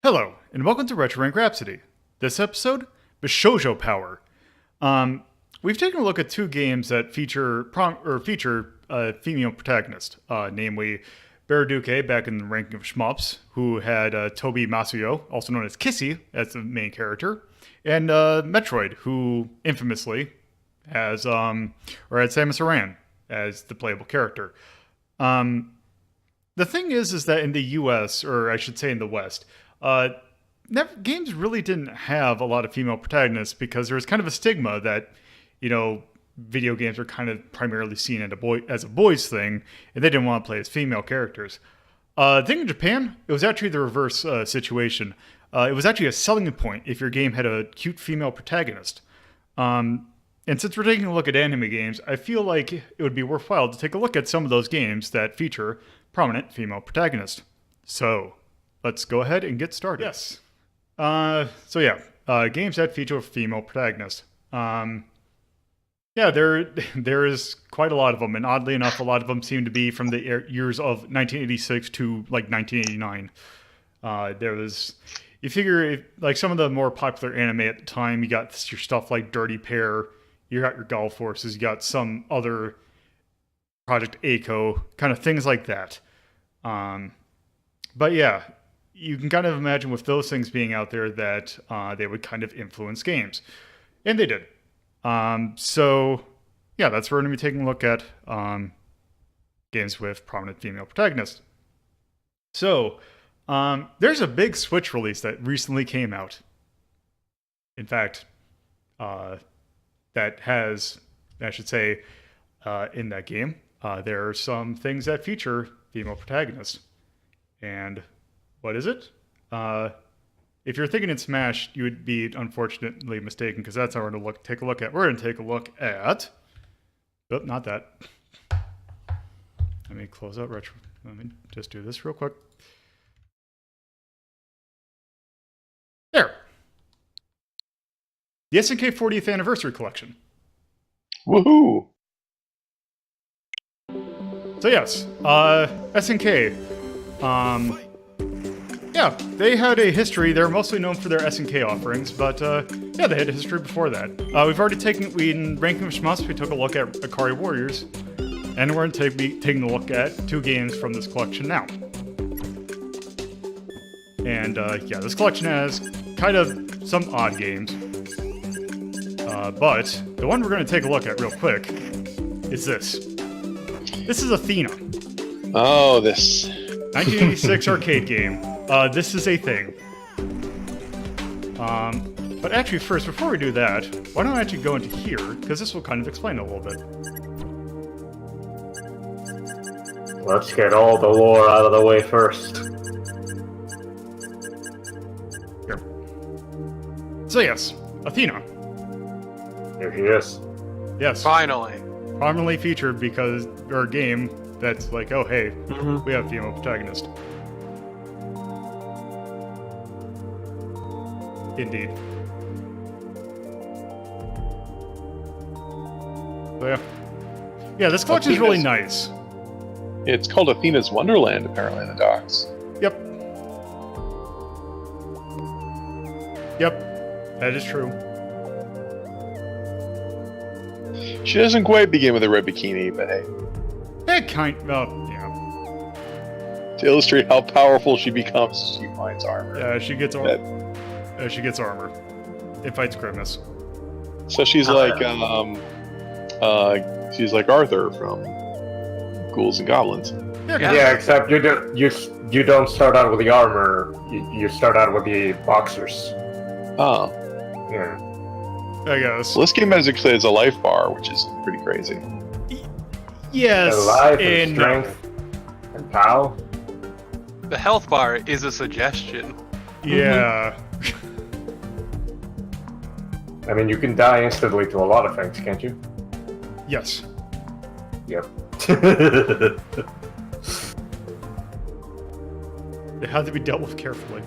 Hello, and welcome to Retro Rank Rhapsody. This episode, Bishoujo Power. We've taken a look at two games that feature a female protagonist, namely Baraduke back in the ranking of shmups, who had Tobi Masuyo, also known as Kissy, as the main character, and Metroid, who infamously had Samus Aran as the playable character. The thing is that in the US, or I should say in the West, games really didn't have a lot of female protagonists because there was kind of a stigma that, video games are kind of primarily seen as a boys thing, and they didn't want to play as female characters. I think in Japan, it was actually the reverse situation. It was actually a selling point if your game had a cute female protagonist. And since we're taking a look at anime games, I feel like it would be worthwhile to take a look at some of those games that feature prominent female protagonists. So, let's go ahead and get started. Yes. Games that feature a female protagonist. There is quite a lot of them, and oddly enough, a lot of them seem to be from the years of 1986 to like 1989. You figure some of the more popular anime at the time, you got your stuff like Dirty Pair, you got your Gall Forces, you got some other Project Echo, kind of things like that. But yeah, you can kind of imagine with those things being out there that they would kind of influence games. And they did. That's where we're going to be taking a look at games with prominent female protagonists. So, there's a big Switch release that recently came out. In fact, that has, I should say, in that game, there are some things that feature female protagonists. And what is it? If you're thinking it's Smash, you would be unfortunately mistaken, because that's how we're going to take a look at. We're going to take a look at... Oh, not that. Let me close out Retro. Let me just do this real quick. There. The SNK 40th Anniversary Collection. Woohoo! So yes, SNK. They had a history. They're mostly known for their SNK offerings, but they had a history before that. We've already in Ranking of Shmups, we took a look at Akari Warriors, and we're going to be taking a look at two games from this collection now. And this collection has kind of some odd games, but the one we're going to take a look at real quick is this. This is Athena. Oh, this 1986 arcade game. This is a thing. But actually first, before we do that, why don't I actually go into here, because this will kind of explain it a little bit. Let's get all the lore out of the way first. Here. So yes, Athena. Here she is. Yes. Finally. Prominently featured because our game that's like, oh hey, we have a female protagonist. Indeed. So yeah, this collection is really nice. It's called Athena's Wonderland, apparently, in the docs. Yep, that is true. She doesn't quite begin with a red bikini, but hey. To illustrate how powerful she becomes, she finds armor. Yeah, she gets armor. She gets armor. It fights Grimace. So she's like, she's like Arthur from Ghouls and Goblins. Yeah, except you don't start out with the armor. You start out with the boxers. Oh. Yeah. I guess. Well, this game basically has a life bar, which is pretty crazy. Yes. And life and strength and pow. The health bar is a suggestion. Yeah. I mean, you can die instantly to a lot of things, can't you? Yes. Yep. They have to be dealt with carefully.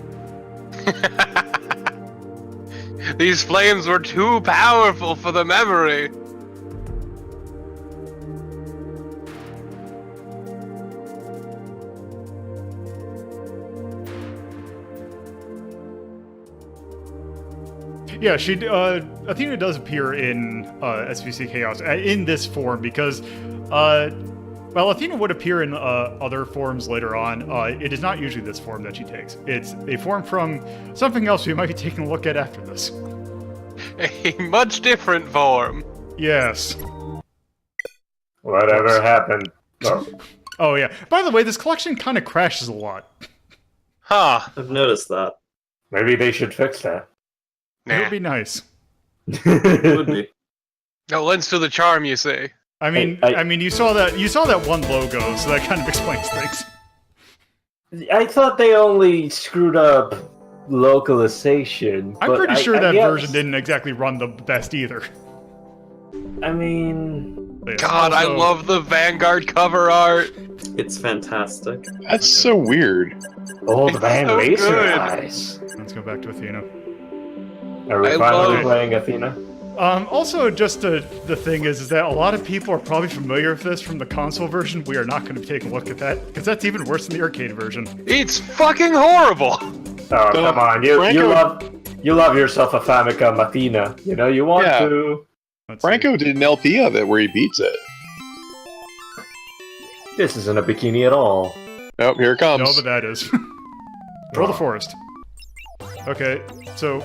These flames were too powerful for the memory. Yeah, Athena does appear in SVC Chaos in this form because, well, Athena would appear in other forms later on. It is not usually this form that she takes. It's a form from something else we might be taking a look at after this. A much different form. Yes. Whatever happened. Oh. Oh, yeah. By the way, this collection kind of crashes a lot. Huh. I've noticed that. Maybe they should fix that. It Nah. would be nice. It would be. No lends to the charm, you say. I mean, I mean, you saw that one logo, so that kind of explains things. I thought they only screwed up localization. I'm but pretty sure that guess- version didn't exactly run the best either. I mean, But yeah, God, I also- love the Vanguard cover art. It's fantastic. That's so weird. old Van so Laser good. eyes. Let's go back to Athena. Are we I finally love- playing Athena? Also, just the thing is that a lot of people are probably familiar with this from the console version. We are not going to take a look at that because that's even worse than the arcade version. It's fucking horrible. Oh, come on. You love yourself a Famicom Athena. You know, you want Yeah. to. Let's see. Franco did an LP of it where he beats it. This isn't a bikini at all. Nope, here it comes. No, but that is. Roll the forest. Okay, so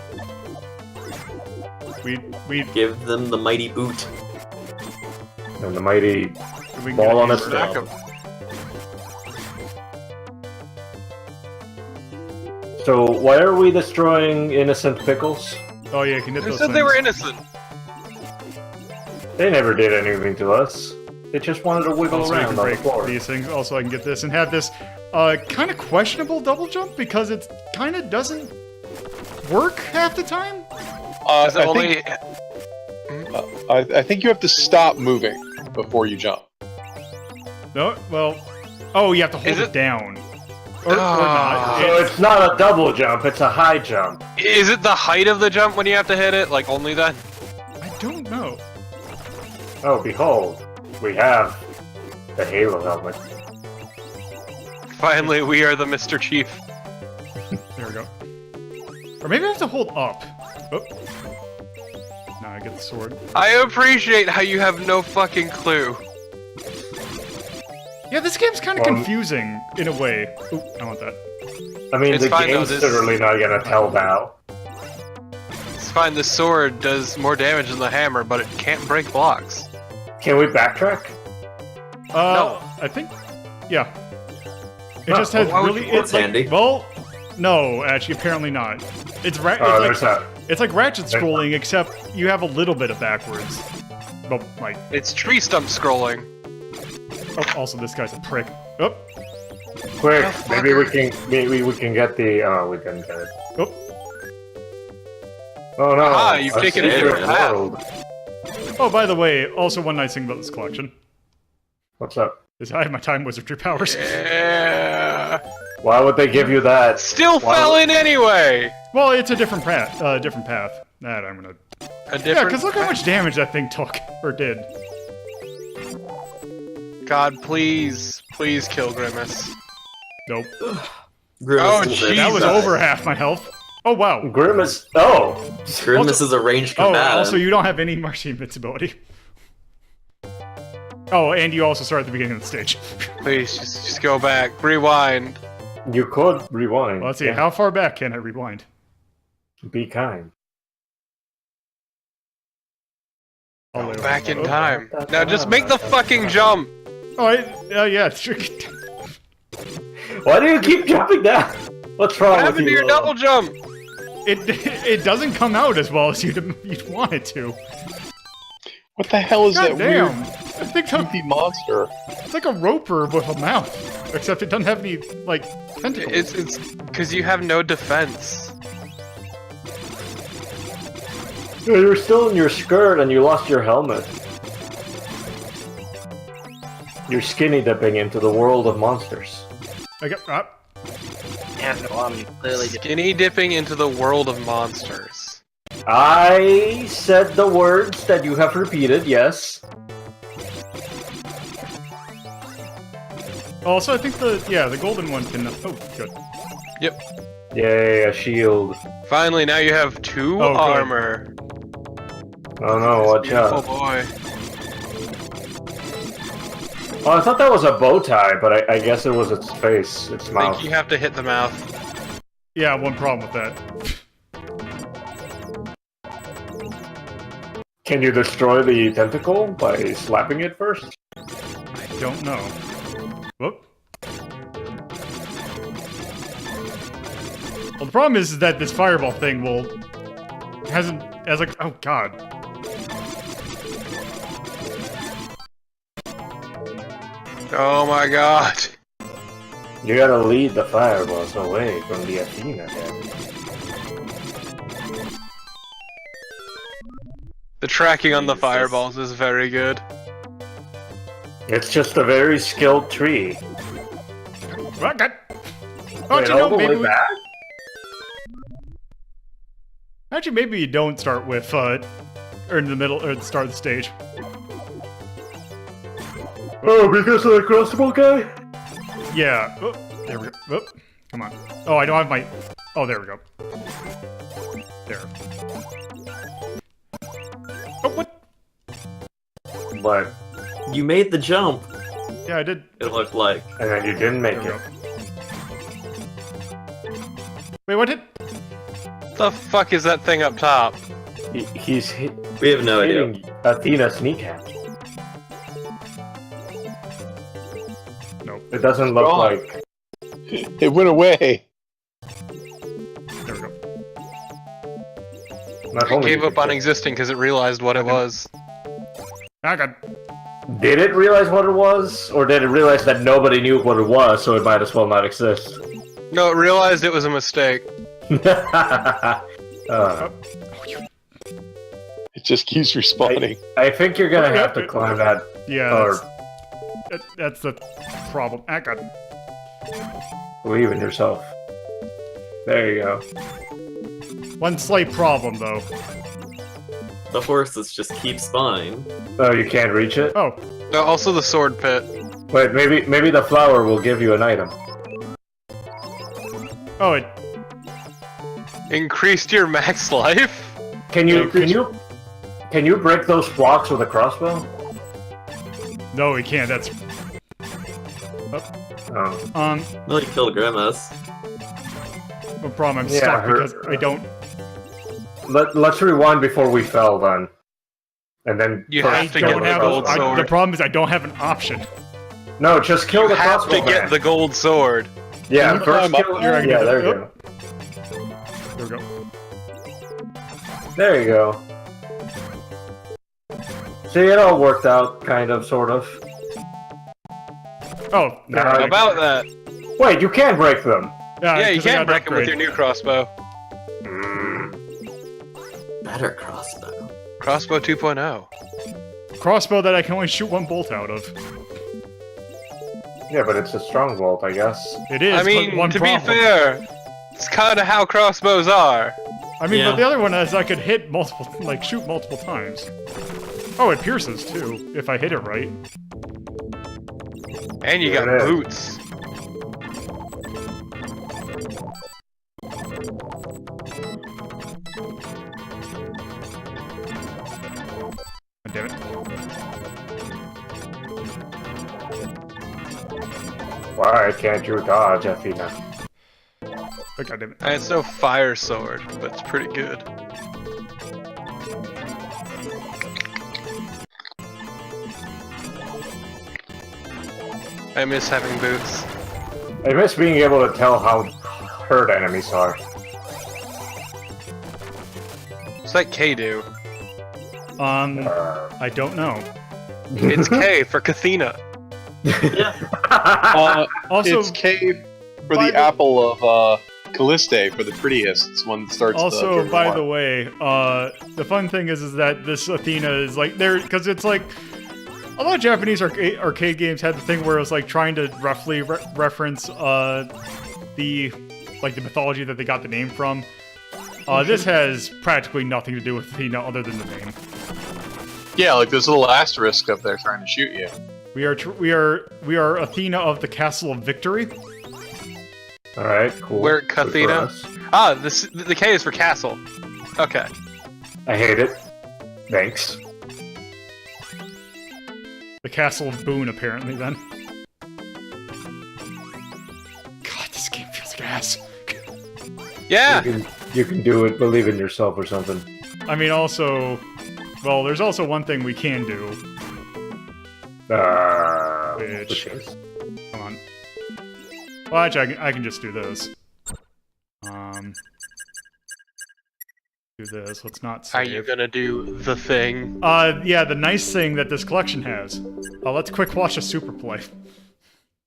we Give them the mighty boot. And the mighty we can ball on get its these- Back tail. up. So, why are we destroying innocent pickles? Oh yeah, you can hit Who those said things. they were innocent? They never did anything to us. They just wanted to wiggle Also, you can around on the break floor. these things. Also, I can get this and have this kind of questionable double jump because it kind of doesn't work half the time. I, Is it only... think, I think you have to stop moving before you jump. No, well, oh, you have to hold Is it it- down, or Ah. not. So it's not a double jump, it's a high jump. Is it the height of the jump when you have to hit it? Like, only then? I don't know. Oh, behold, we have the Halo helmet. Finally, we are the Mr. Chief. There we go. Or maybe I have to hold up. Oh. Now I get the sword. I appreciate how you have no fucking clue. Yeah, this game's kind of Well, confusing in a way. Ooh, I want that. I mean, It's the fine, though, game's this- literally not gonna tell now. It's fine, the sword does more damage than the hammer, but it can't break blocks. Can we backtrack? No. I think, yeah. It Oh, just has why would really. you- It's That's like, handy. well, no, actually, apparently not. It's Oh, there's that. it's like ratchet scrolling, except you have a little bit of backwards. But like, It's tree stump scrolling. oh, also this guy's a prick. Oh, Quick, Oh, maybe we fucker. can get the. Oh, we can get it. oh. Oh no! Ah, you've a taken a secret different path. world. Oh, by the way, also one nice thing about this collection What's up? is I have my time wizardry powers. Yeah. Why would they give you that? Still Why fell would- in anyway. Well, it's a different path. Different path. That I'm gonna. A Yeah, different. because look how much damage that thing took or did. God, please, please kill Grimace. Nope. Grimace Oh, is a- jeez. That was Jesus. over half my health. Oh wow. Grimace. Oh, Grimace is a ranged Oh, combatant. also you don't have any Martian invincibility. Oh, and you also start at the beginning of the stage. Please, just go back. Rewind. you could rewind. Well, let's see, Yeah. how far back can I rewind? Be kind. All the way Back in over. time. Now just make the fucking jump. Oh, yeah, it's true. Why do you keep jumping down? What's wrong What with happened to you? your double jump? It doesn't come out as well as you'd want it to. What the hell is God that damn! weird That thing took, creepy monster? it's like a roper with a mouth, except it doesn't have any like tentacles. It's because you have no defense. You were still in your skirt and you lost your helmet. You're skinny dipping into the world of monsters. I got Yeah, no, I'm clearly just Skinny dipping into the world of monsters. I said the words that you have repeated, yes. Also, I think the golden one can. Oh, good. Yep. Yay, a shield. Finally, now you have 2 Oh, good. armor. Oh no, watch Beautiful out. boy. Oh, I thought that was a bow tie, but I guess it was its face, its I mouth. think you have to hit the mouth. Yeah, one problem with that. Can you destroy the tentacle by slapping it first? I don't know. Whoop. Well, the problem is that this fireball thing hasn't as like oh god. Oh my god. You gotta lead the fireballs away from the Athena then. The tracking on the Jesus. fireballs is very good. It's just a very skilled tree. Oh god. Oh, Wait, you all know, the maybe way back? actually maybe you don't start with or in the middle or at the start of the stage. Oh, because of the crossbow guy? Yeah. Oh, there we go. Oh, come on. Oh, I don't have my. Oh, there we go. There. Oh, what? But, You made the jump, Yeah, I did. it looked like. and then you didn't make There we it. go. Wait, what hit? The fuck is that thing up top? He's We have no idea. hitting Athena's kneecap. Nope. It doesn't look Gone. like... It went away. There we go. Not It only gave you up can on existing because it realized what it was. Ah, god. hit- Did it realize what it was? Or did it realize that nobody knew what it was, so it might as well not exist? No, it realized it was a mistake. It just keeps respawning. I think you're gonna have to climb that. Yeah, Or that's the problem. Ah, god. believe in yourself. There you go. One slight problem, though. The horses just keep spawning. Oh, you can't reach it? Oh, No, also the sword pit. Wait, maybe the flower will give you an item. oh, it. Increased your max life? Can you break those blocks with a crossbow? No, we can't. That's. Oh. Really killed Grimace. No problem. I'm Yeah, stuck her- because I don't. Let's rewind before we fell then. And then You first have to kill get the the gold crossbow. sword. The problem is I don't have an option. No, just kill You the have crossbow to get man. the gold sword. Yeah, Can you first climb up kill. here? Yeah, there you Oop. go. There we go. There you go. See, it all worked out, kind of, sort of. Oh, there Now we How go. about that? Wait, you can break them. Yeah, you 'cause I can got break it with upgrade. your new crossbow. Better crossbow. Crossbow 2.0. Crossbow that I can only shoot one bolt out of. Yeah, but it's a strong bolt, I guess. It is. I but mean, one to problem. be fair, it's kind of how crossbows are. I mean, Yeah. but the other one is I could hit multiple, like shoot multiple times. Oh, it pierces too if I hit it right. And you There got it is. boots. Oh, damn it. Why can't you dodge, Athena? Oh, God damn it. And it's no fire sword, but it's pretty good. I miss having boots. I miss being able to tell how hurt enemies are. It's like K do. I don't know. It's K for Kathina. Also, It's K for by the the- apple of Calliste for the prettiest. It's one that starts. also, the by the way, the fun thing is that this Athena is like there because it's like a lot of Japanese arcade games had the thing where it was like trying to roughly reference the mythology that they got the name from. This has practically nothing to do with Athena other than the name. Yeah, like there's a little asterisk up there trying to shoot you. We are Athena of the Castle of Victory. Alright, cool. Where Good for Athena? us. Ah, the K is for castle. Okay. I hate it. Thanks. The Castle of Boone, apparently, then. God, this game feels like ass. Yeah. You can do it. Believe in yourself or something. I mean, also... Well, there's also one thing we can do. Which is? Come on. Well, actually, I can just do this. Do this. Let's not save. Are you gonna do the thing? Yeah, the nice thing that this collection has. Let's quick watch a super play.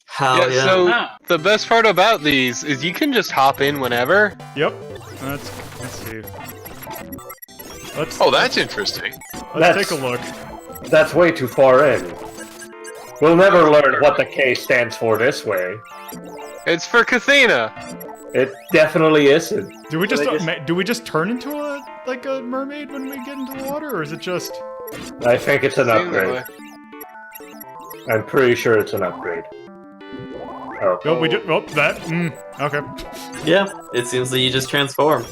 Hell yeah. So the best part about these is you can just hop in whenever. Yep. Let's see. Oh, that's interesting. Let's take a look. That's way too far in. We'll never learn what the K stands for this way. It's for Athena. It definitely isn't. Do we just turn into a mermaid when we get into the water, or is it just? I think it's an Seems that upgrade. way. I'm pretty sure it's an upgrade. Oh. Oh, we just. Oh, that. Okay. Yeah, it seems that you just transform.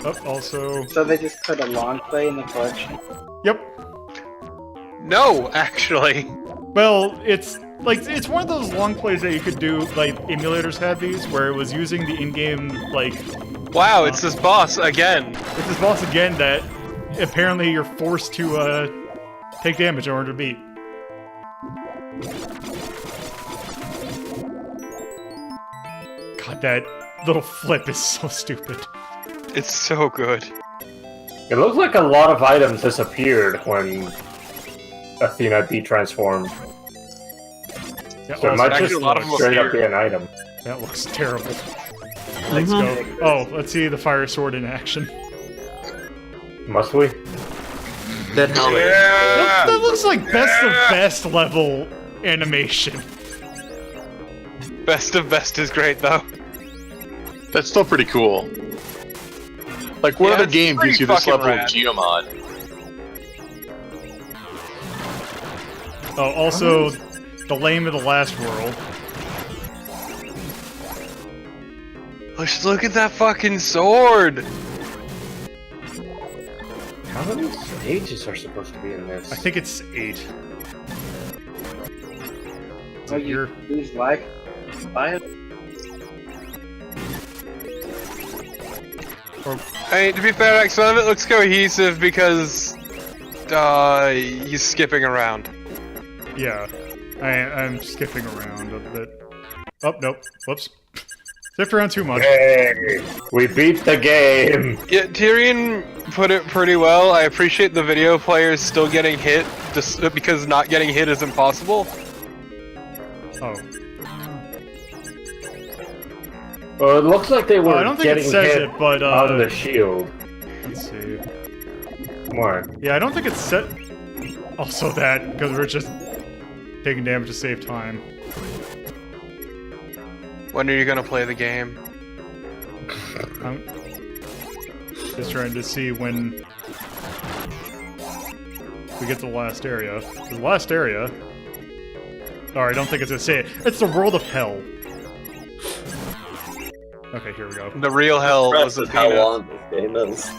Oh, also. So they just put a long play in the collection. Yep. No, actually. Well, it's one of those long plays that you could do. Like emulators had these, where it was using the in-game Wow, it's this boss again. It's this boss again that apparently you're forced to take damage in order to beat. God, that little flip is so stupid. It's so good. It looks like a lot of items disappeared when Athena de-transformed. Yeah, So it also, might actually, just a lot of them straight up appear. be an item. that looks terrible. Let's go. Oh, let's see the fire sword in action. Must we? That helmet. That looks like best of best level animation. Best of best is great though. That's still pretty cool. Like, what Yeah, other it's game gives pretty you this fucking level rad. of Geomod? Oh, also, the lame of the last world. Let's look at that fucking sword. How many stages are supposed to be in this? I think it's 8. So you lose life by it. I mean, to be fair, like, some of it looks cohesive because he's skipping around. Yeah, I'm skipping around a bit. Oh, nope. Whoops. Skipped around too much. Hey, we beat the game! Yeah, Tyrion put it pretty well. I appreciate the video players still getting hit, just because not getting hit is impossible. Oh. Well, it looks like they were I don't think getting it says hit it, but out of the shield. let's see. Come on. Yeah, I don't think it's set. Also that, because we're just taking damage to save time. When are you gonna play the game? I'm just trying to see when we get to the last area. The last area. Oh, I don't think it's gonna say it. It's the world of hell. Okay, here we go. The real hell was Impressive how Athena. long this game is.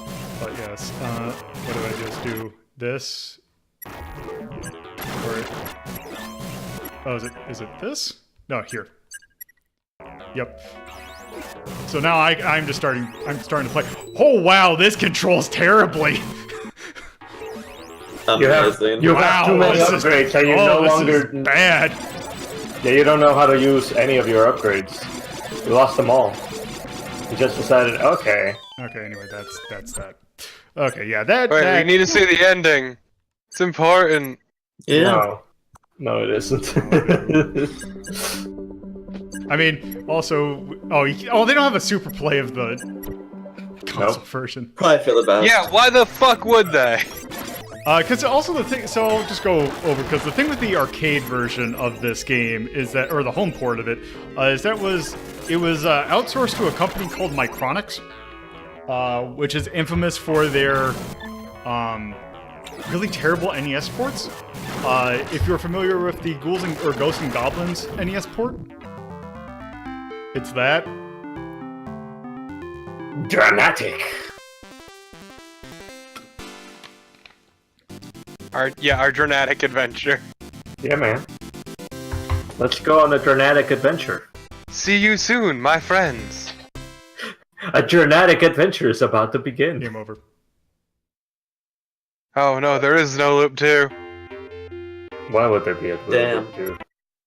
But yes, what do I just do? This? Or... Oh, is it this? No, here. Yep. So now I'm starting to play. Oh wow, this controls terribly. Amazing. You Wow, have too many this is- upgrades, so you oh, no this longer. is bad. Yeah, you don't know how to use any of your upgrades. You lost them all. You just decided, okay. Okay, anyway, that's that. Okay, yeah, that. Wait, that we need to see the ending. It's important. Yeah. No, it isn't. I mean, also, they don't have a super play of the console version. Probably for the best. Yeah, why the fuck would they? Because also the thing, so I'll just go over, because the thing with the arcade version of this game is that, or the home port of it, is that it was outsourced to a company called Micronix, which is infamous for their really terrible NES ports. If you're familiar with the Ghosts and Goblins NES port, it's that. Dramatic. Our dramatic adventure. Yeah, man. Let's go on a dramatic adventure. See you soon, my friends. A dramatic adventure is about to begin. Game over. Oh no, there is no loop 2. Why would there be a Damn. loop 2?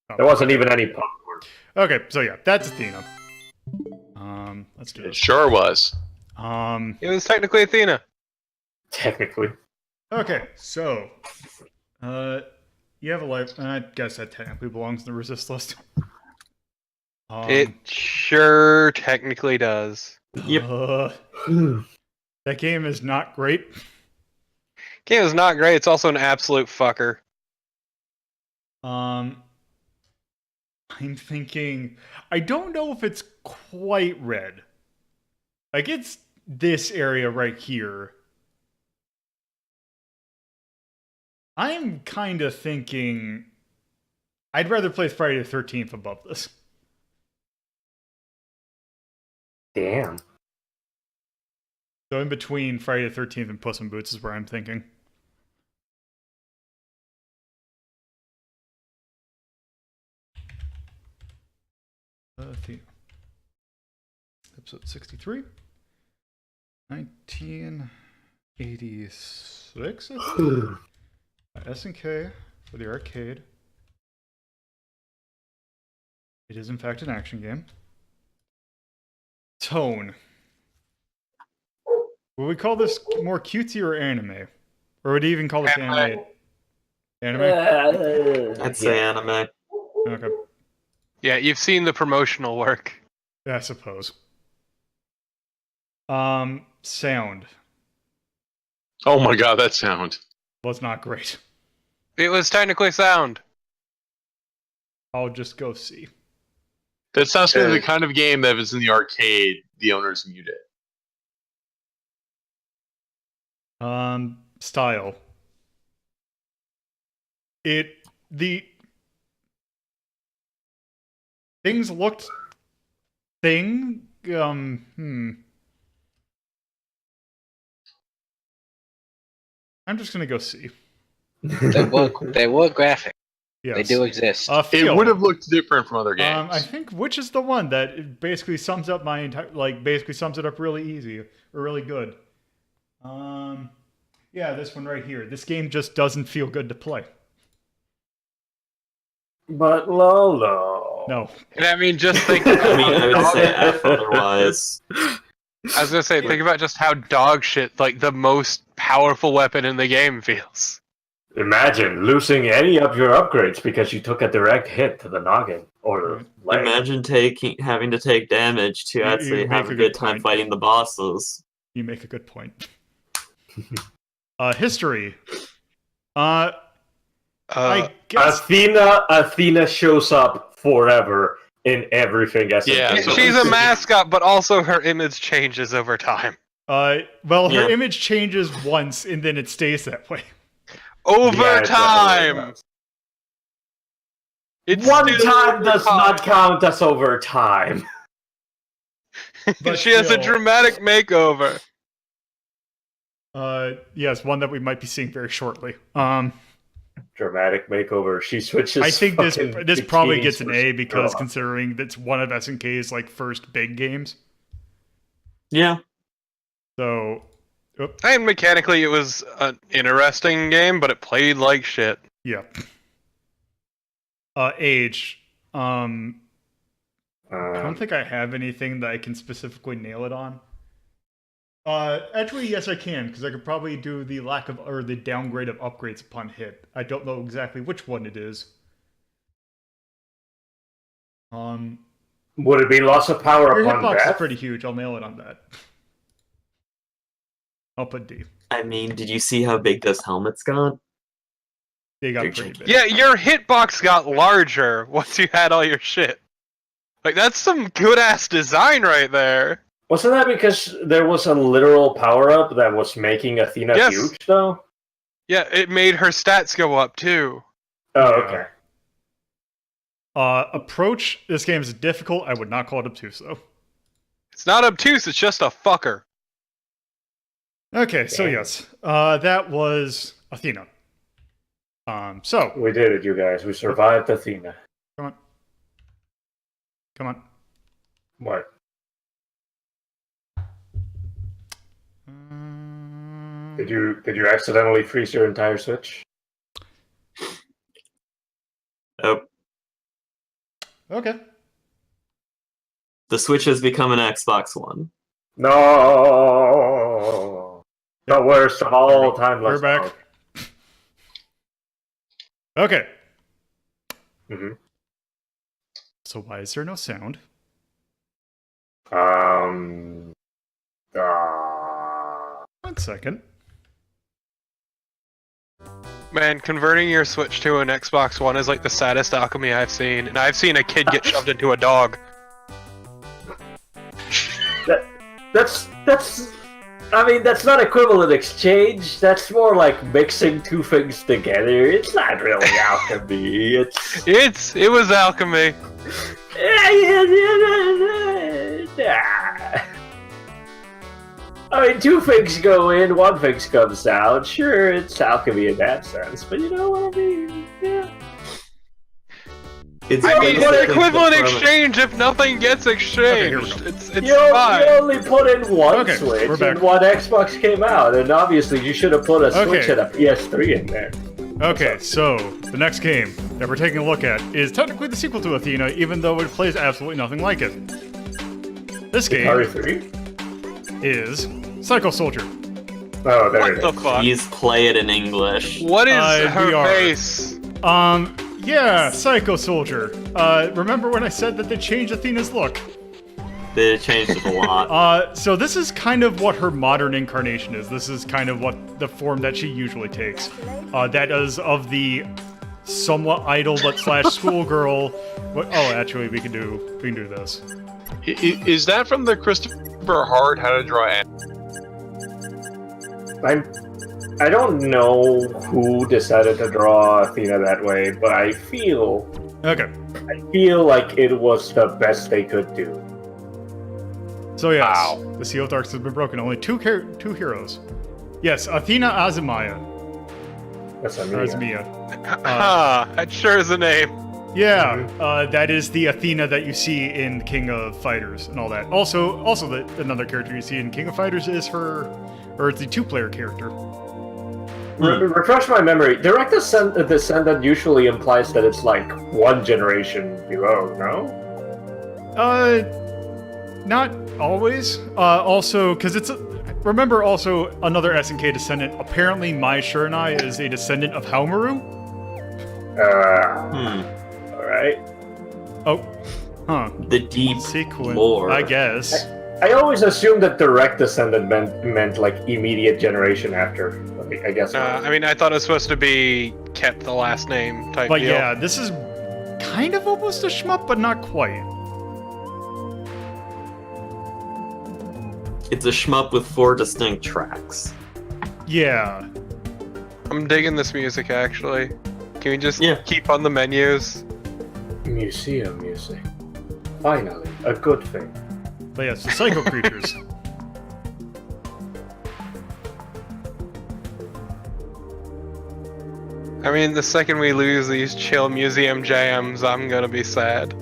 Oh. There wasn't even any popcorn. Okay, so yeah, that's Athena. Let's do It this. sure was. It was technically Athena. Technically. Okay, so you have a life. I guess that technically belongs in the resist list. It sure technically does. Yep. That game is not great. Game is not great. It's also an absolute fucker. I'm thinking. I don't know if it's quite red. Like it's this area right here. I'm kind of thinking. I'd rather play Friday the 13th above this. Damn. So in between Friday the 13th and Puss in Boots is where I'm thinking. Athena. Episode 63. 1986, I think? S&K for the arcade. It is in fact an action game. Tone. Would we call this more cutesy or anime? Or would you even call this anime? Anime? I'd say anime. Okay. Yeah, you've seen the promotional work. I suppose. Sound. Oh my god, that sound. Was not great. It was technically sound. I'll just go see. That sounds like the kind of game that if it's in the arcade, the owners mute it. Style. The things looked I'm just gonna go see. They were graphic. Yes. They do exist. It Feel. would have looked different from other games. I think which is the one that basically sums up my entire, basically sums it up really easy or really good. Yeah, this one right here. This game just doesn't feel good to play. But Lolo. No. And I mean, just think. I mean, I would say F otherwise. I was gonna say, think about just how dog shit, like, the most powerful weapon in the game feels. Imagine losing any of your upgrades because you took a direct hit to the noggin or leg. Imagine having to take damage to actually make have a a good good time point. fighting the bosses. You make a good point. History. I guess Athena shows up forever in everything. Yeah, so- She's a mascot, but also her image changes over time. well, Yeah. her image changes once and then it stays that way. Over Yeah, it time! does. It's One still time over does not count as over time. But She has a still. dramatic makeover. Yes, one that we might be seeing very shortly. Dramatic makeover. She switches. I think this fucking probably bikinis gets an for A because Cinderella. considering that's one of SNK's first big games. Yeah. So, And mechanically, it was an interesting game, but it played like shit. yeah. Age. I don't think I have anything that I can specifically nail it on. Actually, yes, I can, because I could probably do the lack of or the downgrade of upgrades upon hit. I don't know exactly which one it is. Would it be loss of power Your upon hitbox is death? pretty huge. I'll nail it on that. I'll put D. I mean, did you see how big those helmets got? They got They're pretty big. Yeah, your hitbox got larger once you had all your shit. Like, that's some good-ass design right there. Wasn't that because there was a literal power-up that was making Athena Yes. huge, though? Yeah, it made her stats go up, too. Oh, Yeah. okay. Approach. This game is difficult. I would not call it obtuse though. It's not obtuse, it's just a fucker. Okay, so yes, that was Athena. So We did it, you guys. We survived Athena. come on. What? Did you accidentally freeze your entire Switch? Oh, Okay. the Switch has become an Xbox One. No. The worst of all time. We're back. Okay. Mm-hmm. So why is there no sound? Um. 1 second. Man, converting your Switch to an Xbox One is like the saddest alchemy I've seen, and I've seen a kid get shoved into a dog. That's. I mean, that's not equivalent exchange. That's more like mixing two things together. It's not really alchemy. It was alchemy. I mean, two things go in, one thing comes out. Sure, it's alchemy in that sense, but you know what I mean? Yeah. It's I mean, basically it's equivalent the premise. exchange if nothing gets exchanged. Okay, It's You fine. only put in one Okay, we're Switch back. and one Xbox came out, and obviously you should have put a Switch Okay. and a PS3 in there. Okay, so the next game that we're taking a look at is technically the sequel to Athena, even though it plays absolutely nothing like it. This game RE3? is Psycho Soldier. Oh, there What it the is. fuck? Please play it in English. What is we her are. face? Yeah, Psycho Soldier. Remember when I said that they changed Athena's look? They changed it a lot. So this is kind of what her modern incarnation is. This is kind of what the form that she usually takes. That is of the somewhat idle but slash schoolgirl. Oh, actually, we can do this. Is that from the Christopher Hard How to Draw Anime? I don't know who decided to draw Athena that way, but I feel Okay. like it was the best they could do. So yes, Wow. the Seal of Darks has been broken. Only two heroes. Yes, Athena Azumaya. That's Or Amiga. Ah, that sure is a name. Yeah, that is the Athena that you see in King of Fighters and all that. Also, another character you see in King of Fighters is her, or it's the two-player character. Refresh my memory. Direct Descendant usually implies that it's like one generation below, no? Not always. Also, because remember also another SNK descendant. Apparently, Mai Shiranai is a descendant of Haomaru. Alright. Oh, huh. The deep Sequence, lore. I guess. I always assumed that Direct Descendant meant like immediate generation after. I guess not. I mean, I thought it was supposed to be kept the last name type But deal. yeah, this is kind of almost a shmup, but not quite. It's a shmup with 4 distinct tracks. Yeah. I'm digging this music, actually. Can we just Yeah. keep on the menus? Museum music. Finally, a good thing. But yes, the Psycho Creatures. I mean, the second we lose these chill museum jams, I'm gonna be sad.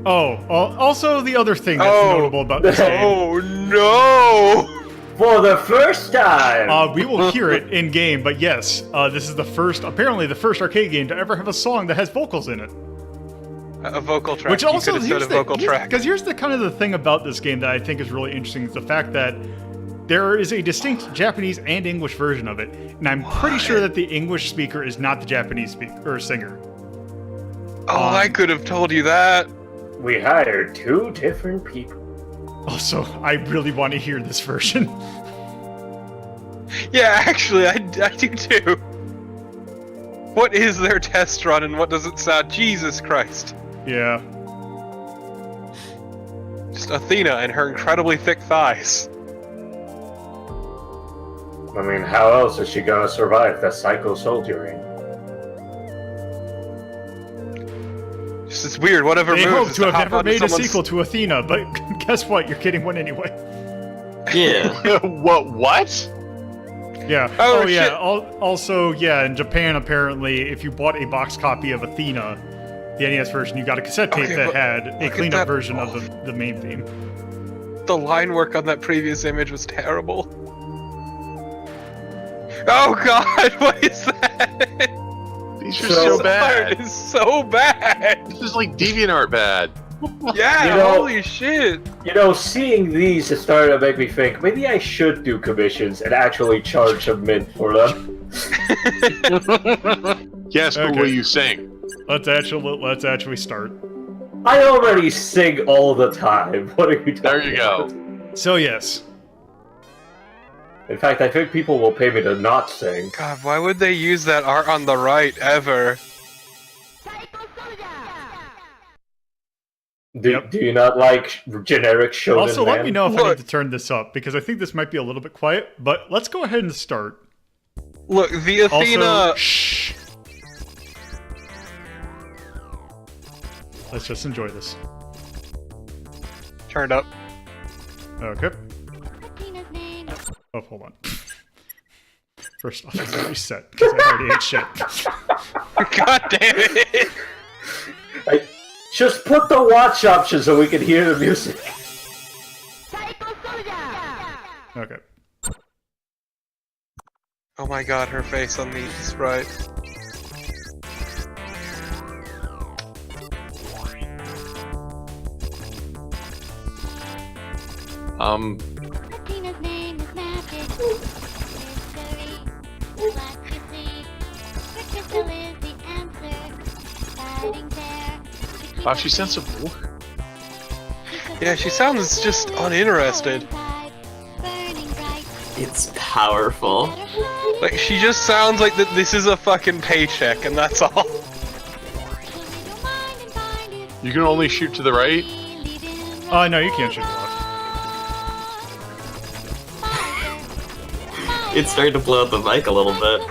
Oh, also the other thing that's notable about this game. Oh no! For the first time! We will hear it in game, but yes, this is apparently the first arcade game to ever have a song that has vocals in it. A vocal track. Which also you could have said a vocal track. because here's the kind of the thing about this game that I think is really interesting is the fact that there is a distinct Japanese and English version of it, and I'm pretty sure that the English speaker is not the Japanese speaker or singer. Oh, I could have told you that. We hired two different people. Also, I really want to hear this version. Yeah, actually, I do too. What is their test run and what does it sound? Jesus Christ. Yeah. Just Athena and her incredibly thick thighs. I mean, how else is she gonna survive the psycho soldiering? Just as It's weird. One of her They moves hope is to have hop never onto made a someone's- sequel to Athena, but guess what? You're getting one anyway. Yeah. What? Yeah. Oh, yeah. shit. Also, yeah, in Japan, apparently, if you bought a box copy of Athena, the NES version, you got a cassette tape Okay, that but had a look at cleaned that- up version of the main theme. The line work on that previous image was terrible. Oh god, what is that? These are So so This bad. art is so bad. This is like DeviantArt bad. Yeah, You know- holy shit. You know, seeing these has started to make me think maybe I should do commissions and actually charge a mint for them. Yes, but Okay. will you sing? Let's actually start. I already sing all the time. What are you talking There you go. about? So yes. In fact, I think people will pay me to not sing. God, why would they use that art on the right ever? Do you not like generic shonen Also, let me know if I Look. need to turn this up, because I think this might be a little bit quiet, but let's go ahead and start. Look, the Athena... Also, shh. Let's just enjoy this. Turned up. Okay. Oh, hold on. First off, let's reset, because I already ate shit. God damn it! Just put the watch option so we can hear the music. Okay. Oh my god, her face on the sprite. Athena's name is magic. Mystery. What you see. Her crystal is the answer. Guiding there. To keep Wow, us she sounds so safe. bored. Yeah, she sounds just uninterested. Burning bright. It's powerful. Like, she just sounds like that. This is a fucking paycheck, and that's all. You can only shoot to the right? No, you can't shoot left. It's starting to blow out the mic a little bit.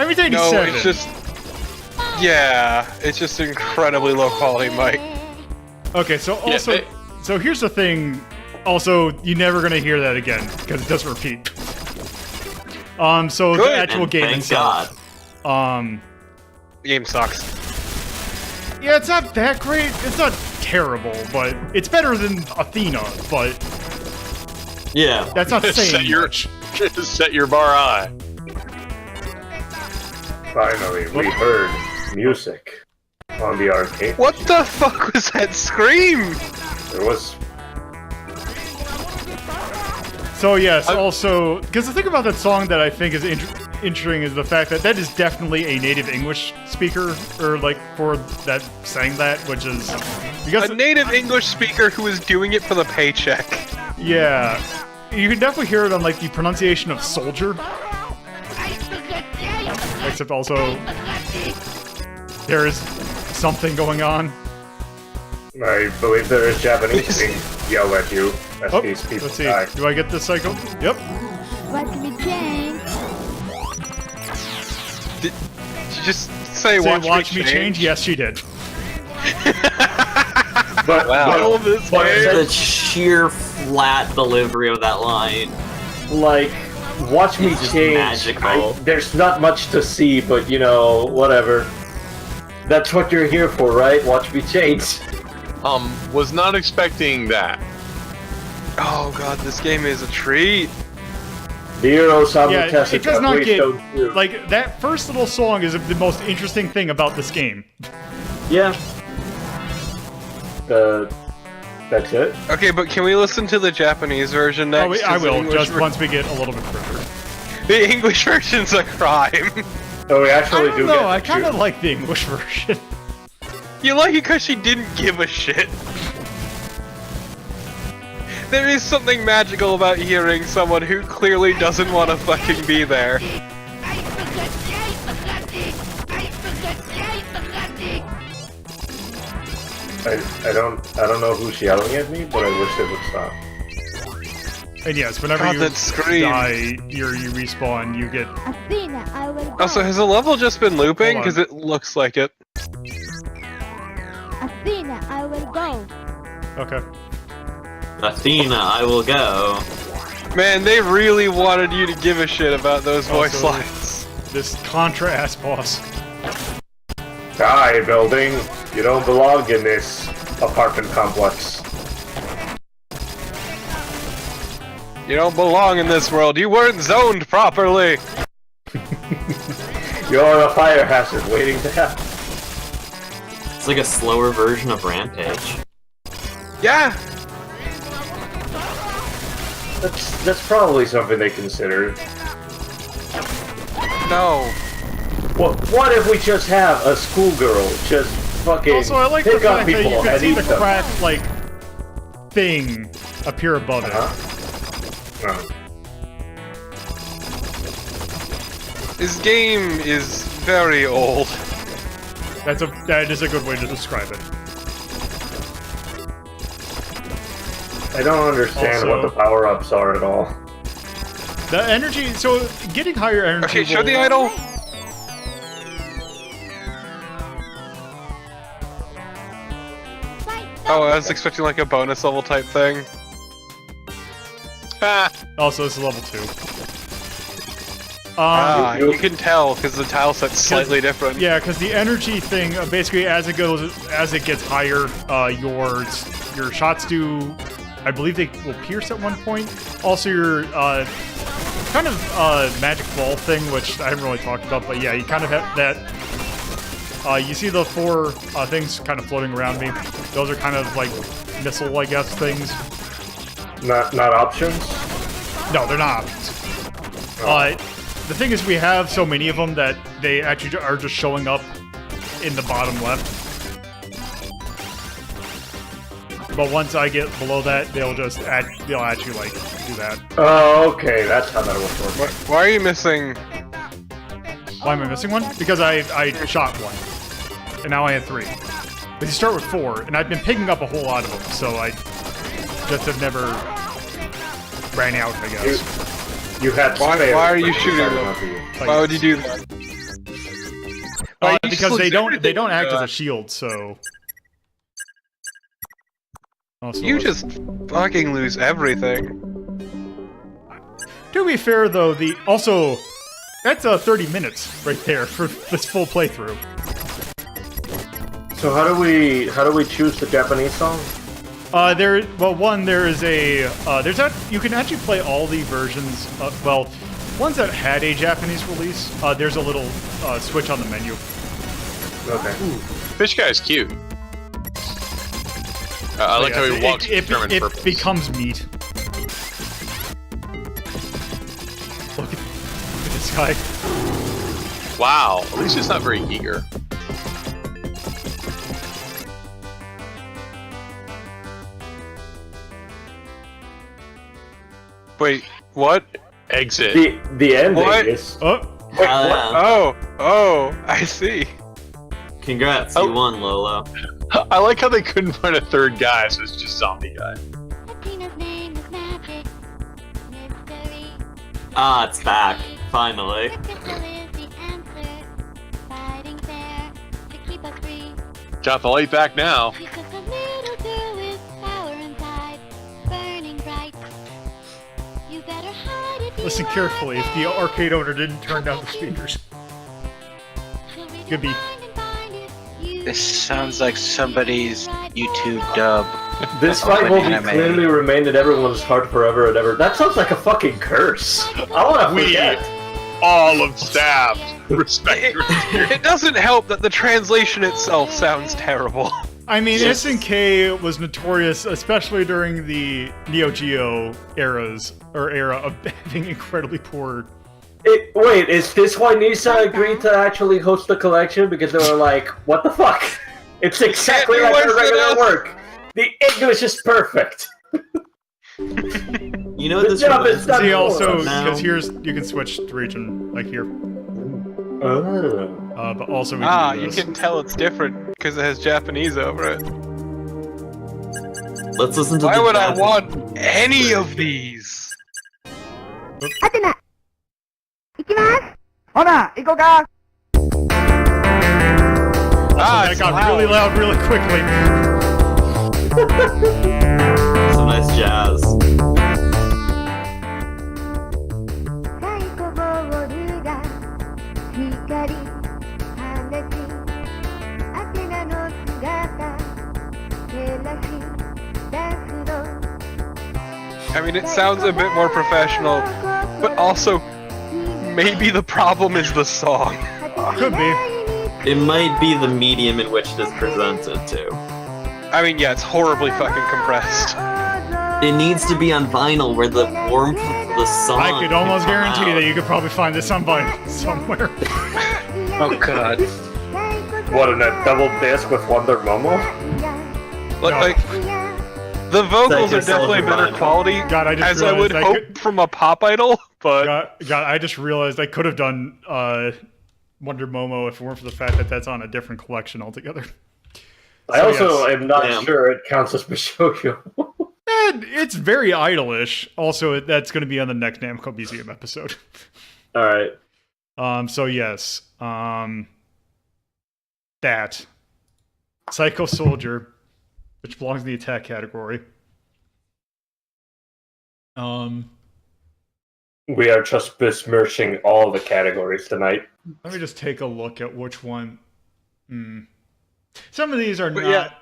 Everything No, said. it's just. Yeah, it's just incredibly low quality mic. Okay, so also, they- so here's the thing. Also, you're never gonna hear that again because it doesn't repeat. So Good, the actual And game thank itself. God. The game sucks. Yeah, it's not that great. It's not terrible, but it's better than Athena. But Yeah. that's not saying Set your- much. Set your bar high. Finally, we heard music on the arcade. What the fuck was that scream? There was. So yes, also because the thing about that song that I think is interesting is the fact that that is definitely a native English speaker, or like for that sang that, which is because A native English speaker who is doing it for the paycheck. yeah, you can definitely hear it on like the pronunciation of soldier. Except also there is something going on. I believe there is Japanese being yelled at you as Oh, these people let's see. die. Do I get this cycle? Yep. What can be changed? Did you just say, Watch me change? Yes, she did. But, All this but way. The sheer flat delivery of that line. like, watch me It's just change. magical. There's not much to see, but you know, whatever. That's what you're here for, right? Watch me change. Was not expecting that. Oh god, this game is a treat. Hero Yeah, it does not get like. like that first little song is the most interesting thing about this game. Yeah. That's it. Okay, but can we listen to the Japanese version next? Oh, I 'Cause the will English just ver- once we get a little bit further. The English version's a crime. Oh, we I actually don't do know. get I to kind of choose. like the English version. You like it because she didn't give a shit. There is something magical about hearing someone who clearly doesn't want to fucking be there. I don't know who's yelling at me, but I wish they would stop. And yes, whenever God, you that scream. die, you respawn, you get. Athena, I will Also, go. has the level just been looping? Hold on. Because it looks like it. Athena, I will go. Okay. Athena, I will go. Man, they really wanted you to give a shit about those voice Also, lines. This Contra ass boss. Die, building. You don't belong in this apartment complex. You don't belong in this world. You weren't zoned properly. You're a fire hazard waiting to happen. It's like a slower version of Rampage. Yeah. That's probably something they considered. No. What if we just have a schoolgirl just fucking Also, I like the pick up fact that people you can and see eat the them? crack, like, thing appear above it. This game is very old. That is a good way to describe it. I don't understand Also- what the power-ups are at all. The energy, so getting higher energy. Okay, show will- the idol. Oh, I was expecting like a bonus level type thing. Ah, Also, this is level 2. you- You can tell because the tile set's slightly different. Yeah, because the energy thing, basically, as it gets higher, your shots do, I believe they will pierce at one point. Also, your kind of magic ball thing, which I haven't really talked about, but yeah, you kind of have that. You see the 4 things kind of floating around me. Those are kind of like missile, I guess, things. Not options? No, they're not. The thing is, we have so many of them that they actually are just showing up in the bottom left. But once I get below that, they'll actually like do that. Oh, okay, that's how that would work. Why are you missing? Why am I missing one? Because I shot one, and now I have 3. But you start with 4, and I've been picking up a whole lot of them, so I just have never ran out, I guess. You had Why spares, are you but shooting decided them? not to use. Why would you do that? Because they don't act as a shield, so. Also, You just fucking lose everything. To be fair, though, that's 30 minutes right there for this full playthrough. So how do we choose the Japanese song? There is you can actually play all the versions. Ones that had a Japanese release. There's a little switch on the menu. Okay. Fish guy's cute. I like how he walks with German it purples. becomes meat. Look at this guy. Wow, at least he's not very eager. Wait, what? Exit. The ending What? is. Oh, Wait, what? Oh, I see. Congrats, Oh. you won, Lolo. I like how they couldn't find a third guy, so it's just zombie guy. Athena's name is magic. Mystery. Ah, it's back. Finally. Crystal is the answer. Fighting fair to keep us free. Got the light back now. She's just a little girl with power inside, burning bright. You better hide if you listen are carefully. If the arcade owner didn't turn down the speakers, She'll read could be. your mind and find it. You This sounds like somebody's YouTube dub. This fight will be Anime. clearly remain in everyone's heart forever and ever. That sounds like a fucking curse. I wanna We- forget. All of stabbed. Respect your It doesn't help that the translation itself sounds terrible. I mean, Yes. SNK was notorious, especially during the Neo Geo era of having incredibly poor. Wait, is this why Nisa agreed to actually host the collection? Because they were like, what the fuck? It's exactly Can't do like worse their than regular us. work. The English is perfect. You know what this Good job, reminds it's me done. See, of also now? because you can switch to region like here, Oh. but also we can do You this. can tell it's different because it has Japanese over it. Let's listen to Why the would I Japanese- want any of these? アテナ行きますほな行こうか That it's got loud. really loud really quickly. Some nice jazz. 太鼓ボールが光放ちアテナの姿照らし出すの I mean, it sounds a bit more professional, but also maybe the problem is the song. Could be. It might be the medium in which it is presented to. I mean, yeah, it's horribly fucking compressed. It needs to be on vinyl where the warmth of the song. I could almost can come guarantee out. that you could probably find this on vinyl somewhere. Oh god. What, in a double disc with Wonder Momo? Like, the vocals are definitely better quality, God, I just as I would realized I hope could- from a pop idol, but God, I just realized I could have done Wonder Momo if it weren't for the fact that that's on a different collection altogether. I also yes. am not Damn. sure it counts as Bishoujo. And it's very idolish. Also, that's going to be on the next Namco Museum episode. Alright. So yes, that Psycho Soldier, which belongs in the attack category. We are just besmirching all the categories tonight. Let me just take a look at which one. Some of these are But not.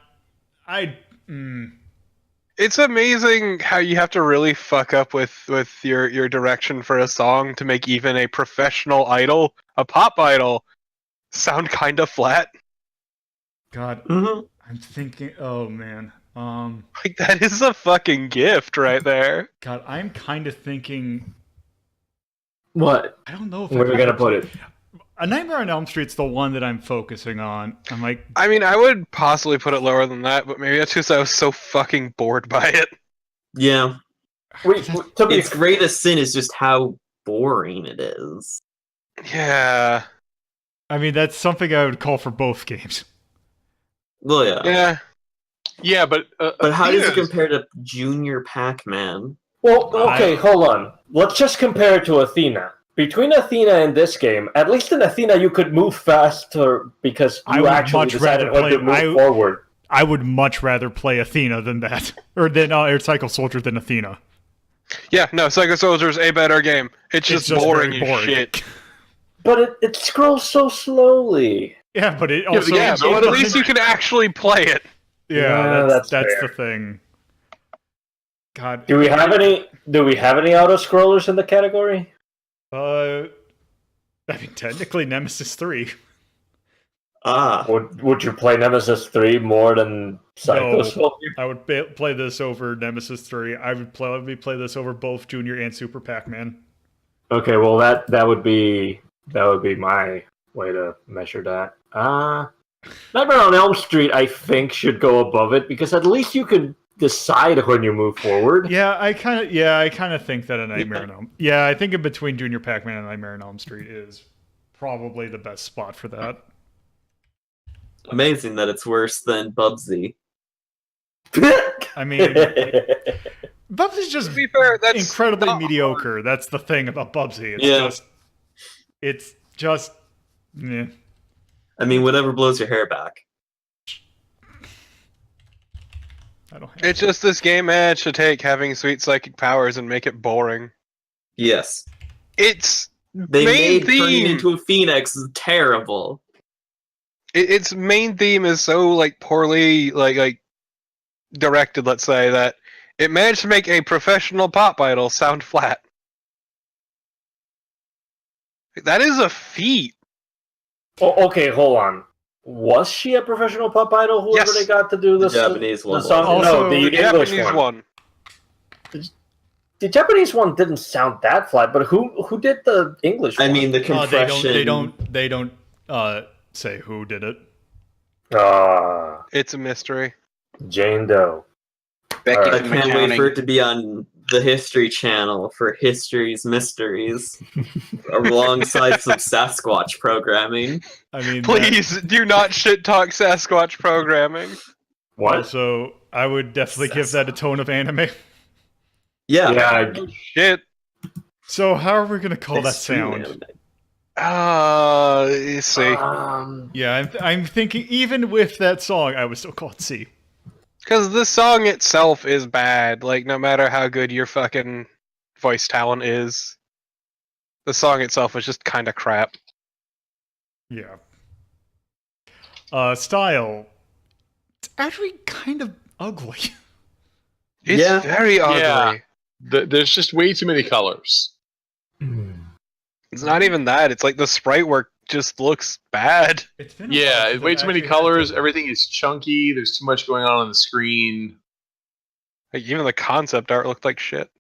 yeah. It's amazing how you have to really fuck up with your direction for a song to make even a professional idol, a pop idol, sound kind of flat. God, Mhm. I'm thinking. Oh man. Like, that is a fucking gift right there. God, I'm kind of thinking. What? I don't know if Where are we gonna put it? A Nightmare on Elm Street's the one that I'm focusing on. I'm like, I mean, I would possibly put it lower than that, but maybe that's because I was so fucking bored by it. Yeah. To be Its greatest sin is just how boring it is. Yeah. I mean, that's something I would call for both games. Well, yeah. Yeah. Yeah, but But how does it Athena's- compare to Junior Pac-Man? Well, okay, hold on. Let's just compare it to Athena. Between Athena and this game, at least in Athena you could move faster because I you would actually much decided rather when to play- move forward. I would much rather play Athena than that, or than or Psycho Soldier than Athena. Yeah, no, Psycho Soldier's a better game. It's just boring very as boring. shit. But it scrolls so slowly. Yeah, but it also Yeah, but at least you can actually play it. Yeah, that's that's the fair. thing. God, Do we have any auto scrollers in the category? I mean, technically Nemesis 3. Ah. Would you play Nemesis 3 more than Psycho No. Soldier? I would play this over Nemesis 3. I would probably play this over both Junior and Super Pac-Man. Okay, well that would be my way to measure that. Nightmare on Elm Street, I think, should go above it because at least you could decide when you move forward. Yeah, I kind of think that a Nightmare on Elm. Yeah, I think in between Junior Pac-Man and Nightmare on Elm Street is probably the best spot for that. Amazing that it's worse than Bubsy. I mean, Bubsy's just To be fair, that's incredibly not mediocre. That's the thing about Bubsy. Yeah. It's just, meh. I mean, whatever blows your hair back. I don't have It's just this game managed to take having sweet psychic powers and make it boring. Yes. Its They main made turning theme, into a phoenix terrible. its main theme is so like poorly like directed. Let's say that it managed to make a professional pop idol sound flat. That is a feat. Oh, okay, hold on. Was she a professional pop idol? Whoever Yes. they got to do this? The Japanese one. The song? Also, no, the the English Japanese one. one. The Japanese one didn't sound that flat, but who did the English I one? mean, the compression. they don't say who did it. It's a mystery. Jane Doe. Becky Alright. I from can't wait accounting. for it to be on the History Channel for History's Mysteries, alongside some Sasquatch programming. I mean, Please do not shit talk Sasquatch programming. What? Also, I would definitely give that a tone of anime. Yeah. Yeah, Shit. So, how are we going to call that Extreme sound? anime. You see. Yeah, I'm thinking even with that song, I would still call it C. Because the song itself is bad. Like, no matter how good your fucking voice talent is, the song itself is just kind of crap. Yeah. Style. It's actually kind of ugly. It's very ugly. Yeah. There's just way too many colors. It's not even that. It's like the sprite work just looks bad. It's been Yeah, way too many colors. Everything is chunky. There's too much going on the screen. Like, even the concept art looked like shit.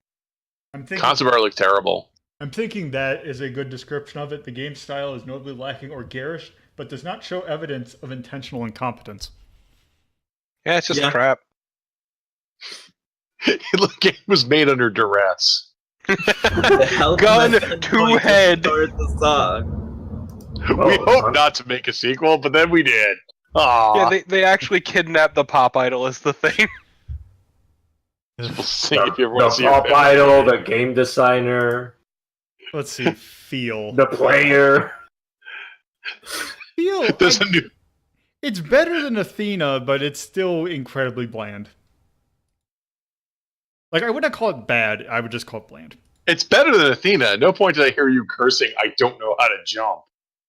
Concept art looked terrible. I'm thinking that is a good description of it. The game style is notably lacking or garish, but does not show evidence of intentional incompetence. Yeah, it's just crap. The game was made under duress. Gun to head. The song. We hope not to make a sequel, but then we did. Aww. Yeah, they actually kidnapped the pop idol is the thing. The pop idol, the game designer. Let's see. Feel. The player. Feel. It's better than Athena, but it's still incredibly bland. Like, I wouldn't call it bad. I would just call it bland. It's better than Athena. At no point did I hear you cursing, I don't know how to jump.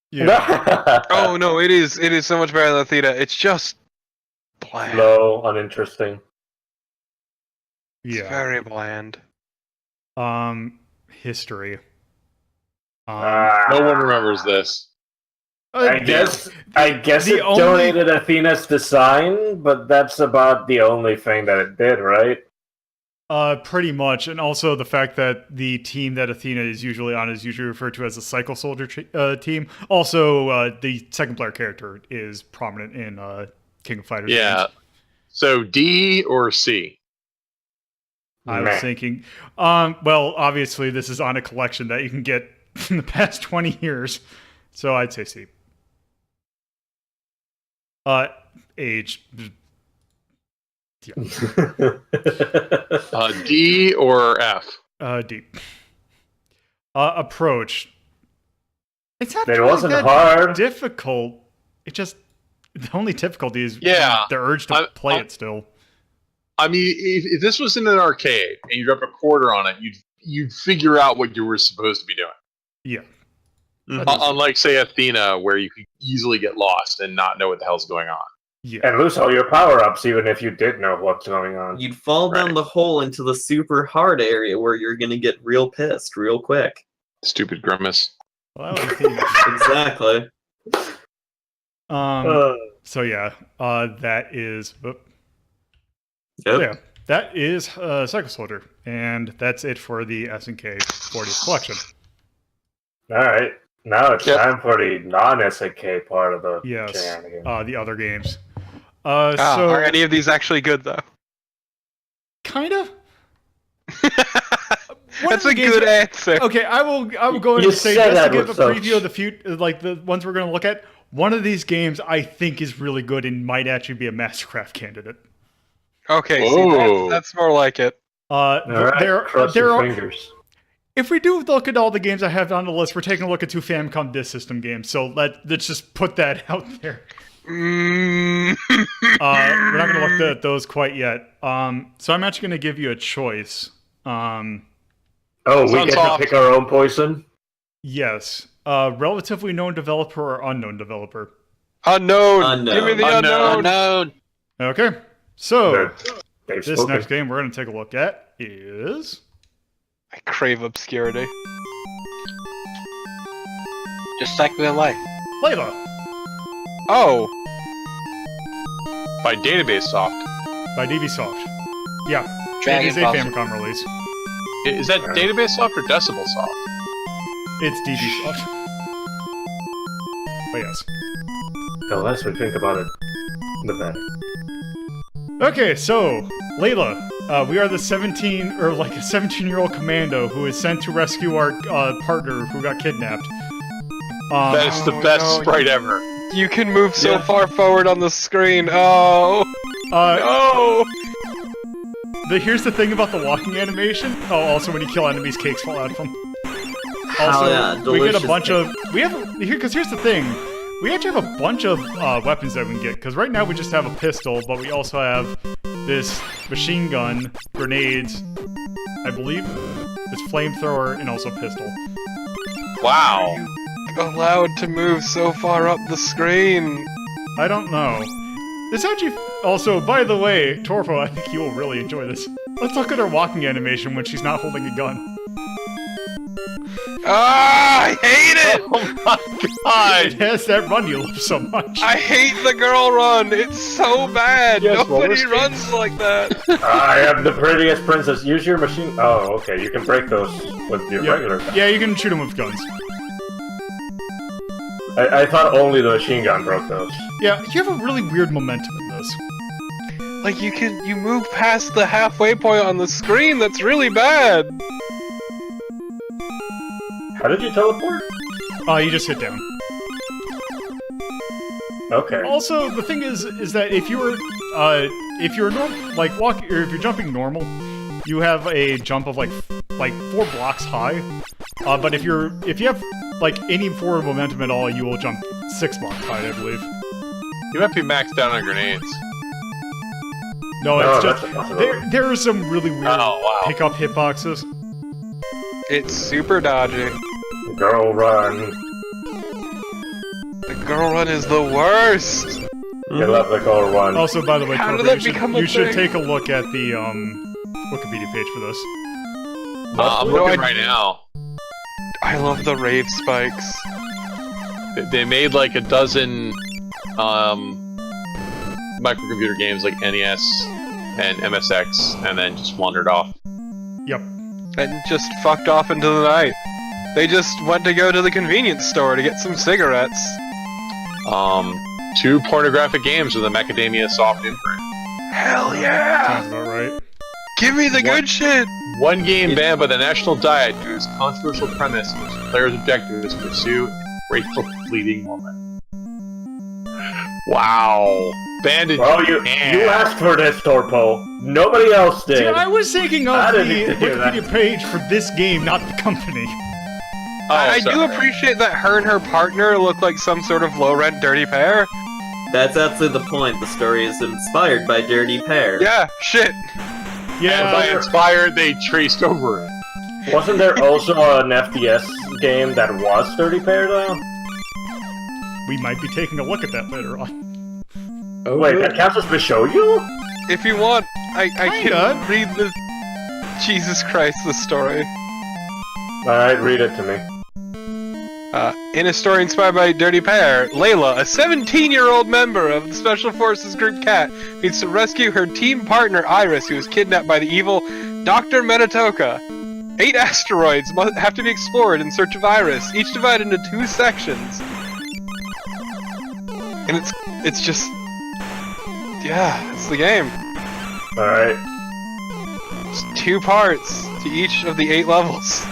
Yeah. Oh, no, it is so much better than Athena. It's just bland. Low, uninteresting. Yeah. It's very bland. History. No one remembers this. I guess it only... donated Athena's design, but that's about the only thing that it did, right? Pretty much, and also the fact that the team that Athena is usually on is usually referred to as the Cycle Soldier team. Also, the second player character is prominent in King of Fighters. Yeah. Games. So D or C? I was thinking, well, obviously this is on a collection that you can get in the past 20 years, so I'd say C. Age. Yeah. D or F? D. Approach. It's not It really wasn't that hard. difficult. It just the only difficulty is the urge to play it still. I mean, if this was in an arcade and you dropped a quarter on it, you'd figure out what you were supposed to be doing. Yeah. Unlike, say, Athena, where you could easily get lost and not know what the hell's going on. Yeah. And lose all your power-ups, even if you did know what's going on. You'd fall down the hole into the super hard area where you're gonna get real pissed real quick. Stupid grimace. Well, that was Athena. Exactly. So yeah, that is. Yep. Yeah, that is Cycle Soldier, and that's it for the SNK 40th collection. All right, now it's time for the non-SNK part of the shenanigans. The other games. So are any of these actually good though? Kind of. That's a good answer. Okay, I will go ahead and say, just to give a preview of the future, like the ones we're going to look at. One of these games I think is really good and might actually be a Mastercraft candidate. Okay, see, that's more like it. Cross your fingers. If we do look at all the games I have on the list, we're taking a look at 2 Famicom Disk System games. So let's just put that out there. We're not going to look at those quite yet. So I'm actually going to give you a choice. We get to pick our own poison? Yes. Relatively known developer or unknown developer? Unknown. Give me the unknown. Okay. So, this next game we're going to take a look at is... I crave obscurity. Just like real life. Layla. Oh. By Database Soft. By DB Soft. Yeah. Dragon it is a Famicom release. Is that Database Soft or Decibel Soft? It's DB Soft. But yes. The less we think about it, the better. Okay, so Layla, we are the 17-year-old commando who is sent to rescue our partner who got kidnapped. That is the best sprite ever. You can move so far forward on the screen. Oh. No. Here's the thing about the walking animation. Oh, also when you kill enemies, cakes fall out of them. Also, yeah, we get a delicious bunch cake. of... We have... Because here's the thing. We actually have a bunch of weapons that we can get. Because right now we just have a pistol, but we also have this machine gun, grenades, I believe, this flamethrower, and also pistol. Wow. Allowed to move so far up the screen. I don't know. This actually... Also, by the way, Torpo, I think you will really enjoy this. Let's look at her walking animation when she's not holding a gun. Ah, I hate it! Oh my god! It has that run you love so much. I hate the girl run. It's so bad. Yes, roller Nobody skates. runs like that. I am the prettiest princess. Use your machine. Oh, okay. You can break those with your regular gun. Yeah, you can shoot them with guns. I thought only the machine gun broke those. Yeah, you have a really weird momentum in this. Like you move past the halfway point on the screen. That's really bad. How did you teleport? You just hit down. Okay. Also, the thing is that if you're if you're jumping normal, you have a jump of like 4 blocks high. But if you have like any forward momentum at all, you will jump 6 blocks high, I believe. You might be maxed out on grenades. No, No, it's that's just a possibility. there are some really weird Oh, wow. pick-up hitboxes. It's super dodgy. Girl run. The girl run is the worst. You love the girl run. Also, by the way, How Torpo, did that become a you should thing? take a look at the Wikipedia page for this. I'm No, looking I- right now. I love the rave spikes. They made like a dozen microcomputer games like NES and MSX, and then just wandered off. Yep. And just fucked off into the night. They just went to go to the convenience store to get some cigarettes. 2 pornographic games with a macadamia soft imprint. Hell yeah! Sounds about right. Give me the good shit! 1 game banned by the National Diet due to its controversial premise in which the player's objective is to pursue a grateful, fleeting woman. Wow. Banded. Well, you asked for this, Torpo. Nobody else did. See, I was thinking I of the didn't need to hear that. Wikipedia page for this game, not the company. I do sorry. appreciate that her and her partner look like some sort of low-rent dirty pair. That's absolutely the point. The story is inspired by Dirty Pair. Yeah, shit. And Yeah, by inspired, they traced over it. Wasn't there also an FPS game that was 30 pair though? we might be taking a look at that later on. Oh, Wait, good. that counts as Bishoujo? If you want, I Kinda. can read the... Jesus Christ, the story. Alright, read it to me. In a story inspired by Dirty Pair, Layla, a 17-year-old member of the Special Forces Group CAT, needs to rescue her team partner Iris, who is kidnapped by the evil Dr. Manitoka. 8 asteroids must have to be explored in search of Iris, each divided into 2 sections. And it's just... Yeah, it's the game. Alright. It's 2 parts to each of the 8 levels.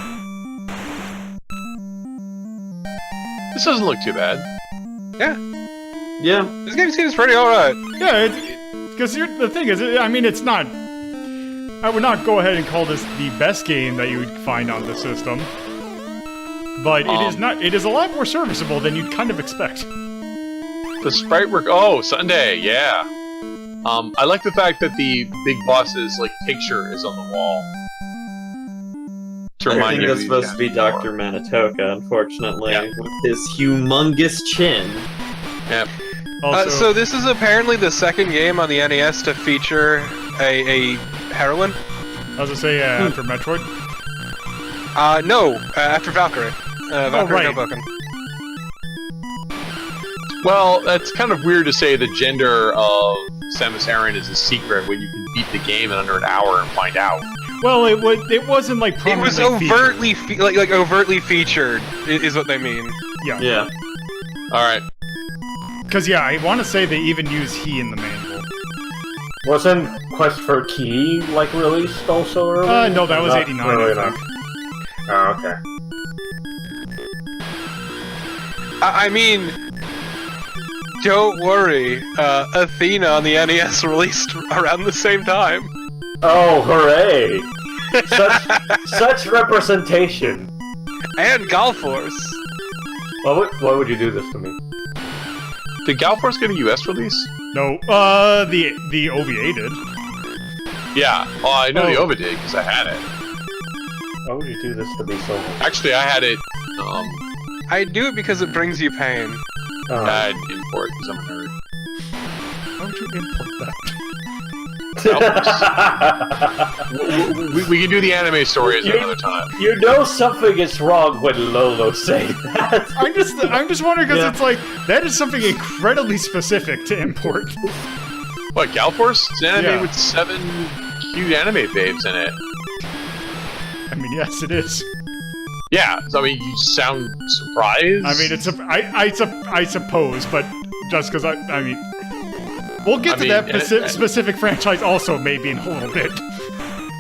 This doesn't look too bad. Yeah. This game seems pretty alright. Yeah, because the thing is, I mean, it's not... I would not go ahead and call this the best game that you would find on the system. But it is not. It is a lot more serviceable than you'd kind of expect. The sprite work. Oh, Sunday, yeah. I like the fact that the big boss's like picture is on the wall. To I remind think you that's who supposed he's to be got Dr. Manitoka, unfortunately, Yeah. with his humongous chin. Yep. Also, So this is apparently the second game on the NES to feature a heroine. I was gonna say after Metroid. No, after Valkyrie. Valkyrie right. Hoboken. Well, that's kind of weird to say the gender of Samus Aran is a secret when you can beat the game in under an hour and find out. Well, it wasn't like It was prominently overtly like overtly featured is what they mean. featured. Yeah. All right. Because yeah, I want to say they even use he in the manual. Wasn't Quest for Key, like, released also early? No, that was Not 89, early I enough. think. Oh, okay. I mean, don't worry. Athena on the NES released around the same time. Oh, hooray! Such representation. And Gall Force. Why would you do this to me? Did Gall Force get a US release? No, the OVA did. Yeah. Oh, I know the OVA did because I had it. Why would you do this to me so much? Actually, I had it. I do it because it brings you pain. I had import because I'm a nerd. How would you import that? we can do the anime stories another time. You know something is wrong when Lolo say that. I'm just wondering because it's like that is something incredibly specific to import. What, Gall Force? It's an anime Yeah. with 7 cute anime babes in it. I mean, yes, it is. Yeah, so, I mean, you sound surprised? I mean, I suppose, but just because I mean, we'll get to that specific franchise also maybe in a little bit.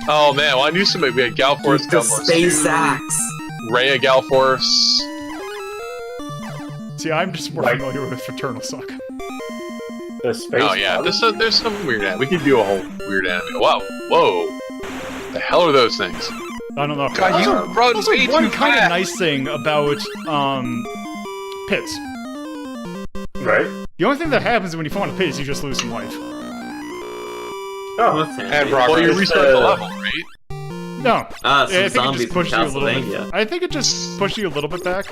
Oh man, well I knew somebody. We had Gall Force, Gall Force Space 2, Axe. Raya Gall Force. See, I'm just more familiar with Fraternal Saga. The space. Oh yeah, there's some weird anime. We can do a whole weird anime. Wow, whoa. The hell are those things? I don't know. God, you run also way one too kind of fast. nice thing about pits. Right? The only thing that happens when you fall in a pit is you just lose some life. Oh. And Well, you progress. restart the level, right? No. Ah, I some think it zombies just from pushes you a little bit. Castlevania. I think it just pushes you a little bit back.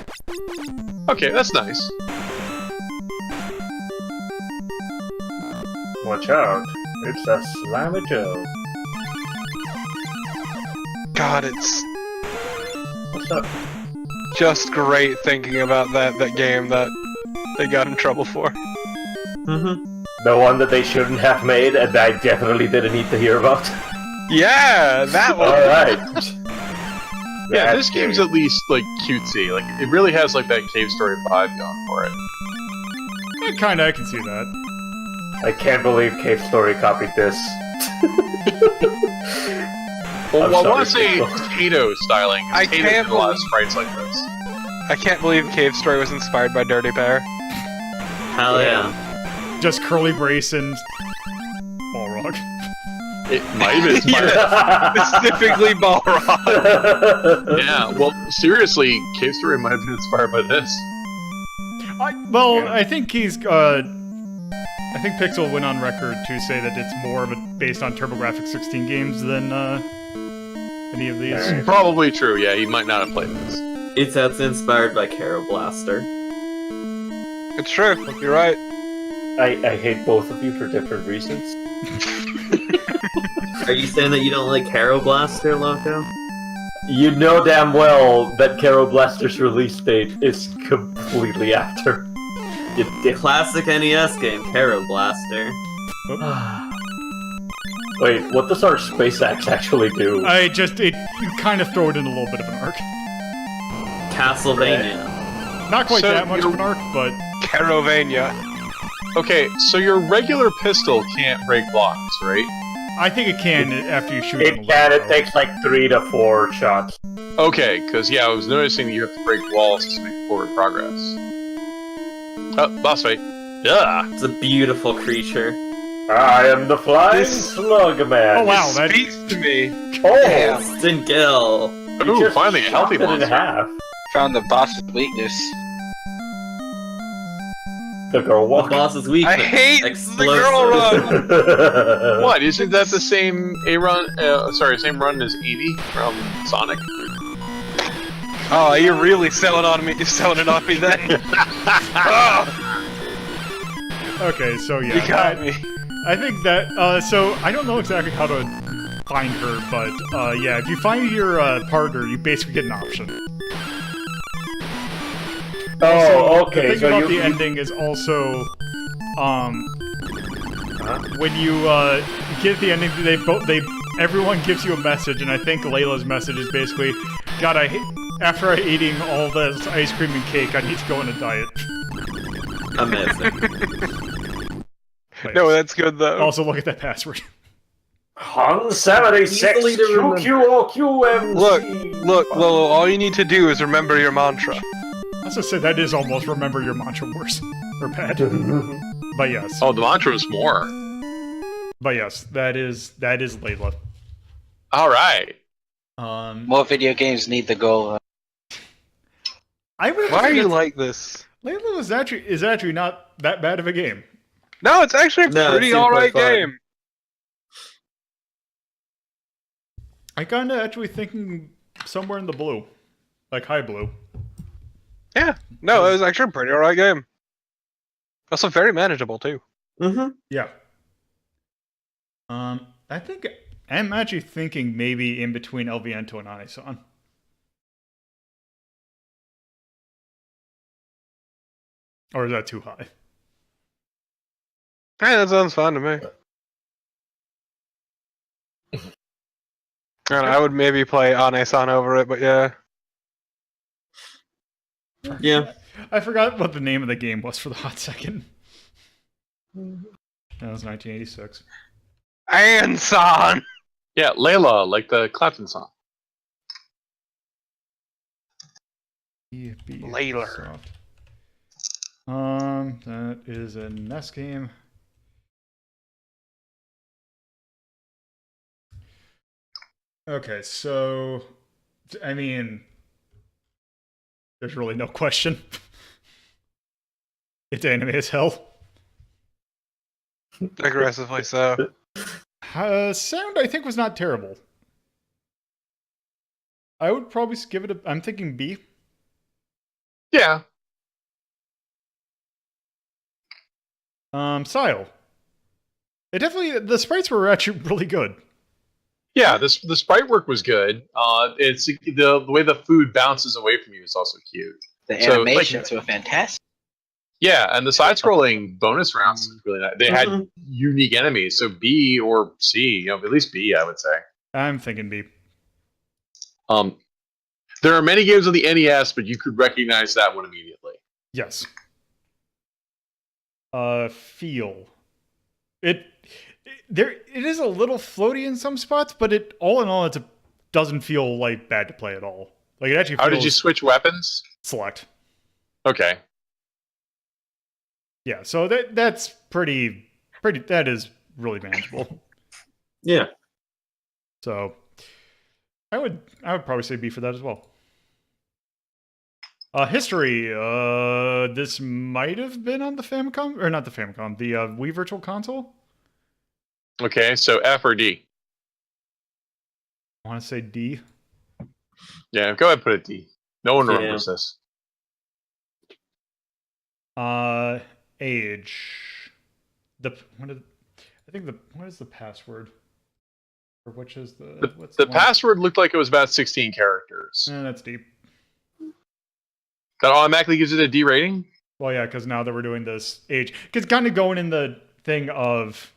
Okay, that's nice. Watch out. It's a Slamajo. God, it's What's up? just great thinking about that game that they got in trouble for. Mm-hmm. The one that they shouldn't have made and I definitely didn't need to hear about. Yeah, that one. Alright. Yeah, this game's at least, like, cutesy. Like, it really has, like, that cave story vibe going for it. Kinda, I can see that. I can't believe Cave Story copied this. Well, I'm I want to sorry, say people. Taito styling. I Taito can't did a lot of believe- sprites like this. I can't believe Cave Story was inspired by Dirty Bear. Hell yeah. Just curly brace and Balrog. It might have been inspired. Specifically Balrog. Yeah, well, seriously, Cave Story might have been inspired by this. I think he's I think Pixel went on record to say that it's more of a based on TurboGrafx 16 games than any of these. Alright. Probably true, yeah, he might not have played this. It's inspired by Caro Blaster. It's true. You're right. I hate both of you for different reasons. Are you saying that you don't like Caro Blaster, Loco? You know damn well that Caro Blaster's release date is completely after. You dick. Classic NES game, Caro Blaster. Wait, what does our Space Axe actually do? You kind of throw it in a little bit of an arc. Castlevania. Not quite So that much of you're- an arc, but Carovania. Okay, so your regular pistol can't break blocks, right? I think it can after you shoot It in the can, level. it takes like 3 to 4 shots. Okay, because, yeah, I was noticing that you have to break walls to make forward progress. Oh, boss fight. Yeah. It's a beautiful creature. I am the flying This- slug man. Oh wow, that Speaks to me. Oh, Instant Gall. you Ooh, just finally a healthy chopped it in monster. half. Found the boss's weakness. The girl The walk. boss's weakness. I hate the Explosive. girl run. What, isn't that the same same run as Eevee from Sonic? Oh, you're really selling on me. You're selling it on me then. Oh, okay, so yeah. you got me. I think that so I don't know exactly how to find her, but yeah, if you find your partner, you basically get an option. Oh, okay. The thing So about you, the ending is also, when you get the ending, everyone gives you a message, and I think Layla's message is basically, God, after eating all this ice cream and cake, I need to go on a diet. Amazing. No, that's good though. Also, look at that password. Han 76 Easily to remember. QQOQMC. Look, Lolo, all you need to do is remember your mantra. I was gonna say that is almost remember your mantra worse or bad, but yes, Oh, the mantra is more. but yes, that is Layla. Alright. More video games need the goal. I would. Why are you like this? Layla is actually not that bad of a game. No, it's actually a No, it pretty seemed quite alright fun. game. I kind of actually thinking somewhere in the blue, like high blue. Yeah, no, it was actually a pretty alright game. Also very manageable too. Mm-hmm. Yeah. I think I'm actually thinking maybe in between El Viento and Anisan. Or is that too high? Hey, that sounds fun to me. And I would maybe play Ane-san over it, but yeah. Yeah. I forgot what the name of the game was for the hot second. That was 1986. An-san! Yeah, Layla, like the Clapton song. Layla. That is a NES game. Okay, so I mean, there's really no question. It's anime as hell. Aggressively so. Sound, I think, was not terrible. I would probably give it a. I'm thinking B. Yeah. Style. It definitely, the sprites were actually really good. Yeah, the sprite work was good. It's the way the food bounces away from you is also cute. The So, animations were fantastic. Yeah, and the side-scrolling bonus rounds was really nice. They had Mhm. unique enemies, so B or C, at least B, I would say. I'm thinking B. There are many games on the NES, but you could recognize that one immediately. Yes. Feel. It is a little floaty in some spots, but it all in all it doesn't feel like bad to play at all. Like it actually feels How did you switch weapons? select. Okay. Yeah, so that's pretty that is really manageable. Yeah. So I would probably say B for that as well. History. This might have been on the Famicom, or not the Famicom, the Wii Virtual Console. Okay, so F or D? I want to say D. Yeah, go ahead and put it D. No one Yeah. remembers this. Age. What is the password? Or which is what's The one? password looked like it was about 16 characters. That's deep. That automatically gives it a D rating? Well, yeah, because now that we're doing this age, because kind of going in the thing of,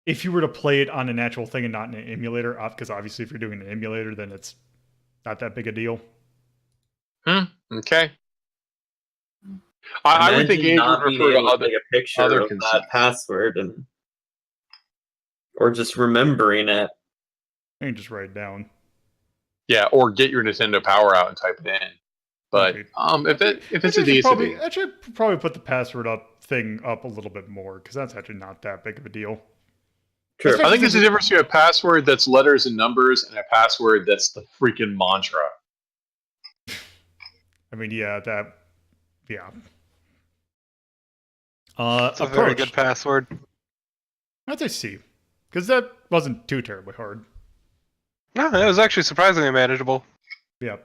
if you were to play it on an actual thing and not in an emulator, because obviously if you're doing an emulator, then it's not that big a deal. Okay. I would think age not would being refer to able to other take a picture other of concerns. that password or just remembering it. You can just write it down. Yeah, or get your Nintendo Power out and type it in. But Okay. if it's a D, it's a D. I should probably put the password thing up a little bit more, because that's actually not that big of a deal. True. I think there's a difference between a password that's letters and numbers and a password that's the freaking mantra. I mean, yeah. It's a very good password. I'd say C, because that wasn't too terribly hard. No, it was actually surprisingly manageable. Yeah.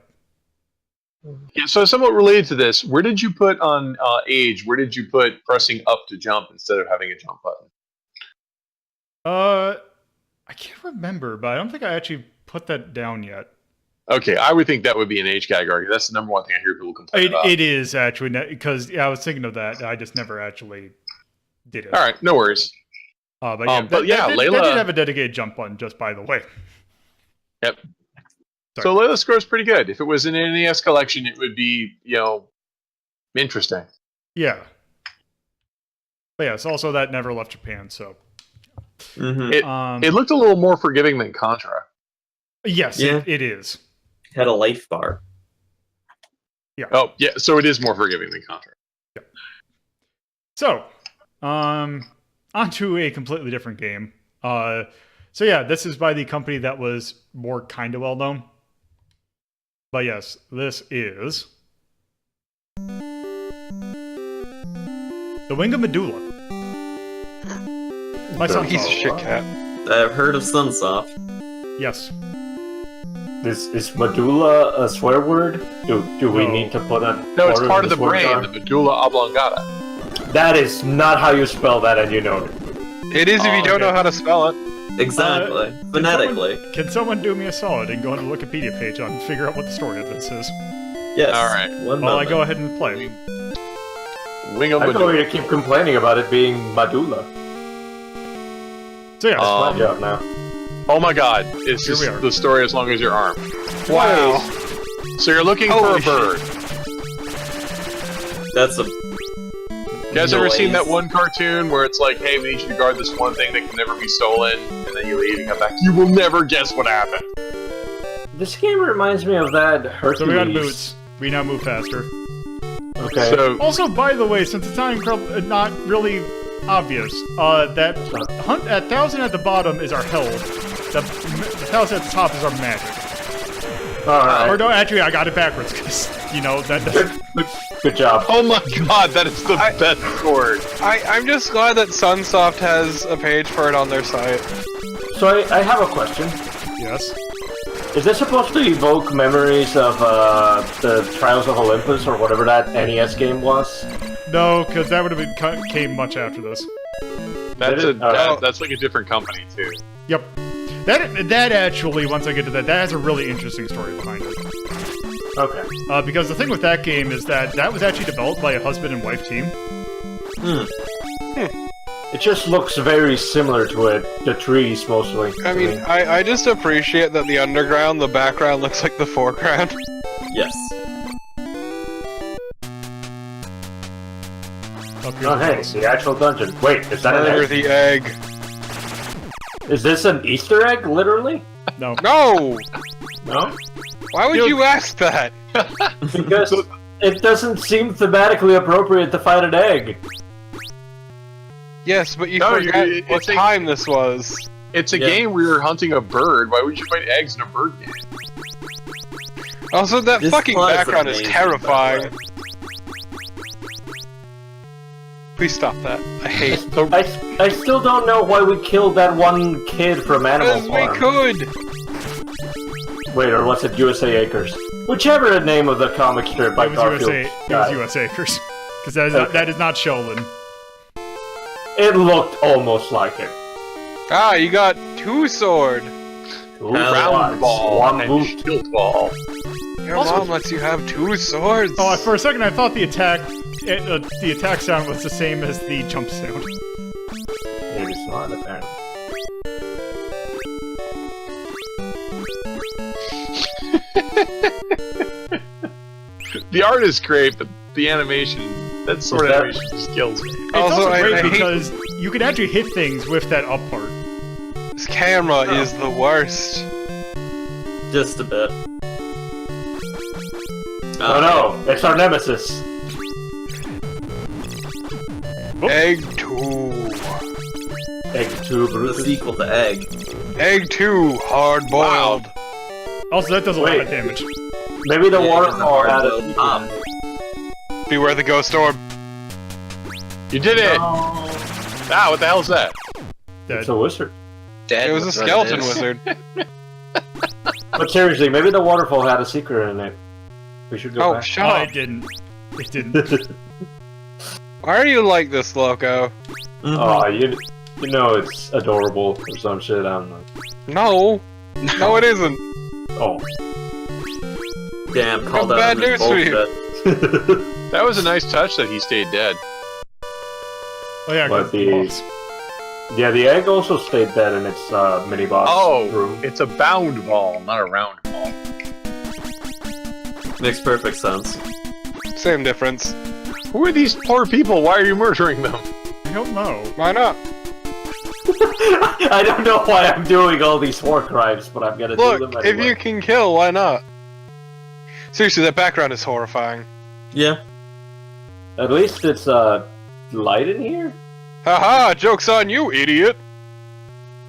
Yeah, so somewhat related to this, where did you put on age? Where did you put pressing up to jump instead of having a jump button? I can't remember, but I don't think I actually put that down yet. Okay, I would think that would be an age category. That's the number one thing I hear people complain about. It is actually, because I was thinking of that. I just never actually did it. All right, no worries. But yeah, but yeah, that Layla did have a dedicated jump button, just by the way. Yep. Sorry. So Layla scores pretty good. If it was in an NES collection, it would be, interesting. Yeah. But yeah, it's also that never left Japan, so. Mm-hmm. It looked a little more forgiving than Contra. Yes, Yeah. it is. Had a life bar. Yeah. Oh, yeah, so it is more forgiving than Contra. So, on to a completely different game. So yeah, this is by the company that was more kind of well known. But yes, this is The Wing of Madoola. My Sunsoft. Piece of shit cat. I've heard of Sunsoft. Yes. Is medulla a swear word? Do we need to put a No, it's part of the brain, the medulla oblongata. That is not how you spell that, and you know it. It is if you don't know how to spell it. Exactly. Phonetically. Can someone do me a solid and go on the Wikipedia page and figure out what the story of this is? Yes. Alright. While I go ahead and play. Wing of I'm going Madoola. to keep complaining about it being medulla. So yeah, That's my job now. Oh my god, it's Here we just are. the story as long as your arm. Wow. So you're looking for a Holy bird. That's a. You guys ever seen noise. that one cartoon where it's like, hey, we need you to guard this one thing that can never be stolen, and then you leave and come back? You will never guess what happened. This game reminds me of that Hercules. so we got boots. We now move faster. Okay. So, Also, by the way, since it's not really obvious, that hunt at 1,000 at the bottom is our health. The 1,000 at the top is our magic. Alright. Or no, actually, I got it backwards because that doesn't. Good job. oh my god, that is the best word. I'm just glad that Sunsoft has a page for it on their site. So I have a question. Yes. Is this supposed to evoke memories of the Trials of Olympus or whatever that NES game was? No, because that would have been came much after this. That's Did it? that's like a different company too. Yep. That actually, once I get to that has a really interesting story behind it. Okay. Because the thing with that game is that was actually developed by a husband and wife team. It just looks very similar to it. The trees, mostly. I mean, I just appreciate that the underground, the background looks like the foreground. Yes. Oh, hey, it's the actual dungeon. Wait, is that an Murder egg? the egg. Is this an Easter egg, literally? No. No! No? Why would you ask that? Because it doesn't seem thematically appropriate to fight an egg. Yes, but you No, forgot you- what it's a- time this was. It's a Yeah. game where you're hunting a bird. Why would you find eggs in a bird game? Also, that This fucking plot is background is amazing, terrifying. by the way. Please stop that. I hate I still don't know why we killed that one kid from Animal Because we Farm. could! Wait, or was it USA Acres? Whichever the name of the comic strip by It was Garfield. USA. It was guy. USA Acres. Because that is not Sheldon. It looked almost like it. Ah, you got two sword. Two Round swords, ball one and boot. shield ball. Your Also- mom lets you have two swords. Oh, for a second I thought the attack sound was the same as the jump sound. Maybe it's not, apparently. The art is great, but the animation, that sort of that- animation just kills me. It's Also, also I great hate- because you can actually hit things with that up part. This camera is the worst. Just a bit. Oh no, it's our nemesis. Egg 2. Egg 2 The Brutus. sequel to Egg. Egg 2, hard boiled. Also, that does a lot Wait. of damage. Maybe the Yeah, waterfall had hard-boiled a pop. Beware the ghost orb. You did it! Oh, Ah, what the hell is that? it's a wizard. Dead It was a what it skeleton is. wizard. But seriously, maybe the waterfall had a secret in it. We should go Oh, back. shut I up. didn't. It didn't. Why are you like this, Loco? Oh, you know it's adorable or some shit, I don't know. No. No, it isn't. Oh. Damn, called out bad on this news for you. bullshit. That was a nice touch that he stayed dead. Oh yeah, But 'cause the- boss. Yeah, the egg also stayed dead in its mini-boss Oh, room. it's a bound ball, not a round ball. Makes perfect sense. Same difference. Who are these poor people? Why are you murdering them? I don't know. Why not? I don't know why I'm doing all these war crimes, but I'm gonna do them Look, anyway. if you can kill, why not? Seriously, that background is horrifying. Yeah. At least it's light in here? Haha, joke's on you, idiot!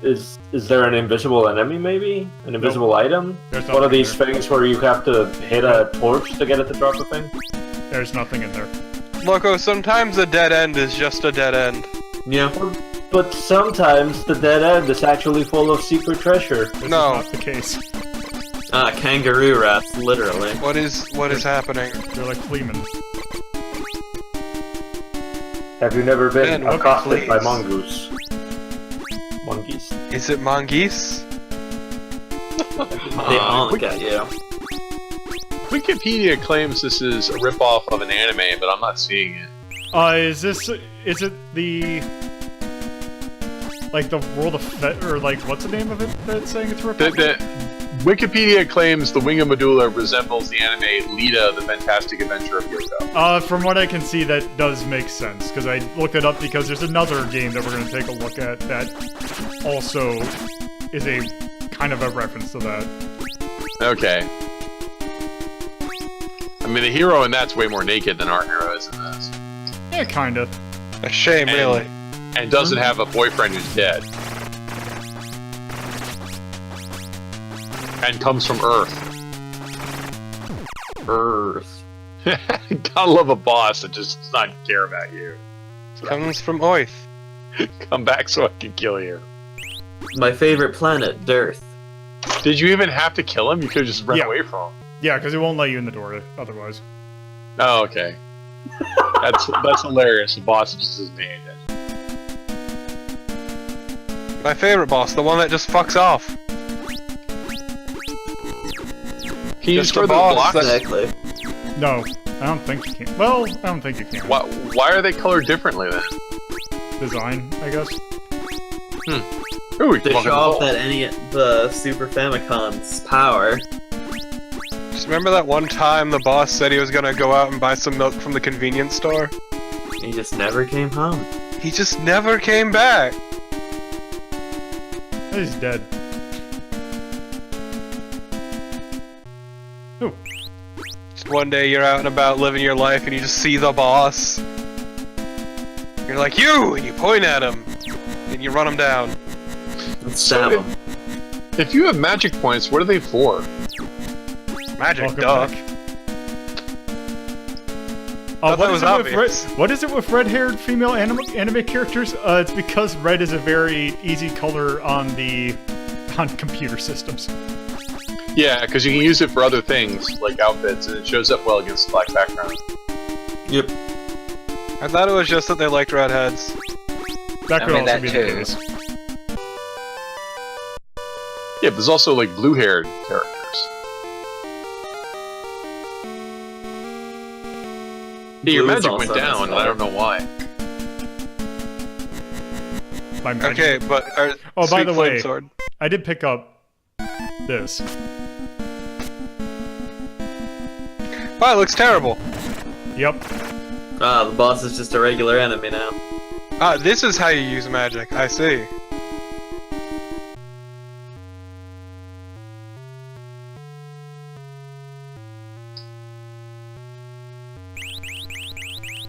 Is there an invisible enemy, maybe? An invisible item? There's One of nothing these there. things where you have to hit a torch to get it to drop a thing? There's nothing in there. Loco, sometimes a dead end is just a dead end. Yeah. But sometimes the dead end is actually full of secret treasure. This No. is not the case. Kangaroo rats, literally. What is happening? They're like fleamen. Have you never been Ben, what accosted by please? mongoose? Monkeys. Is it mongoose? They honk at you. Wikipedia claims this is a ripoff of an anime, but I'm not seeing it. Is it the... Like the World of Fet, or like, what's the name of it that's saying it's ripped? Wikipedia claims the Wing of Madoola resembles the anime Lita, the Fantastic Adventure of Yoko. From what I can see, that does make sense, because I looked it up because there's another game that we're going to take a look at that also is a kind of a reference to that. Okay. I mean, the hero in that's way more naked than our hero is in this. Yeah, kind of. A shame, really. And doesn't have a boyfriend who's dead. And comes from Earth. Earth. Gotta love a boss that just does not care about you. Comes from Oith. Come back so I can kill you. My favorite planet, Dearth. Did you even have to kill him? You could have just run Yeah. away from him. Yeah, because it won't let you in the door otherwise. Oh, okay. That's hilarious. The boss just isn't paying attention. My favorite boss, the one that just fucks off. Can you Just destroy a the boss blocks? that- Exactly. No, I don't think you can. Well, I don't think you can. Why are they colored differently then? Design, I guess. Ooh, To fucking show off hole. that the Super Famicon's power. Just remember that one time the boss said he was gonna go out and buy some milk from the convenience store? He just never came home. He just never came back. He's dead. Ooh. Just one day you're out and about living your life and you just see the boss. You're like, you! And you point at him. And you run him down. And stab him. If you have magic points, what are they for? Magic, Welcome duh. back. Thought that was obvious. What is it with red-haired female anime characters? It's because red is a very easy color on computer systems. Yeah, because you can use it for other things, like outfits, and it shows up well against the black background. Yep. I thought it was just that they liked redheads. That could I mean, also that be too. the case. Yeah, but there's also, like, blue-haired characters. Yeah, your Blue is magic also went down, and I don't know why. My magic- Okay, but Oh, by Sweet the Flame way, Sword. I did pick up this. Wow, it looks terrible. Yep. The boss is just a regular enemy now. This is how you use magic. I see.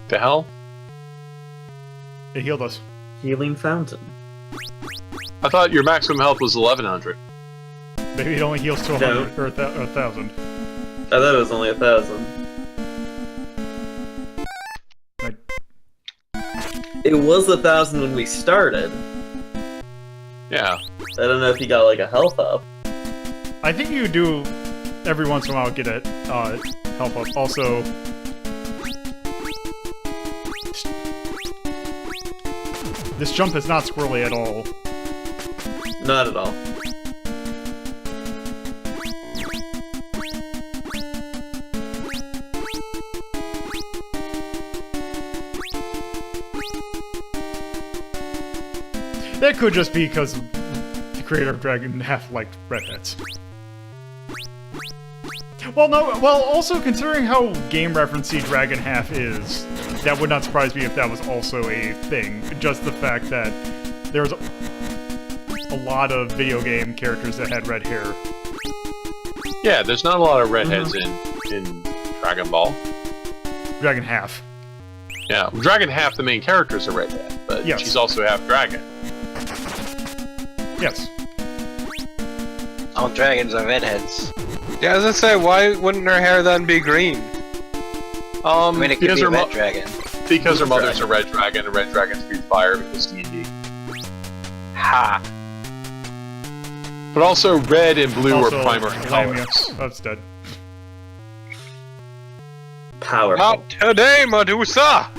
The hell? It healed us. Healing fountain. I thought your maximum health was 1100. Maybe it only heals to 100 or 1,000. I thought it was only 1,000. Like, It was 1,000 when we started. Yeah. I don't know if he got like a health up. I think you do every once in a while get it help up. Also, this jump is not squirrely at all. Not at all. That could just be because the creator of Dragon Half liked redheads. Well, no. Well, also considering how game referencey Dragon Half is, that would not surprise me if that was also a thing. Just the fact that there's a lot of video game characters that had red hair. Yeah, there's not a lot of redheads in Dragon Ball. Dragon Half. Yeah, Dragon half the main character's a redhead, but Yes. she's also half dragon. Yes. All dragons are redheads. Yeah, I was gonna say, why wouldn't her hair then be green? I mean, it could because be a her red dragon. because her mother's a red dragon, and red dragons breathe fire because D&D. Ha! But also, red and blue Also, are primary Lamia. colors. That's dead. Powerful. Not today, Medusa!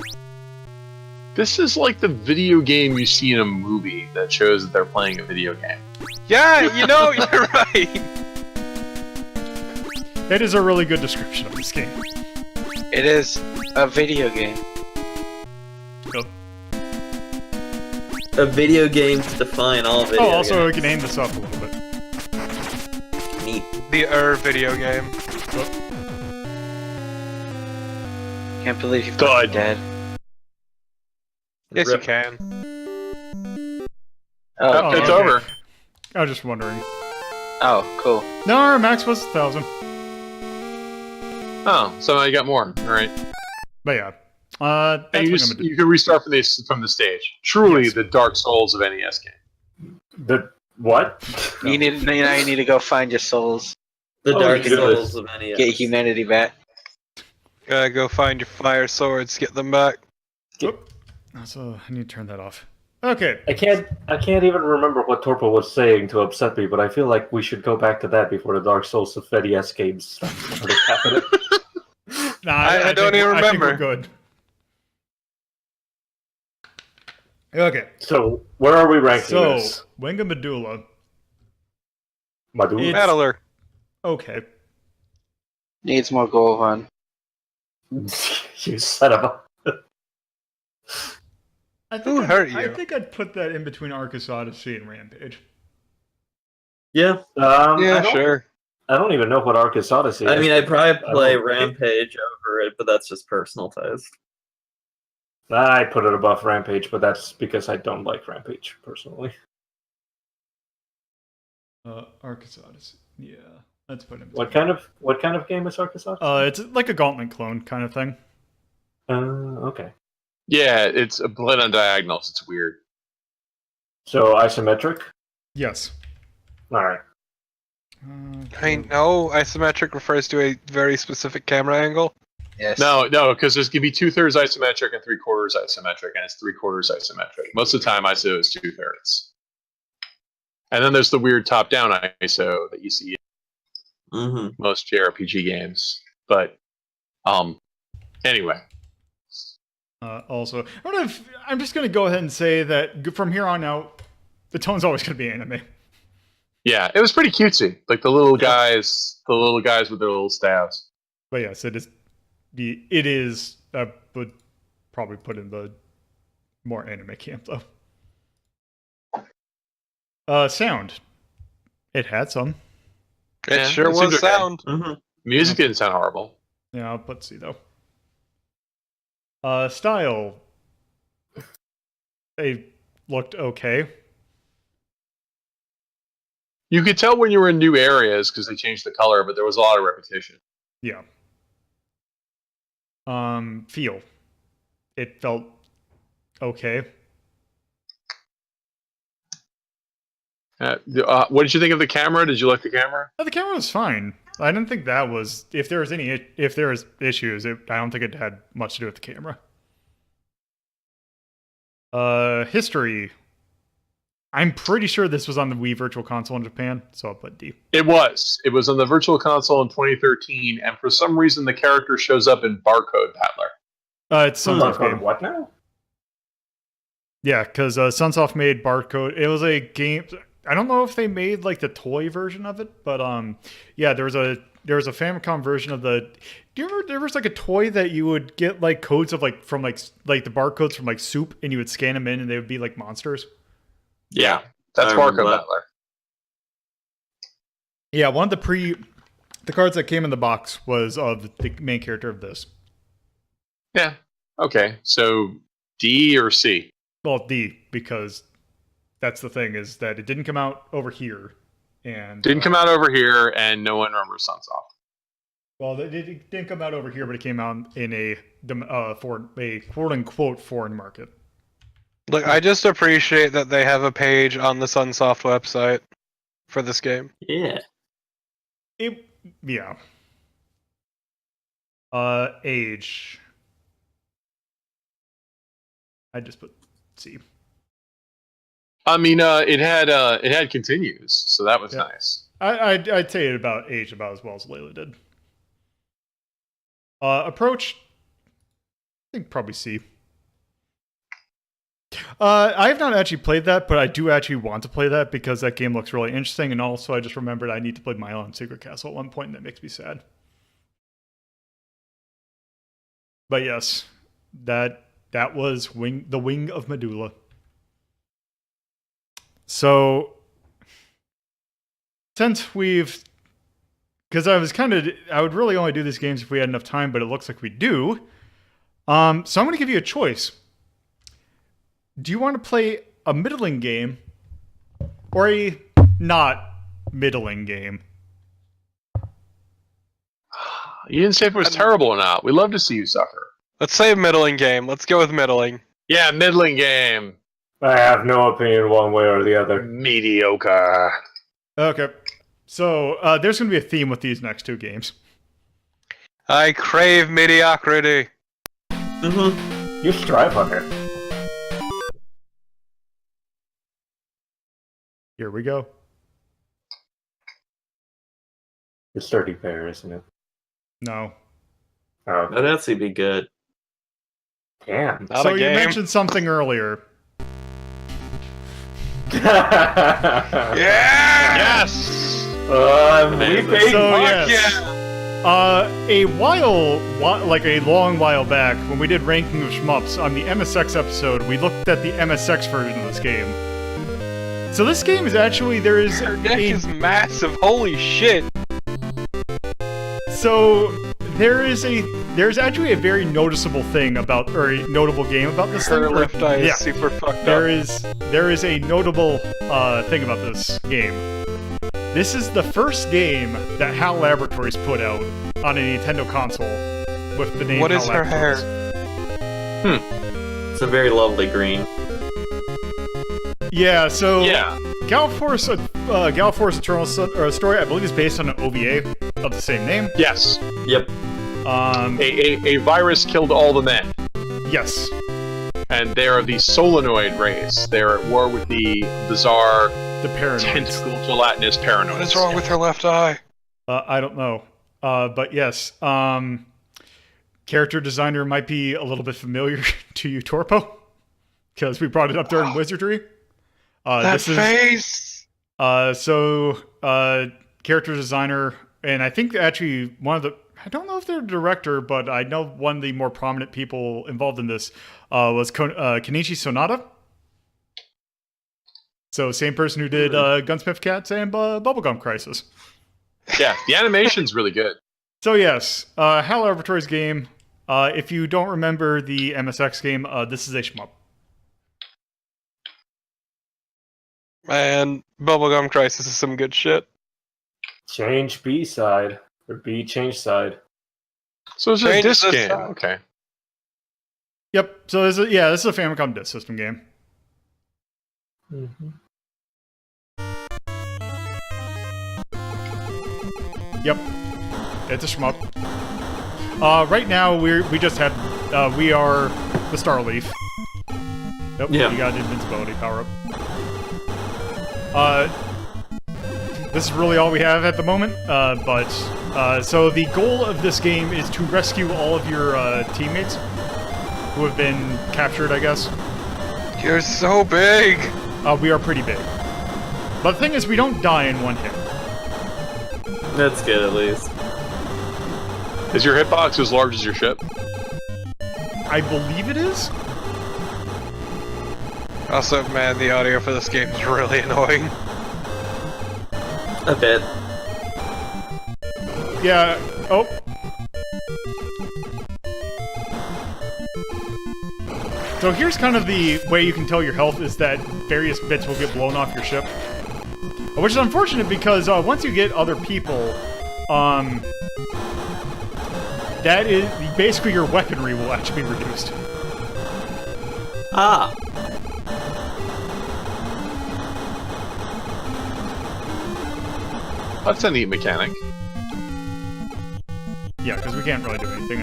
This is like the video game you see in a movie that shows that they're playing a video game. Yeah, you know, you're right. It is a really good description of this game. It is a video game. Yep. A video game to define all video Oh, also, we games. can aim this up a little bit. Neat. The video game. Can't believe you've Dud. dead. Yes, you Rip. can. Oh, It's okay. over. I was just wondering. Oh, cool. No, our max was 1,000. Oh, so I got more. All right. But yeah. And That's you, what just, I'm gonna do. you can restart from the stage. Truly, Yes. the Dark Souls of NES game. The what? You need now. You need to go find your souls. The Oh, Dark goodness. Souls of NES. Get humanity back. Gotta go find your fire swords, get them back. Oop. So I need to turn that off. Okay. I can't even remember what Torpo was saying to upset me, but I feel like we should go back to that before the Dark Souls of NES games started happening. Nah, I don't think- even I think we're remember. good. Okay. So where are we ranking So, this? Wenga Madoola. Madhu? It's- Battler. Okay. Needs more Gohan. You son of a... I think Who hurt I you? think I'd put that in between Arcus Odyssey and Rampage. Yeah. Yeah, I don't, sure. I don't even know what Arcus Odyssey is. I mean, I'd probably play don't- Rampage over it, but that's just personal taste. I put it above Rampage, but that's because I don't like Rampage, personally. Arcus Odyssey. Yeah. Let's put it in What between. kind of game is Arcus Odyssey? It's like a Gauntlet clone kind of thing. Okay. Yeah, it's a blend on diagonals. It's weird. So isometric? Yes. Alright. I know isometric refers to a very specific camera angle. Yes. No, because there's going to be 2/3 isometric and 3/4 isometric, and it's 3/4 isometric. Most of the time, ISO is 2/3. And then there's the weird top-down ISO that you see in Mm-hmm. most JRPG games. But, anyway. Also, I don't know if I'm just going to go ahead and say that from here on out, the tone's always going to be anime. Yeah, it was pretty cutesy. Like the little guys with their little staves. But yes, it is. I would probably put in the more anime camp though. Sound. It had some. It Yeah, sure it seemed was okay. sound. Mm-hmm. Music didn't sound horrible. Yeah, let's see though. Style. They looked okay. You could tell when you were in new areas because they changed the color, but there was a lot of repetition. Yeah. Feel. It felt okay. What did you think of the camera? Did you like the camera? The camera was fine. I didn't think that was if there was issues. I don't think it had much to do with the camera. History. I'm pretty sure this was on the Wii Virtual Console in Japan, so I'll put D. It was. It was on the Virtual Console in 2013, and for some reason the character shows up in Barcode Battler. It's Sunsoft game. What now? Yeah, because Sunsoft made Barcode. It was a game. I don't know if they made like the toy version of it, but yeah, there was a Famicom version of the. Do you remember there was like a toy that you would get like codes of like from like the barcodes from like soup, and you would scan them in, and they would be like monsters. Yeah, that's I remember Barcode that. Battler. Yeah, one of the cards that came in the box was of the main character of this. Yeah. Okay. So D or C? Well, D, because that's the thing is that it didn't come out over here, and Didn't come out over here, and no one remembers Sunsoft. Well, it didn't come out over here, but it came out in a quote unquote foreign market. Look, I just appreciate that they have a page on the Sunsoft website for this game. Yeah. Yeah. Age. I just put C. I mean, it had continues, so that was nice. I'd say it about age about as well as Layla did. Approach, I think probably C. I have not actually played that, but I do actually want to play that because that game looks really interesting, and also I just remembered I need to play my own Secret Castle at one point, and that makes me sad. But yes, that was the Wing of Madoola. So, since because I would really only do these games if we had enough time, but it looks like we do. So I'm going to give you a choice. Do you want to play a middling game or a not middling game? You didn't say if it was terrible or not. We love to see you suffer. Let's say a middling game. Let's go with middling. Yeah, middling game. I have no opinion one way or the other. Mediocre. Okay. So there's going to be a theme with these next two games. I crave mediocrity. You strive on it. Here we go. It's 30 pair, isn't it? No. Oh, That'd actually be good. damn. Not So a you game. mentioned something earlier. Yeah! Yes! We paid So Fuck yes. A long while back, when we did ranking of shmups on the MSX episode, we looked at the MSX version of this game. So this game is actually Her neck is massive. Holy shit! So there's actually a very noticeable thing about, or a notable game about this Her thing. left eye Yeah. is super fucked There up. is a notable thing about this game. This is the first game that HAL Laboratories put out on a Nintendo console with the name What HAL is her hair? Laboratories. It's a very lovely green. Yeah, so Yeah. Gall Force Eternal Story, I believe, is based on an OVA of the same name. Yes. Yep. A virus killed all the men, Yes. and they're of the solenoid race. They're at war with the bizarre The Paranoids. tentacle gelatinous paranoids. What is wrong with her left eye? I don't know. But yes, character designer might be a little bit familiar to you, Torpo, because we brought it up during Wizardry. That face! Character designer, and I think actually I don't know if they're a director, but I know one of the more prominent people involved in this was Kenichi Sonata. So same person who did Gunsmith Cats and Bubblegum Crisis. Yeah, the animation's really good. So yes, HAL Laboratories game. If you don't remember the MSX game, this is a shmup. Man, Bubblegum Crisis is some good shit. Change B side. Or B change side. So it's a Change disc this game. side. Okay. Yep. So this is a Famicom Disk System game. Mm-hmm. Yep. It's a shmup. Right now we just had we are the Starleaf. Nope. Yeah. You got an invincibility power up. This is really all we have at the moment. So the goal of this game is to rescue all of your teammates who have been captured, I guess. You're so big! We are pretty big. But the thing is, we don't die in one hit. That's good, at least. Is your hitbox as large as your ship? I believe it is. Also, man, the audio for this game is really annoying. A bit. Yeah. Oh. So here's kind of the way you can tell your health is that various bits will get blown off your ship. Which is unfortunate because once you get other people, that is basically your weaponry will actually be reduced. Ah! That's a neat mechanic. Yeah, because we can't really do anything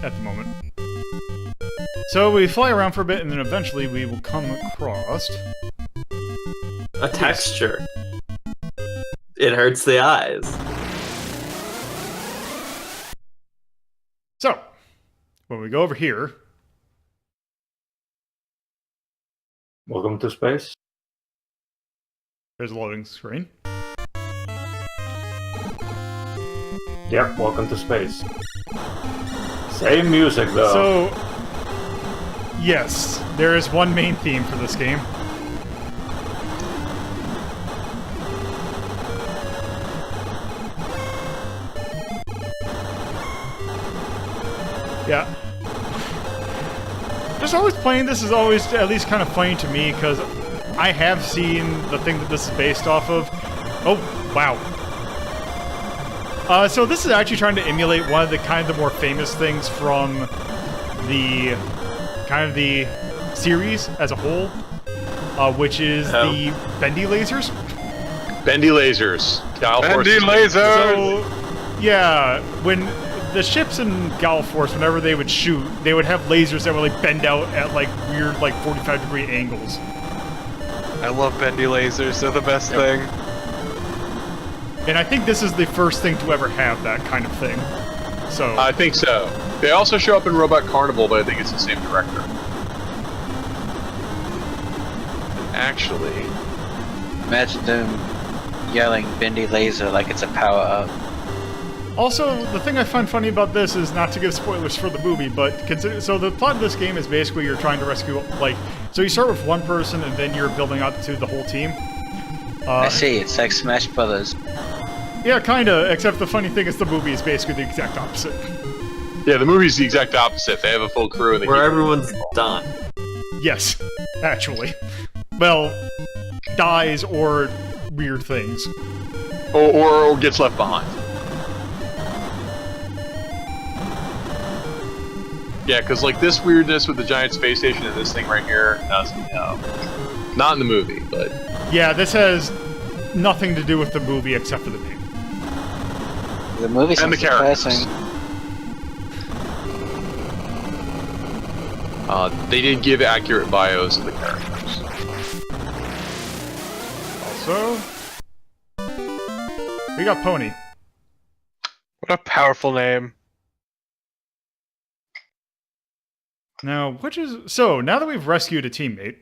at the moment. So we fly around for a bit, and then eventually we will come across... A texture. It hurts the eyes. So, when we go over here... Welcome to space. There's a loading screen. Yep, welcome to space. Same music, though. So, yes, there is one main theme for this game. Yeah. Just always playing this is always at least kind of funny to me, because I have seen the thing that this is based off of. Oh, wow. So this is actually trying to emulate one of the kind of the more famous things from the kind of the series as a whole, which is the bendy lasers. Bendy lasers. Gall Bendy forces. lasers! So, yeah, when the ships in Gall Force, whenever they would shoot, they would have lasers that would like bend out at like weird, like 45-degree angles. I love bendy lasers. They're the best thing. And I think this is the first thing to ever have that kind of thing. So I think so. They also show up in Robot Carnival, but I think it's the same director. Actually, Imagine them yelling bendy laser like it's a power-up. also, the thing I find funny about this is not to give spoilers for the movie, but so the plot of this game is basically you're trying to rescue, like, so you start with one person and then you're building up to the whole team. I see, it's like Smash Brothers. Yeah, kinda, except the funny thing is the movie is basically the exact opposite. yeah, the movie's the exact opposite. They have a full crew and they Where keep everyone's done. Yes, actually. Well, dies or weird things. or gets left behind. Yeah, because like this weirdness with the giant space station and this thing right here, not in the movie, but Yeah, this has nothing to do with the movie except for the name. The movie and the sounds characters. depressing. They did give accurate bios of the characters. Also, we got Pony. What a powerful name. Now, which is... So, now that we've rescued a teammate,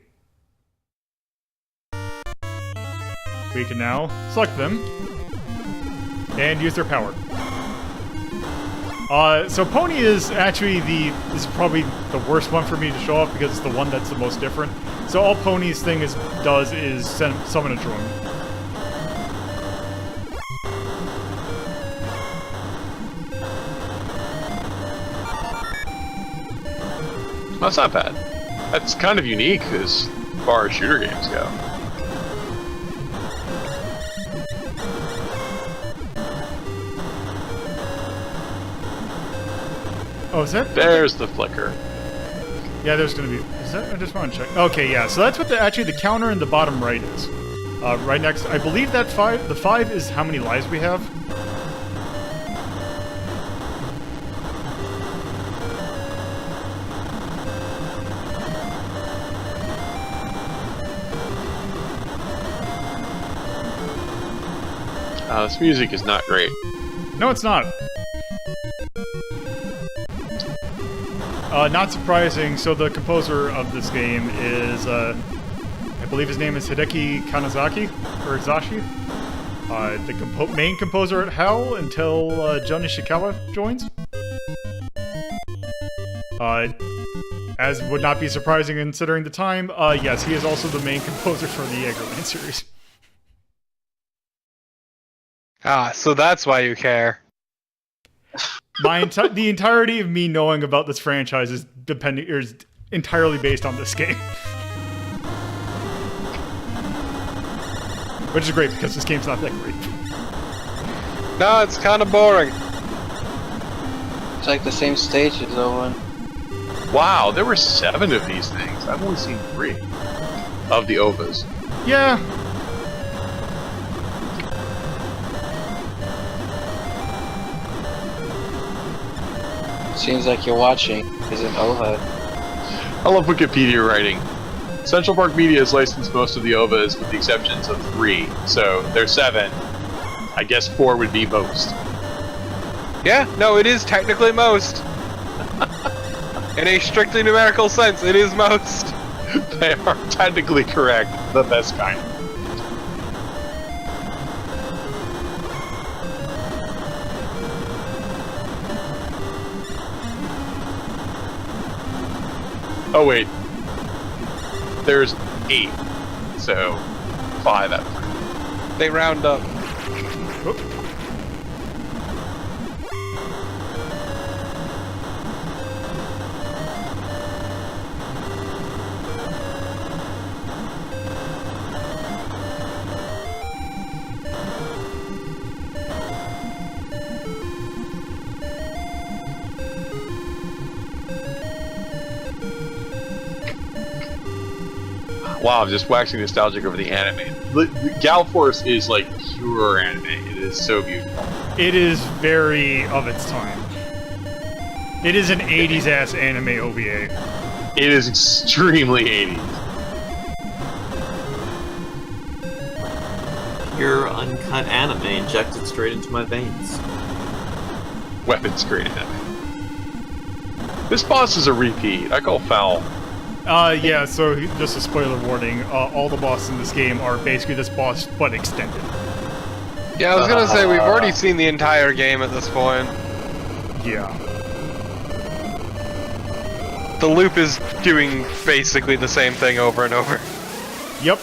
we can now select them and use their power. So Pony is actually this is probably the worst one for me to show off because it's the one that's the most different. So all Pony's thing does is summon a drone. That's not bad. That's kind of unique as far as shooter games go. Oh, is that? There's the flicker. Yeah, there's gonna be. Is that? I just want to check. Okay, yeah. So that's what actually the counter in the bottom right is. Right next, I believe that 5. The 5 is how many lives we have. This music is not great. No, it's not. Not surprising. So the composer of this game is, I believe his name is Hideki Kanazaki or Izashi. The main composer at HAL until Jun Ishikawa joins. As would not be surprising considering the time. Yes, he is also the main composer for the Eggerland series. Ah, so that's why you care. The entirety of me knowing about this franchise is entirely based on this game. Which is great because this game's not that great. No, it's kind of boring. It's like the same stages over. Wow, there were 7 of these things. I've only seen 3 of the OVAs. Yeah. Seems like you're watching is an OVA. I love Wikipedia writing. Central Park Media has licensed most of the OVAs with the exceptions of 3. So there's 7. I guess 4 would be most. Yeah, no, it is technically most. In a strictly numerical sense, it is most. They are technically correct. The best kind. Oh wait. There's 8. So 5 out of 3. They round up. Oop. Wow, I'm just waxing nostalgic over the anime. Gall Force is like pure anime. It is so beautiful. It is very of its time. It is an 80s ass anime OVA. It is extremely 80s. Pure uncut anime injected straight into my veins. Weapons grade anime. This boss is a repeat. I call foul. Yeah, so just a spoiler warning, all the bosses in this game are basically this boss, but extended. Yeah, I was gonna say, we've already seen the entire game at this point. Yeah. The loop is doing basically the same thing over and over. Yep.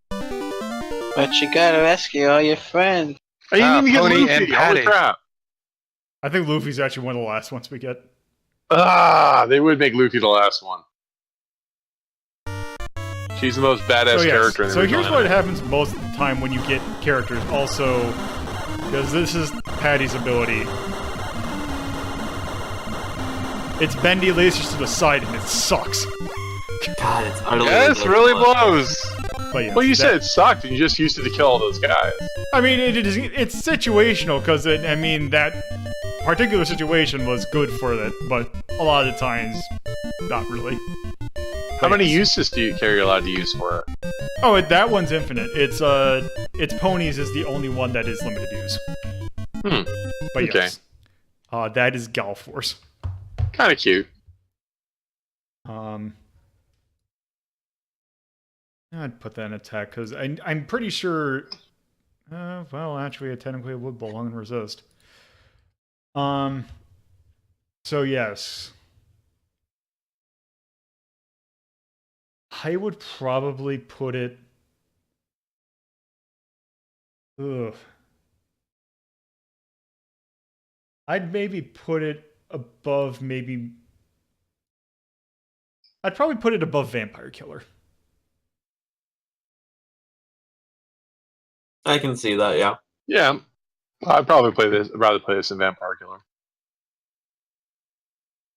But you gotta rescue all your friends. I didn't even get Pony Luffy. and Holy Patty. crap. I think Luffy's actually one of the last ones we get. They would make Luffy the last one. She's the most badass character in the So original here's what anime. happens most of the time when you get characters also, because this is Patty's ability. It's bendy lasers to the side and it sucks. God, it's utterly Yes, really blows. But yes, Well, you said it sucked and you just used it to kill all those guys. I mean, it's situational because I mean that particular situation was good for it, but a lot of the times, not really. How But many yes. uses do you carry allowed to use for it? Oh, that one's infinite. It's ponies is the only one that is limited use. But Okay. yes, that is Gall Force. Kind of cute. I'd put that in attack because I'm pretty sure. Well, actually, it technically would belong in resist. So yes, I would probably put it. Ugh. I'd maybe put it above maybe. I'd probably put it above Vampire Killer. I can see that, yeah. Yeah. I'd probably rather play this than Vampire Killer.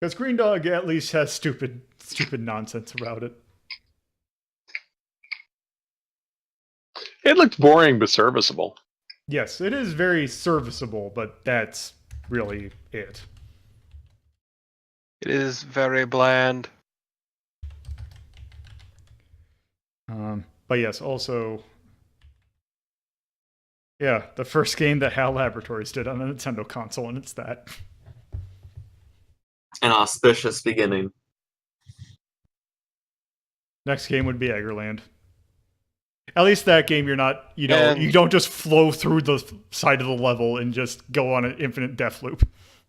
Because Green Dog at least has stupid nonsense about it. It looked boring but serviceable. Yes, it is very serviceable, but that's really it. It is very bland. But yes, also, yeah, the first game that HAL Laboratories did on a Nintendo console, and it's that. An auspicious beginning. Next game would be Eggerland. At least that game, you're not, you And- don't just flow through the side of the level and just go on an infinite death loop.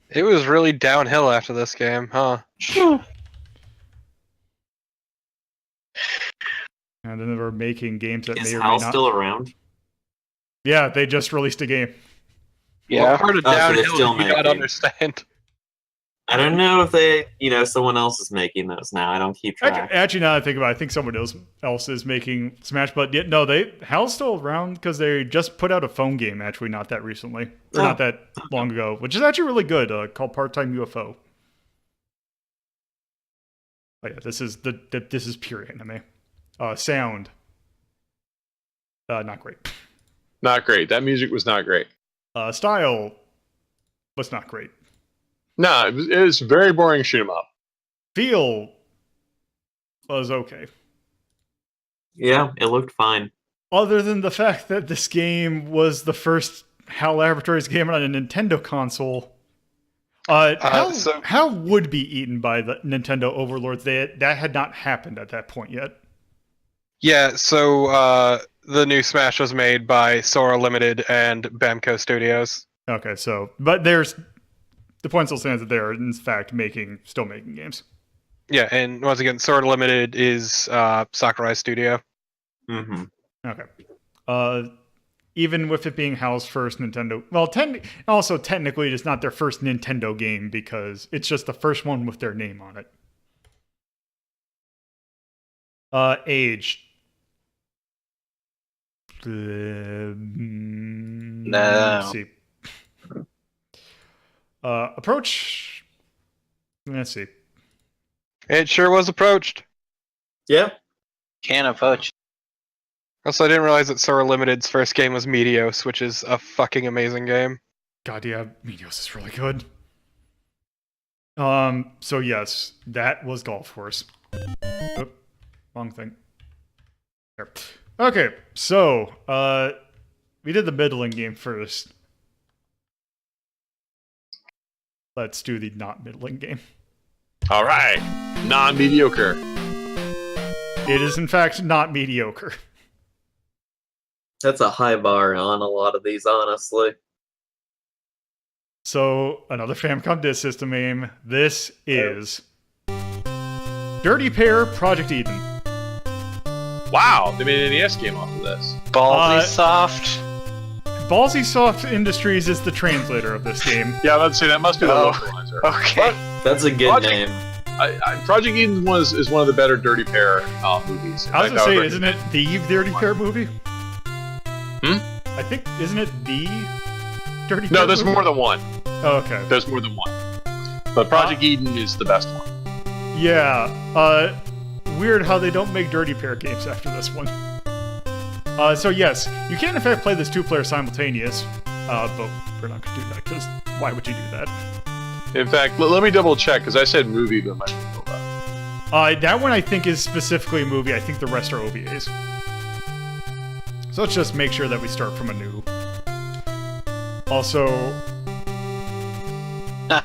It was really downhill after this game, huh? And then they're making games that Is may or Hal may not. still around? Yeah, they just released a game. Yeah. What part of Oh, so they're downhill still do you not making. understand? I don't know if they, someone else is making those now. I don't keep track. Actually, now that I think about it, I think someone else is making Smash, but no, HAL's still around because they just put out a phone game actually not that recently, or not that long ago, which is actually really good, called Part-Time UFO. But yeah, this is pure anime. Sound, not great. Not great. That music was not great. Style was not great. No, it was very boring shoot 'em up. Feel was okay. Yeah, it looked fine. Other than the fact that this game was the first HAL Laboratories game on a Nintendo console. HAL would be eaten by the Nintendo overlords. That had not happened at that point yet. Yeah, so the new Smash was made by Sora Limited and Bamco Studios. Okay, so but there's the point still stands that they are in fact still making games. Yeah, and once again, Sora Limited is Sakurai Studio. Mm-hmm. Okay. Even with it being HAL's first Nintendo, well, also technically it's not their first Nintendo game because it's just the first one with their name on it. Age. Let's see. Approach. Let's see. It sure was approached. Yeah. Can approach. Also, I didn't realize that Sora Limited's first game was Meteos, which is a fucking amazing game. God, yeah, Meteos is really good. So yes, that was Golf Course. Oh, wrong thing. There. Okay, so, we did the middling game first. Let's do the not middling game. All right, non-mediocre. It is, in fact, not mediocre. That's a high bar on a lot of these, honestly. So, another Famicom Disk System game. This is Dirty Pair Project Eden. Wow, they made an NES game off of this. Ballsy Soft. Ballsy Soft Industries is the translator of this game. Yeah, let's say that must be the localizer. Okay. That's a good name. Project Eden is one of the better Dirty Pair movies. I was gonna say, isn't it the Dirty Pair movie? Hmm? I think, isn't it the Dirty Pair No, there's movie? more than one. Oh, okay. There's more than one. But Project Eden is the best one. Yeah. Weird how they don't make Dirty Pair games after this one. So yes, you can in fact play this 2-player simultaneous, but we're not going to do that, because why would you do that? In fact, let me double check, because I said movie, but might be OVA. That one I think is specifically a movie. I think the rest are OVAs. So let's just make sure that we start from a new. Also,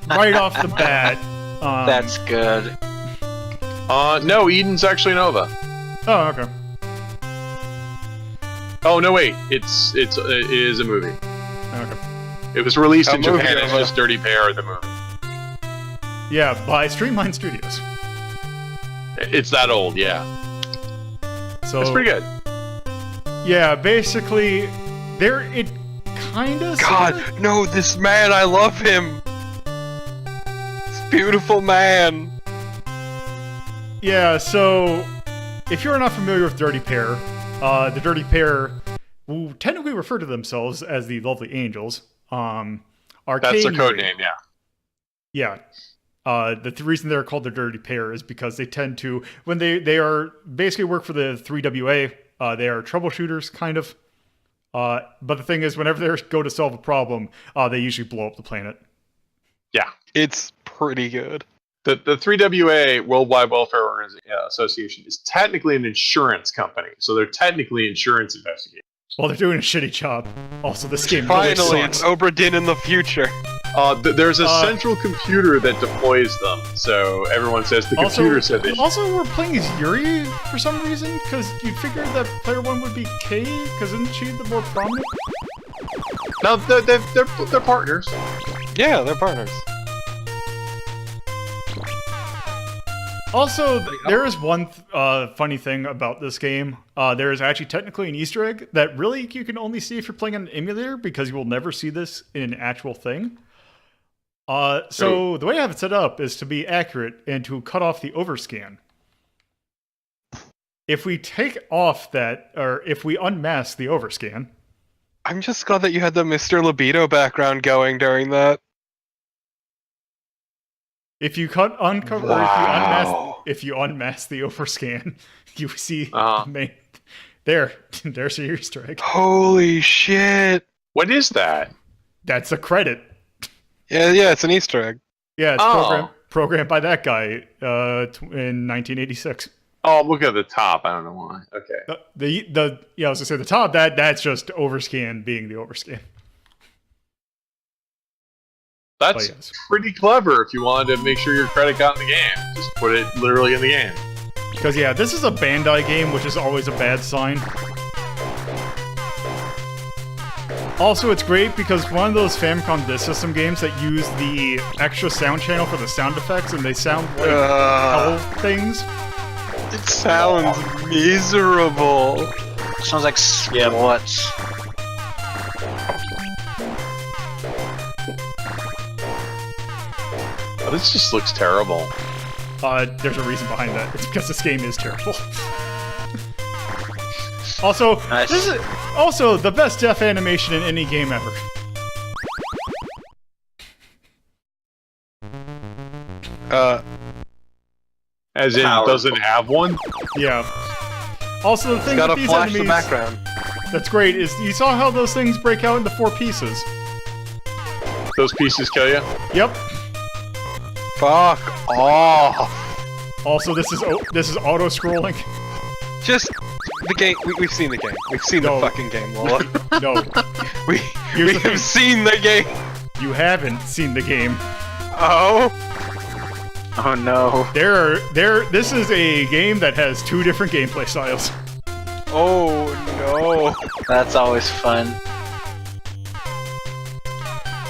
right off the bat... That's good. No, Eden's actually an OVA. Oh, okay. Oh, no, wait. It is a movie. Okay. It was released A in movie Japan as OVA. just Dirty Pair, the movie. Yeah, by Streamline Studios. It's that old, yeah. So It's pretty good. Yeah, basically, it kind of. God, no, this man, I love him. This beautiful man. Yeah, so if you're not familiar with Dirty Pair, the Dirty Pair, who technically refer to themselves as the Lovely Angels, are That's their code name, yeah. Yeah. The reason they're called the Dirty Pair is because they tend to, when they are basically work for the 3WA, they are troubleshooters, kind of. But the thing is, whenever they go to solve a problem, they usually blow up the planet. Yeah. It's pretty good. The 3WA, Worldwide Welfare Association, is technically an insurance company. So they're technically insurance investigators. Well, they're doing a shitty job. Also, this game really Finally, sucks. it's Obra Dinn in the future. There's a central computer that deploys them. So everyone says the computer said they should. Also, we're playing as Yuri for some reason, because you'd figure that player 1 would be Kay, because isn't she the more prominent? No, they're partners. Yeah, they're partners. Also, there is one funny thing about this game. There is actually technically an Easter egg that really you can only see if you're playing on an emulator, because you will never see this in an actual thing. So the way I have it set up is to be accurate and to cut off the overscan. If we take off that, or if we unmask the overscan... I'm just glad that you had the Mr. Libido background going during that. If you uncover, Wow. if you unmask the overscan, you see Uh-huh. the main. There's your Easter egg. Holy shit! What is that? That's a credit. Yeah, it's an Easter egg. Yeah, it's Oh. programmed by that guy in 1986. Oh, look at the top. I don't know why. Okay. I was gonna say the top. That's just overscan being the overscan. That's yes. pretty clever if you wanted to make sure your credit got in the game. Just put it literally in the game. Because yeah, this is a Bandai game, which is always a bad sign. Also, it's great because one of those Famicom Disk System games that use the extra sound channel for the sound effects, and they sound like hell things. It sounds miserable. It sounds like squats. Oh, this just looks terrible. There's a reason behind that. It's because this game is terrible. Also, Nice. this is also the best death animation in any game ever. As in, Powerful. doesn't have one? Yeah. Also, the thing Gotta with these flash the enemies background. that's great is you saw how those things break out into 4 pieces. Those pieces kill you? Yep. Fuck off. Also, this is auto scrolling. Just the game. We've seen the game. We've seen No. the fucking game, Lola. No, we Here's the thing. have seen the game. you haven't seen the game. Oh. Oh no. This is a game that has 2 different gameplay styles. Oh no. That's always fun.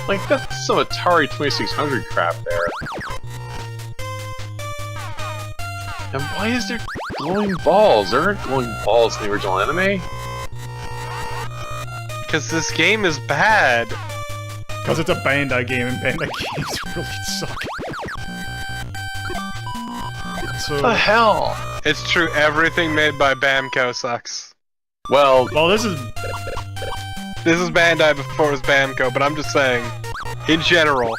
Like, that's some Atari 2600 crap there. And why is there glowing balls? There aren't glowing balls in the original anime? Because this game is bad. Because it's a Bandai game, and Bandai games really suck. So, What the hell? It's true. Everything made by Bamco sucks. Well, well, this is This is Bandai before it was Bamco, but I'm just saying, in general,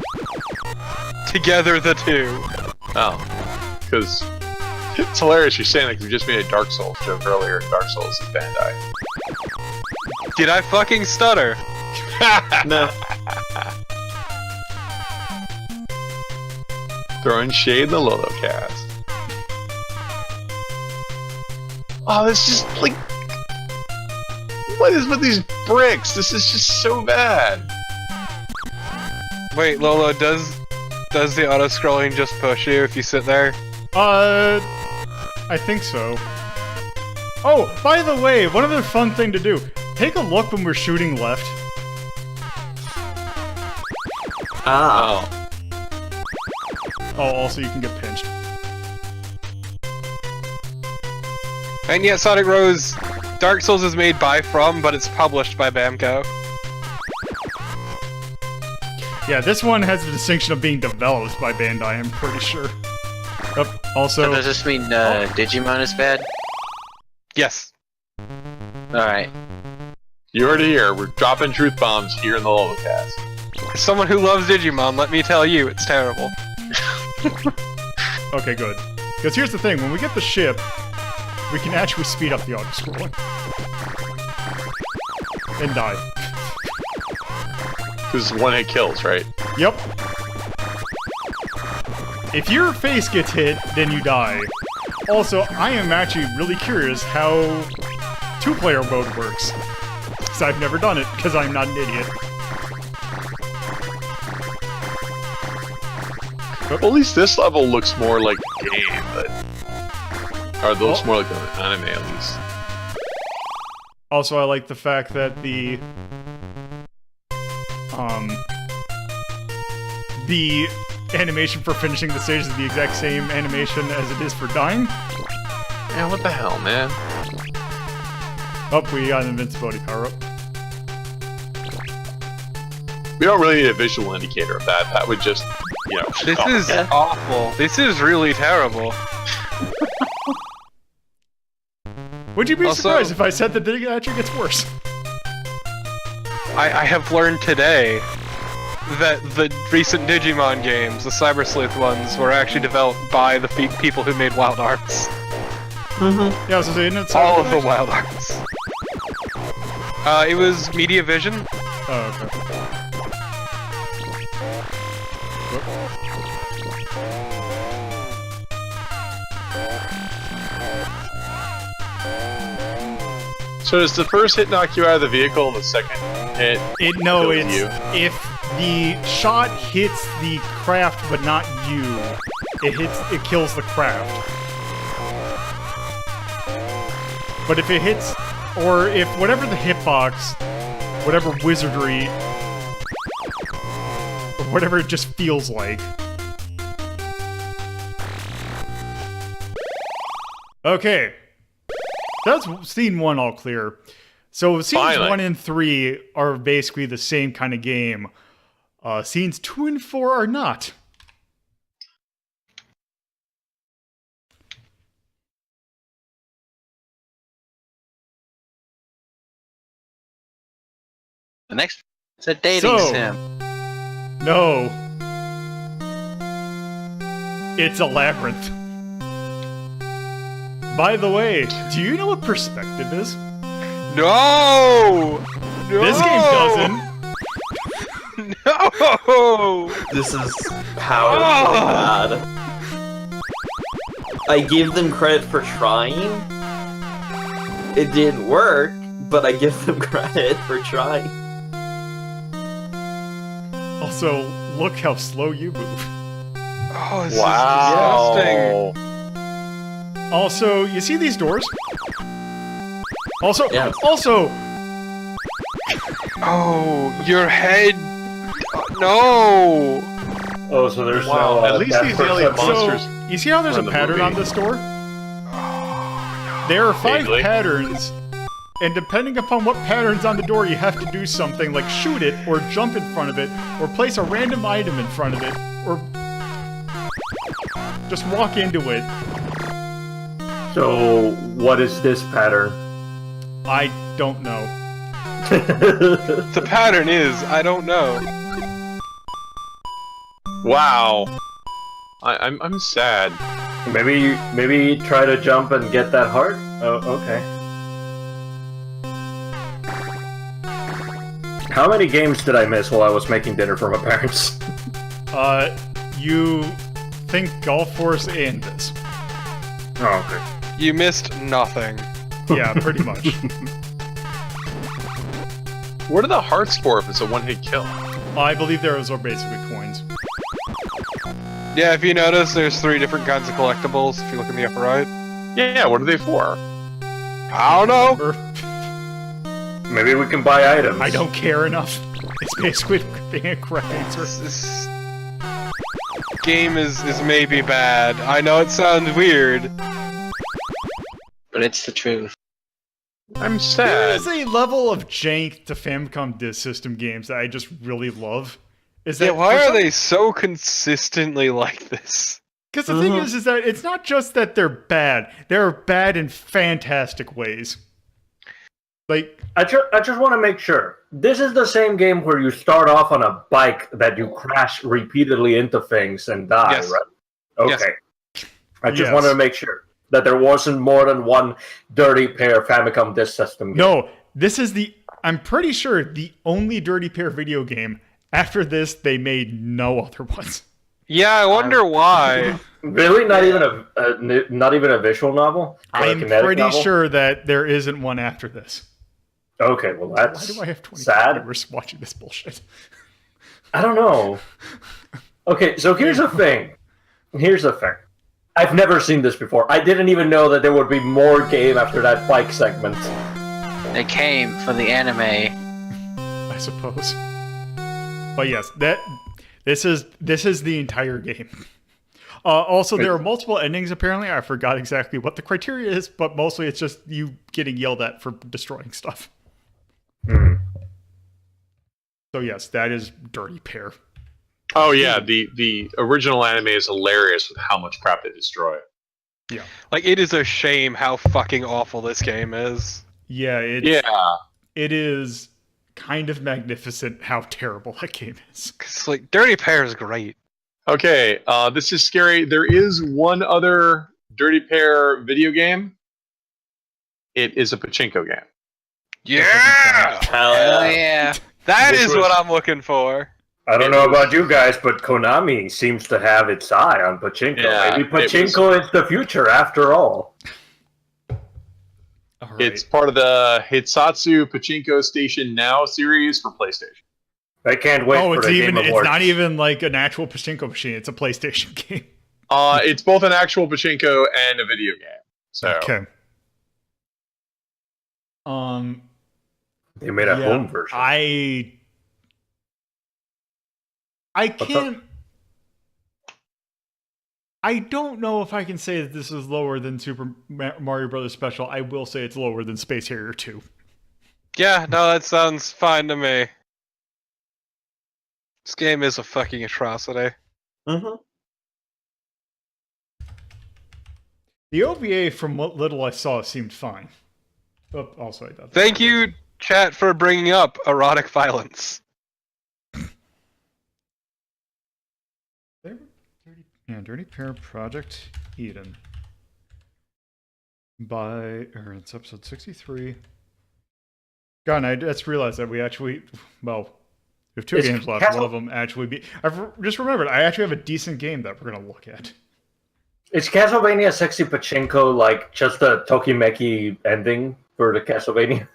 together the two. oh. Because it's hilarious you're saying that because we just made a Dark Souls joke earlier. Dark Souls is Bandai. Did I fucking stutter? No. Throwing shade in the Lolo cast. Oh, this is just like. What is with these bricks? This is just so bad. Wait, Lolo, does the auto-scrolling just push you if you sit there? I think so. Oh, by the way, one other fun thing to do. Take a look when we're shooting left. Ah. Oh. Oh, also you can get pinched. And yet, Sonic Rose, Dark Souls is made by From, but it's published by Bamco. Yeah, this one has the distinction of being developed by Bandai, I'm pretty sure. Oh, So also, does this mean Digimon is bad? Yes. Alright. You heard it here. We're dropping truth bombs here in the Lolo cast. As someone who loves Digimon, let me tell you, it's terrible. okay, good. Because here's the thing, when we get the ship, we can actually speed up the auto-scrolling. And die. Because one hit kills, right? Yep. If your face gets hit, then you die. Also, I am actually really curious how 2-player mode works. Because I've never done it, because I'm not an idiot. Well, at least this level looks more like a game, but... Or it looks more like an anime, at least. Also, I like the fact that the animation for finishing the stage is the exact same animation as it is for dying. Man, what the hell, man? Oh, we got an invincibility power-up. We don't really need a visual indicator of that. That would just, you know... This oh, is yeah. awful. This is really terrible. Would you be Also- surprised if I said that it actually gets worse? I have learned today that the recent Digimon games, the Cyber Sleuth ones, were actually developed by the people who made Wild Arts. Yeah, I was saying it's All of the Wild Arts. It was Media Vision. Oh, okay. So does the first hit knock you out of the vehicle and the second hit No, kills it's you? if the shot hits the craft but not you, it kills the craft. But if it hits, or if whatever the hitbox, whatever wizardry, or whatever it just feels like. Okay. That's scene 1 all clear. So scenes Finally. 1 and 3 are basically the same kind of game. Scenes 2 and 4 are not. The next, it's a dating So- sim. No. It's a labyrinth. By the way, do you know what perspective is? No! No! This game doesn't. No! This is powerful bad. I give them credit for trying. It didn't work, but I give them credit for trying. Also, look how slow you move. Oh, this is disgusting. Wow. Also, you see these doors? Also, Yeah. Oh, your head. No! Oh, so there's Wow, no. at least death these alien perception. monsters- So, you see how there's a From the pattern movie. on this door? There are 5 Vaguely. patterns, and depending upon what pattern's on the door, you have to do something like shoot it, or jump in front of it, or place a random item in front of it, or just walk into it. So, what is this pattern? I don't know. The pattern is, I don't know. Wow. I'm sad. Maybe try to jump and get that heart? Oh, okay. How many games did I miss while I was making dinner for my parents? You think Golf Force and this. Oh, okay. You missed nothing. Yeah, pretty much. What are the hearts for if it's a one-hit kill? I believe those are basically coins. Yeah, if you notice, there's 3 different kinds of collectibles if you look in the upper right. Yeah, what are they for? I don't know. Or, Maybe we can buy items. I don't care enough. It's basically being a correct answer. This game is maybe bad. I know it sounds weird. But it's the truth. I'm There sad. is a level of jank to Famicom Disk System games that I just really love. Is that Yeah, why are they so consistently like this? Because the thing is that it's not just that they're bad in fantastic ways. Like, I just want to make sure. This is the same game where you start off on a bike that you crash repeatedly into things and die, Yes. right? Okay. Yes. I just Yes. wanted to make sure that there wasn't more than one Dirty Pair Famicom Disk System game. no, this is I'm pretty sure the only Dirty Pair video game. After this, they made no other ones. Yeah, I wonder why. Really? Not even a visual novel? Or a I'm kinetic pretty novel? sure that there isn't one after this. Okay, well Why that's do I have 20 sad. viewers watching this bullshit? I don't know. Okay, so here's the thing. I've never seen this before. I didn't even know that there would be more game after that bike segment. They came for the anime. I suppose. But yes, this is the entire game. Also, there are multiple endings. Apparently, I forgot exactly what the criteria is, but mostly it's just you getting yelled at for destroying stuff. So yes, that is Dirty Pair. Oh yeah, the original anime is hilarious with how much crap they destroy. Like, it is a shame how fucking awful this game is. Yeah, it is kind of magnificent how terrible that game is. 'Cause, like, Dirty Pair is great. Okay, this is scary. There is one other Dirty Pair video game. It is a pachinko game. Yeah! Hell Oh yeah. yeah. That Which is was- what I'm looking for. I don't know about you guys, but Konami seems to have its eye on pachinko. Yeah, Maybe pachinko is the future after all. All right. It's part of the Hitsatsu Pachinko Station Now series for PlayStation. I can't wait for the Game it's Awards. not even like an actual pachinko machine. It's a PlayStation game. It's both an actual pachinko and a video game. So Okay. They made a home version. I can't. I don't know if I can say that this is lower than Super Mario Brothers Special. I will say it's lower than Space Harrier 2. Yeah, no, that sounds fine to me. This game is a fucking atrocity. Mm-hmm. The OVA, from what little I saw, seemed fine. Oh, also, I thought. Thank you, chat, for bringing up erotic violence. Dirty Pair Project Eden. It's episode 63. God, and I just realized that we actually, we have two games left. One of them actually I've just remembered, I actually have a decent game that we're going to look at. Is Castlevania Sexy Pachinko like just the Tokimeki ending for the Castlevania?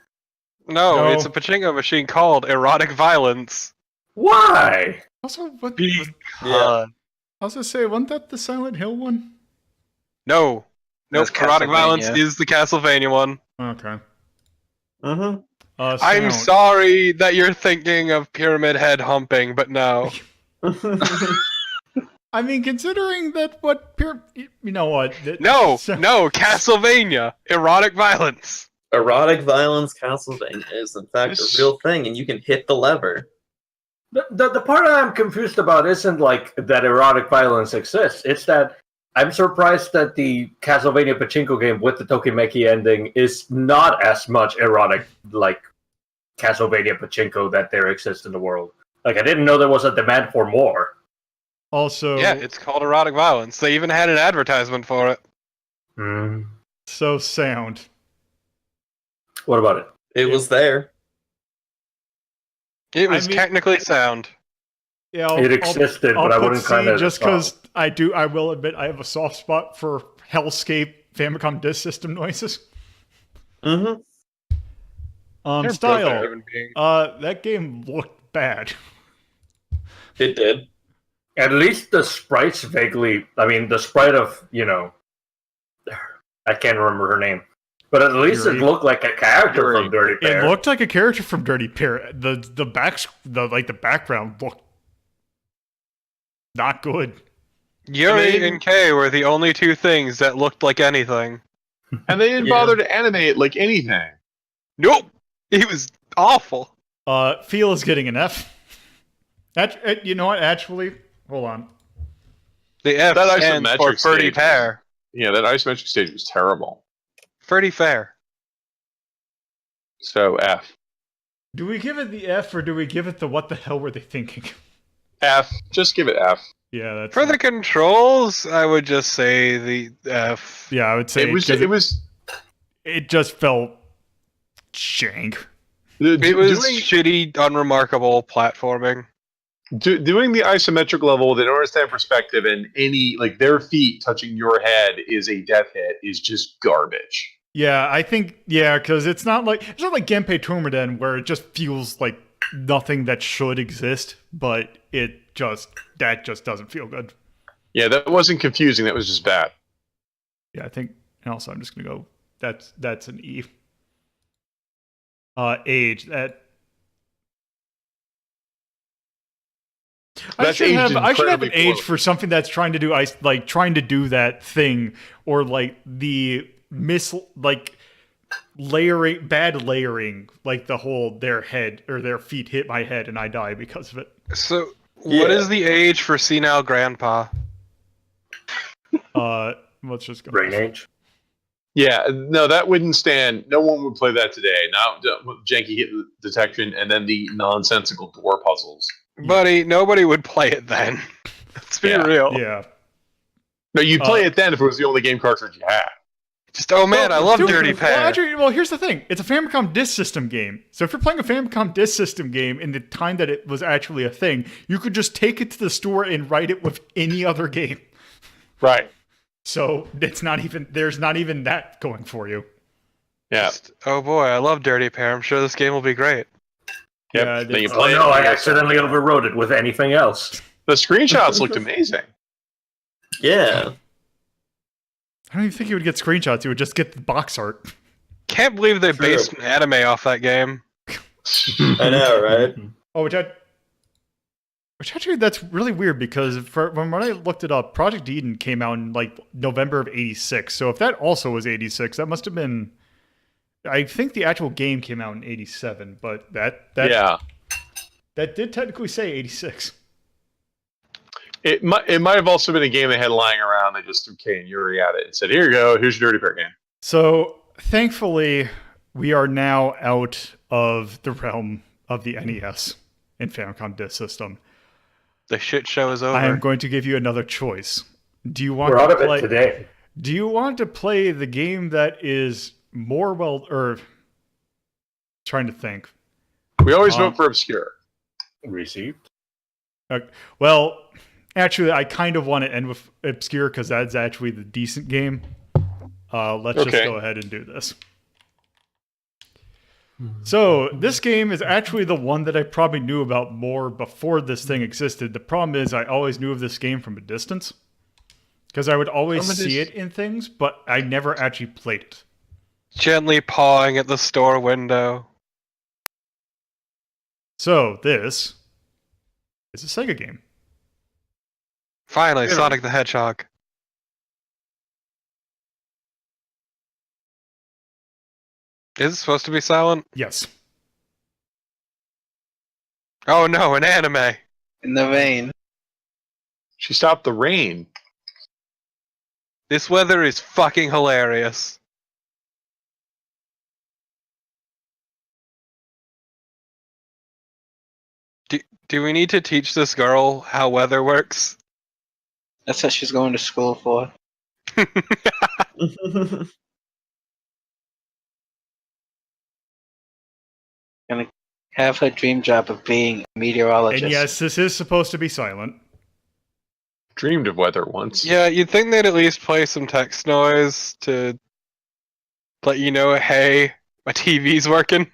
No, it's a pachinko machine called erotic violence. Why? Also, Yeah. I was going to say, wasn't that the Silent Hill one? No. Nope, That's erotic violence Castlevania. is the Castlevania one. Okay. Mm-hmm. I'm Sound. sorry that you're thinking of Pyramid Head humping, but no. I mean, considering that you know what? No, Castlevania. Erotic violence. Erotic violence Castlevania is in fact a real thing, and you can hit the lever. The part I'm confused about isn't like that erotic violence exists. It's that I'm surprised that the Castlevania Pachinko game with the Tokimeki ending is not as much erotic like Castlevania Pachinko that there exists in the world. Like, I didn't know there was a demand for more. Also, Yeah, it's called erotic violence. They even had an advertisement for it. So sound. What about it? It was there. It was technically sound. Yeah, It existed, but I wouldn't kind of just because I will admit I have a soft spot for Hellscape Famicom Disk System noises. Mm-hmm. They're both Style. human beings. That game looked bad. It did. At least the sprites vaguely. I mean, the sprite of I can't remember her name, but at least it looked like a character from Dirty Pair. It looked like a character from Dirty Pair. The background looked not good. Yuri and Kay were the only two things that looked like anything. And they didn't bother to animate like anything. Nope. It was awful. Feel is getting an F. You know what? Actually, hold on. The F That stands for isometric Ferdy stage. Pair. Yeah, that isometric stage was terrible. Ferdy Fair. So F. Do we give it the F or do we give it the what the hell were they thinking? F. Just give it F. Yeah, that's For the controls, I would just say the F. Yeah, I would say it just felt jank. It was shitty, unremarkable platforming. Doing the isometric level, they don't understand perspective, and any their feet touching your head is a death hit is just garbage. Yeah, I think because it's not like Genpei Tomiden where it just feels like nothing that should exist, but that just doesn't feel good. Yeah, that wasn't confusing. That was just bad. Yeah, I think. And also, I'm just gonna go. That's an E. Age that. I should have an age for something that's trying to do that thing, or like the layering, bad layering, like the whole their head or their feet hit my head and I die because of it. So, what is the age for senile grandpa? Let's just go. Brain age. Yeah, no, that wouldn't stand. No one would play that today. Now, janky hit detection and then the nonsensical door puzzles. Buddy, nobody would play it then. Let's be real. Yeah. No, you'd play it then if it was the only game cartridge you had. Just oh man, I love Dirty Pair. Well, actually, here's the thing. It's a Famicom Disk System game. So if you're playing a Famicom Disk System game in the time that it was actually a thing, you could just take it to the store and write it with any other game. Right. So there's not even that going for you. Yeah. Oh boy, I love Dirty Pair. I'm sure this game will be great. Yep. Yeah, Then you Oh play no, it, I accidentally overwrote it with anything else. The screenshots looked amazing. Yeah. I don't even think you would get screenshots. You would just get the box art. Can't believe they True. based an anime off that game. I know, right? Oh, which actually that's really weird because when I looked it up, Project Eden came out in like November of '86. So if that also was '86, that must have been. I think the actual game came out in '87, but that did technically say '86. It might have also been a game they had lying around. They just threw Kay and Yuri at it and said, "Here you go. Here's your Dirty Pair game." So thankfully, we are now out of the realm of the NES and Famicom Disk System. The shit show is over. I am going to give you another choice. Do you want We're to out of play it today. Do you want to play the game that is more trying to think? We always vote for obscure. Received. Well, actually, I kind of want to end with obscure because that's actually the decent game. Let's just go ahead and do this. So this game is actually the one that I probably knew about more before this thing existed. The problem is I always knew of this game from a distance because I would always see it in things, but I never actually played it. Gently pawing at the store window. So this is a Sega game. Finally, Sonic the Hedgehog. Is it supposed to be silent? Yes. Oh no, an anime. In the vein. She stopped the rain. This weather is fucking hilarious. Do we need to teach this girl how weather works? That's what she's going to school for. Gonna have her dream job of being a meteorologist. And yes, this is supposed to be silent. Dreamed of weather once. Yeah, you'd think they'd at least play some text noise to let you know, hey, my TV's working.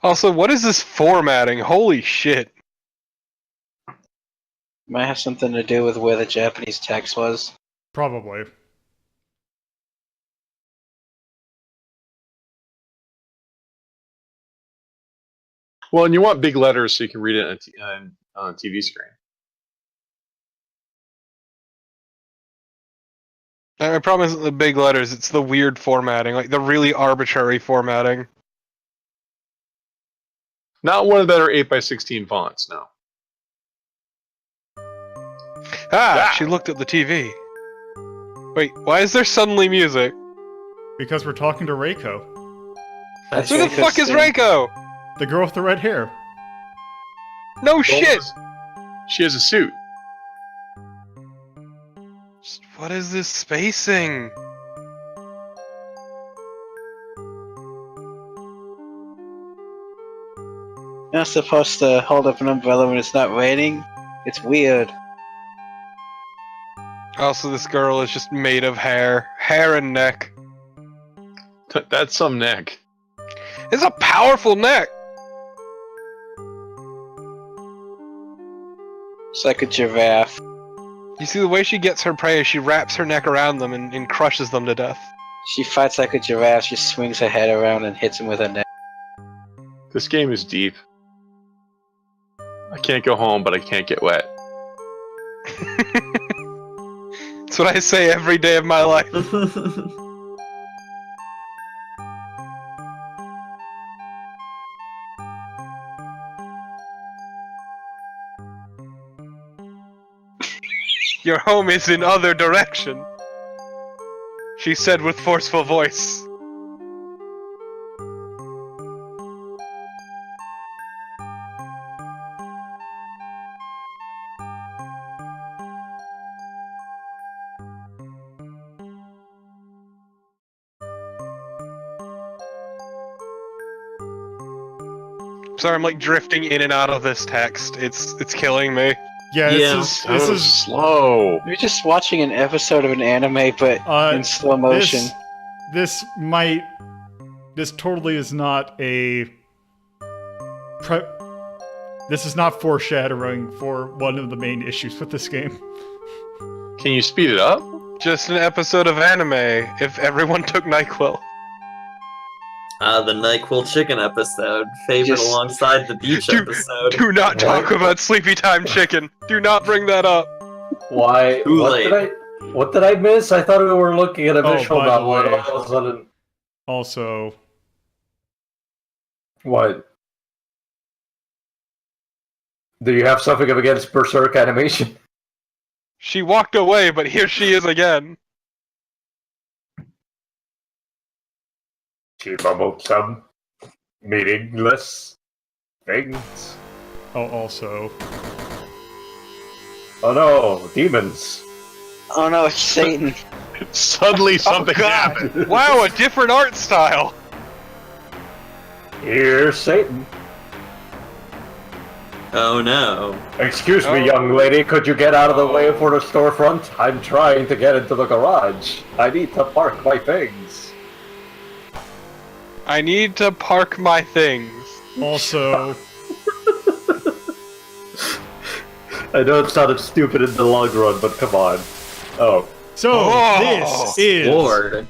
Also, what is this formatting? Holy shit. Might have something to do with where the Japanese text was. Probably. Well, and you want big letters so you can read it on a TV screen. My problem isn't the big letters, it's the weird formatting, like the really arbitrary formatting. Not one that are 8x16 fonts, no. She looked at the TV. Wait, why is there suddenly music? Because we're talking to Reiko, That's Who the fuck is Reiko? the girl with the red hair. No shit! She has a suit. What is this spacing? You're not supposed to hold up an umbrella when it's not raining. It's weird. Also, this girl is just made of hair. Hair and neck. That's some neck. It's a powerful neck! It's like a giraffe. You see, the way she gets her prey is she wraps her neck around them and crushes them to death. She fights like a giraffe. She swings her head around and hits him with her neck. This game is deep. I can't go home, but I can't get wet. That's what I say every day of my life. Your home is in other direction, she said with forceful voice. Sorry, I'm like drifting in and out of this text. It's killing me. Yeah, Yeah. this So is slow. You're just watching an episode of an anime, but in slow motion. This totally is not a. This is not foreshadowing for one of the main issues with this game. Can you speed it up? Just an episode of anime. If everyone took NyQuil. The NyQuil chicken episode, favorite Just- alongside the beach episode. Do not talk about Sleepy Time Chicken. Do not bring that up. Why? Too What late. did I miss? I thought we were looking at a Oh, visual by the novel, and way. all of a sudden, Also, what? Do you have something up against Berserk animation? She walked away, but here she is again. She mumbled some meaningless things. also, Oh no, demons! Oh no, it's Satan. Suddenly something God. happened. Wow, a different art style. Here's Satan. Oh no. Excuse me, Oh. young lady, could you get out of the way for the storefront? I'm trying to get into the garage. I need to park my things. I need to park my things. also, I know it sounded stupid in the long run, but come on. Oh. so Oh, this is Lord.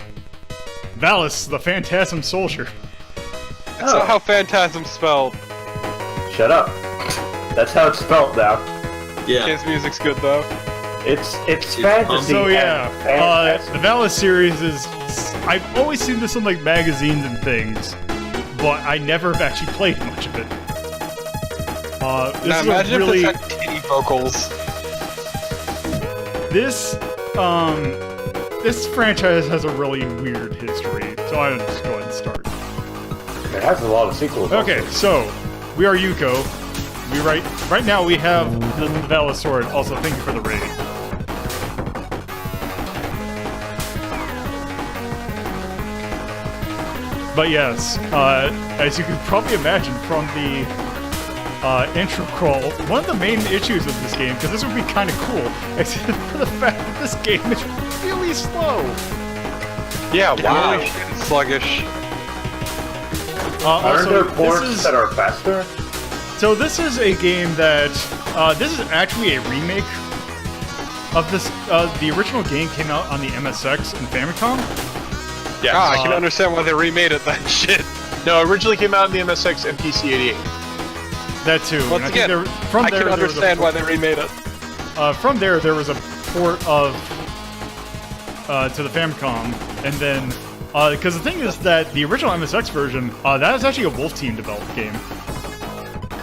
Valis, the Phantasm Soldier. That's not how Phantasm spelled. Shut up. That's how it's spelled now. Yeah. His music's good though. It's fantasy. So yeah, and fantasy. the Valis series is. I've always seen this in like magazines and things, but I never have actually played much of it. This Now is imagine a really if it's had titty vocals. this franchise has a really weird history. So I'm just go ahead and start. It has a lot of sequels. Okay, also. so we are Yuko. Right now we have the Valis sword. Also, thank you for the raid. But yes, as you can probably imagine from the intro crawl, one of the main issues with this game, because this would be kind of cool, except for the fact that this game is really slow. Yeah, Wow. holy shit, it's sluggish. Aren't Also, there this ports is- that are faster? So this is a game that this is actually a remake of this. The original game came out on the MSX and Famicom. Yeah. I can understand why they remade it that shit. No, it originally came out in the MSX and PC 88. That too. And Once I think again, from I there, can there was understand why they remade it. From there was a port of to the Famicom, and then because the thing is that the original MSX version that is actually a Wolf Team developed game.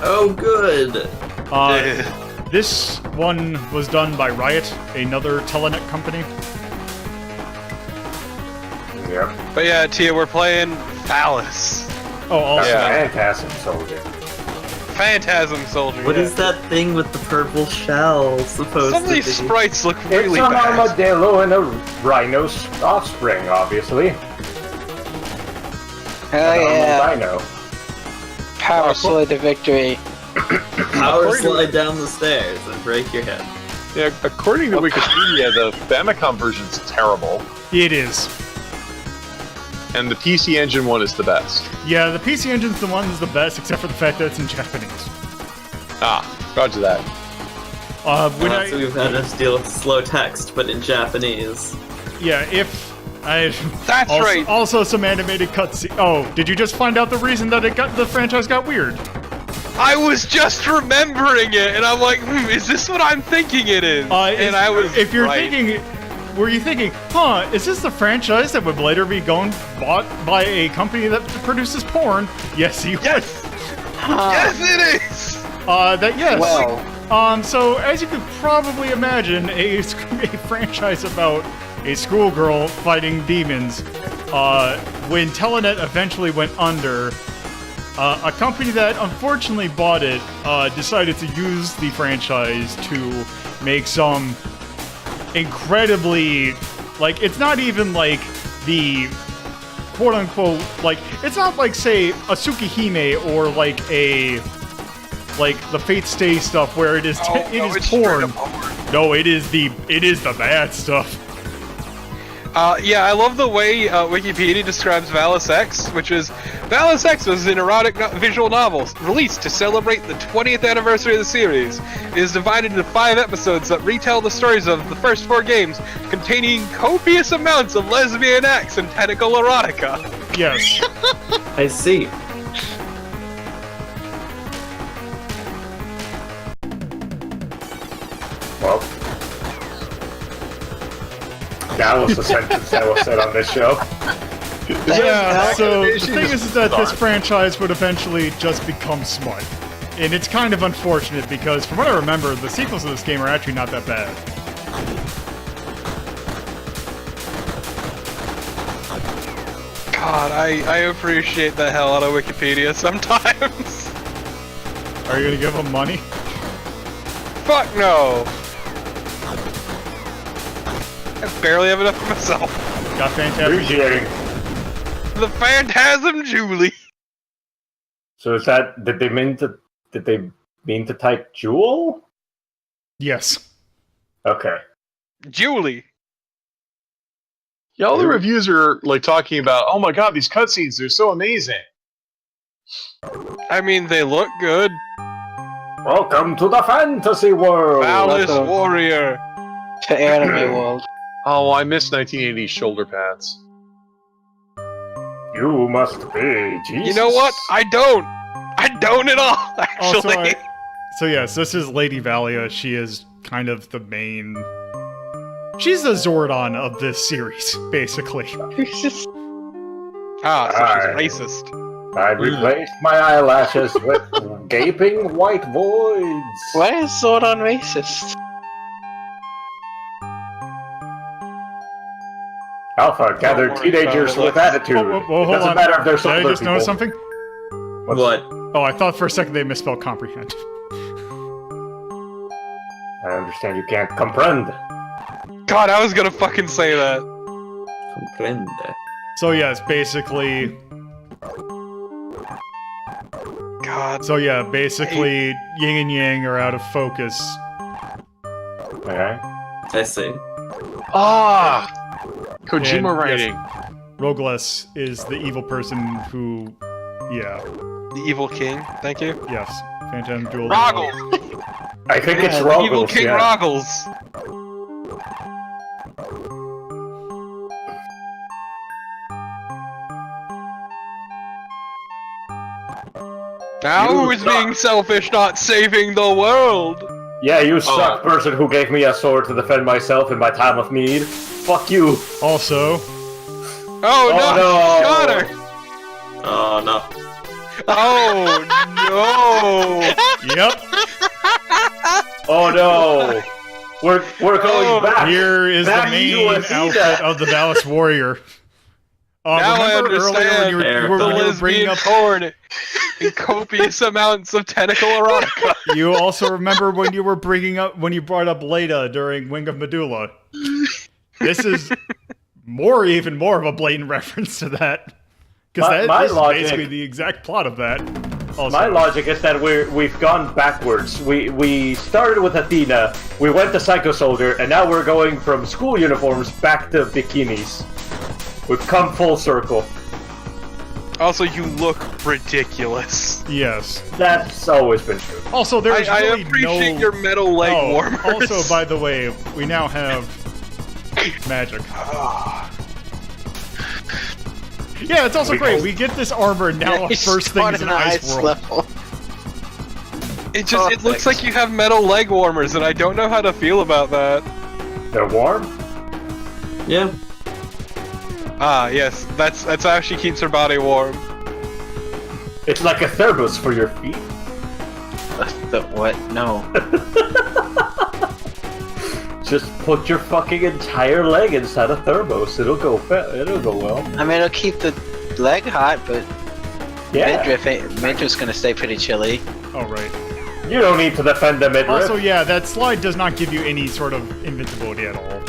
Oh, good. This one was done by Riot, another Telenet company. Yep. But yeah, Tia, we're playing Valis. Oh, also. Yeah. Fantastic soldier. Phantasm Soldier. What yeah. is that thing with the purple shell supposed Some of to these be? sprites look It's really an bad. armadillo and a rhino's offspring, obviously. Hell yeah. Rhino. Power slide to victory. Power According to- slide down the stairs and break your head. Yeah, according to Wikipedia, the Famicom version's terrible, It is. and the PC Engine one is the best. Yeah, the PC Engine's the one that's the best, except for the fact that it's in Japanese. Ah, roger that. When So we've had to deal with slow text, but in Japanese. That's also, right. Also, some animated cutscene. Oh, did you just find out the reason that the franchise got weird? I was just remembering it, and I'm like, is this what I'm thinking it is? And I was If you're right. thinking, were you thinking, is this the franchise that would later be bought by a company that produces porn? Yes, you Yes! Yes, it is! Yes. Well, So as you could probably imagine, a franchise about a schoolgirl fighting demons. When Telenet eventually went under, a company that unfortunately bought it decided to use the franchise to make some incredibly, it's not even like the quote unquote, like, it's not like, say, a Tsukihime or like the Fate Stay stuff where it is it is porn. No, it is the bad stuff. Yeah, I love the way Wikipedia describes Valis X, which is Valis X was an erotic visual novel released to celebrate the 20th anniversary of the series. It is divided into 5 episodes that retell the stories of the first 4 games, containing copious amounts of lesbian acts and tentacle erotica. Yes. I see. Well, that was the sentence that was said on this show. Yeah, so the thing is that this franchise would eventually just become smut. And it's kind of unfortunate because, from what I remember, the sequels of this game are actually not that bad. God, I appreciate the hell out of Wikipedia sometimes. Are you gonna give them money? Fuck no! I barely have enough for myself. Got Fantasm. Appreciating. The Phantasm Julie. So is that did they mean to type Jewel? Yes. Okay. Julie. Yeah, all the reviews are like talking about, oh my god, these cutscenes, they're so amazing. I mean, they look good. Welcome to the fantasy world. Valis Warrior. To anime world. Oh, I miss 1980s shoulder pads. You must be Jesus. You know what? I don't at all, actually. Also, so yes, this is Lady Valia. She is kind of the main... She's the Zordon of this series, basically. So she's racist. I replaced my eyelashes with gaping white voids. Why is Zordon racist? Alpha gathered teenagers with attitude. Hold it doesn't on. matter if they're Did I solar just people. notice something? What? Oh, I thought for a second they misspelled comprehend. I understand you can't comprehend. God, I was gonna fucking say that. Comprende. So yes, basically... God. So yeah, basically, yin and yang are out of focus. Okay. I see. Ah! Kojima And, writing. Yes, Rogueless is the evil person who... Yeah. The Evil King, thank you. Yes. Phantom Jewel. Roggles! I think it's The Roggles, Evil King yeah. Roggles! Now You who's suck. being selfish, not saving the world? Yeah, you suck, person who gave me a sword to defend myself in my time of need. Fuck you. Also... Oh, no! Shot her! Oh no. Oh no! Yep. Oh no. We're going back. Here is Back the main to Athena. outfit of the Valis Warrior. Now I Remember earlier understand when the you were bringing lesbian up... porn and copious amounts of tentacle erotica. You also remember when you were when you brought up Layla during Wing of Madoola. This is even more of a blatant reference to that. Because My this is logic- basically the exact plot of that. Also. My logic is that we've gone backwards. We started with Athena, we went to Psycho Soldier, and now we're going from school uniforms back to bikinis. We've come full circle. Also, you look ridiculous. Yes. That's always been true. Also, there's I really appreciate no... your metal leg Oh, warmers. also, by the way, we now have magic. Yeah, it's also great. We get this armor now. First thing is an ice world. level. It looks like you have metal leg warmers, and I don't know how to feel about that. They're warm? Yeah. Ah, yes, that's how she keeps her body warm. It's like a thermos for your feet. The what? No. Just put your fucking entire leg inside a thermos. It'll go well. I mean, it'll keep the leg hot, but Yeah. midriff's gonna stay pretty chilly. Oh, right. You don't need to defend the midriff. Also, yeah, that slide does not give you any sort of invincibility at all.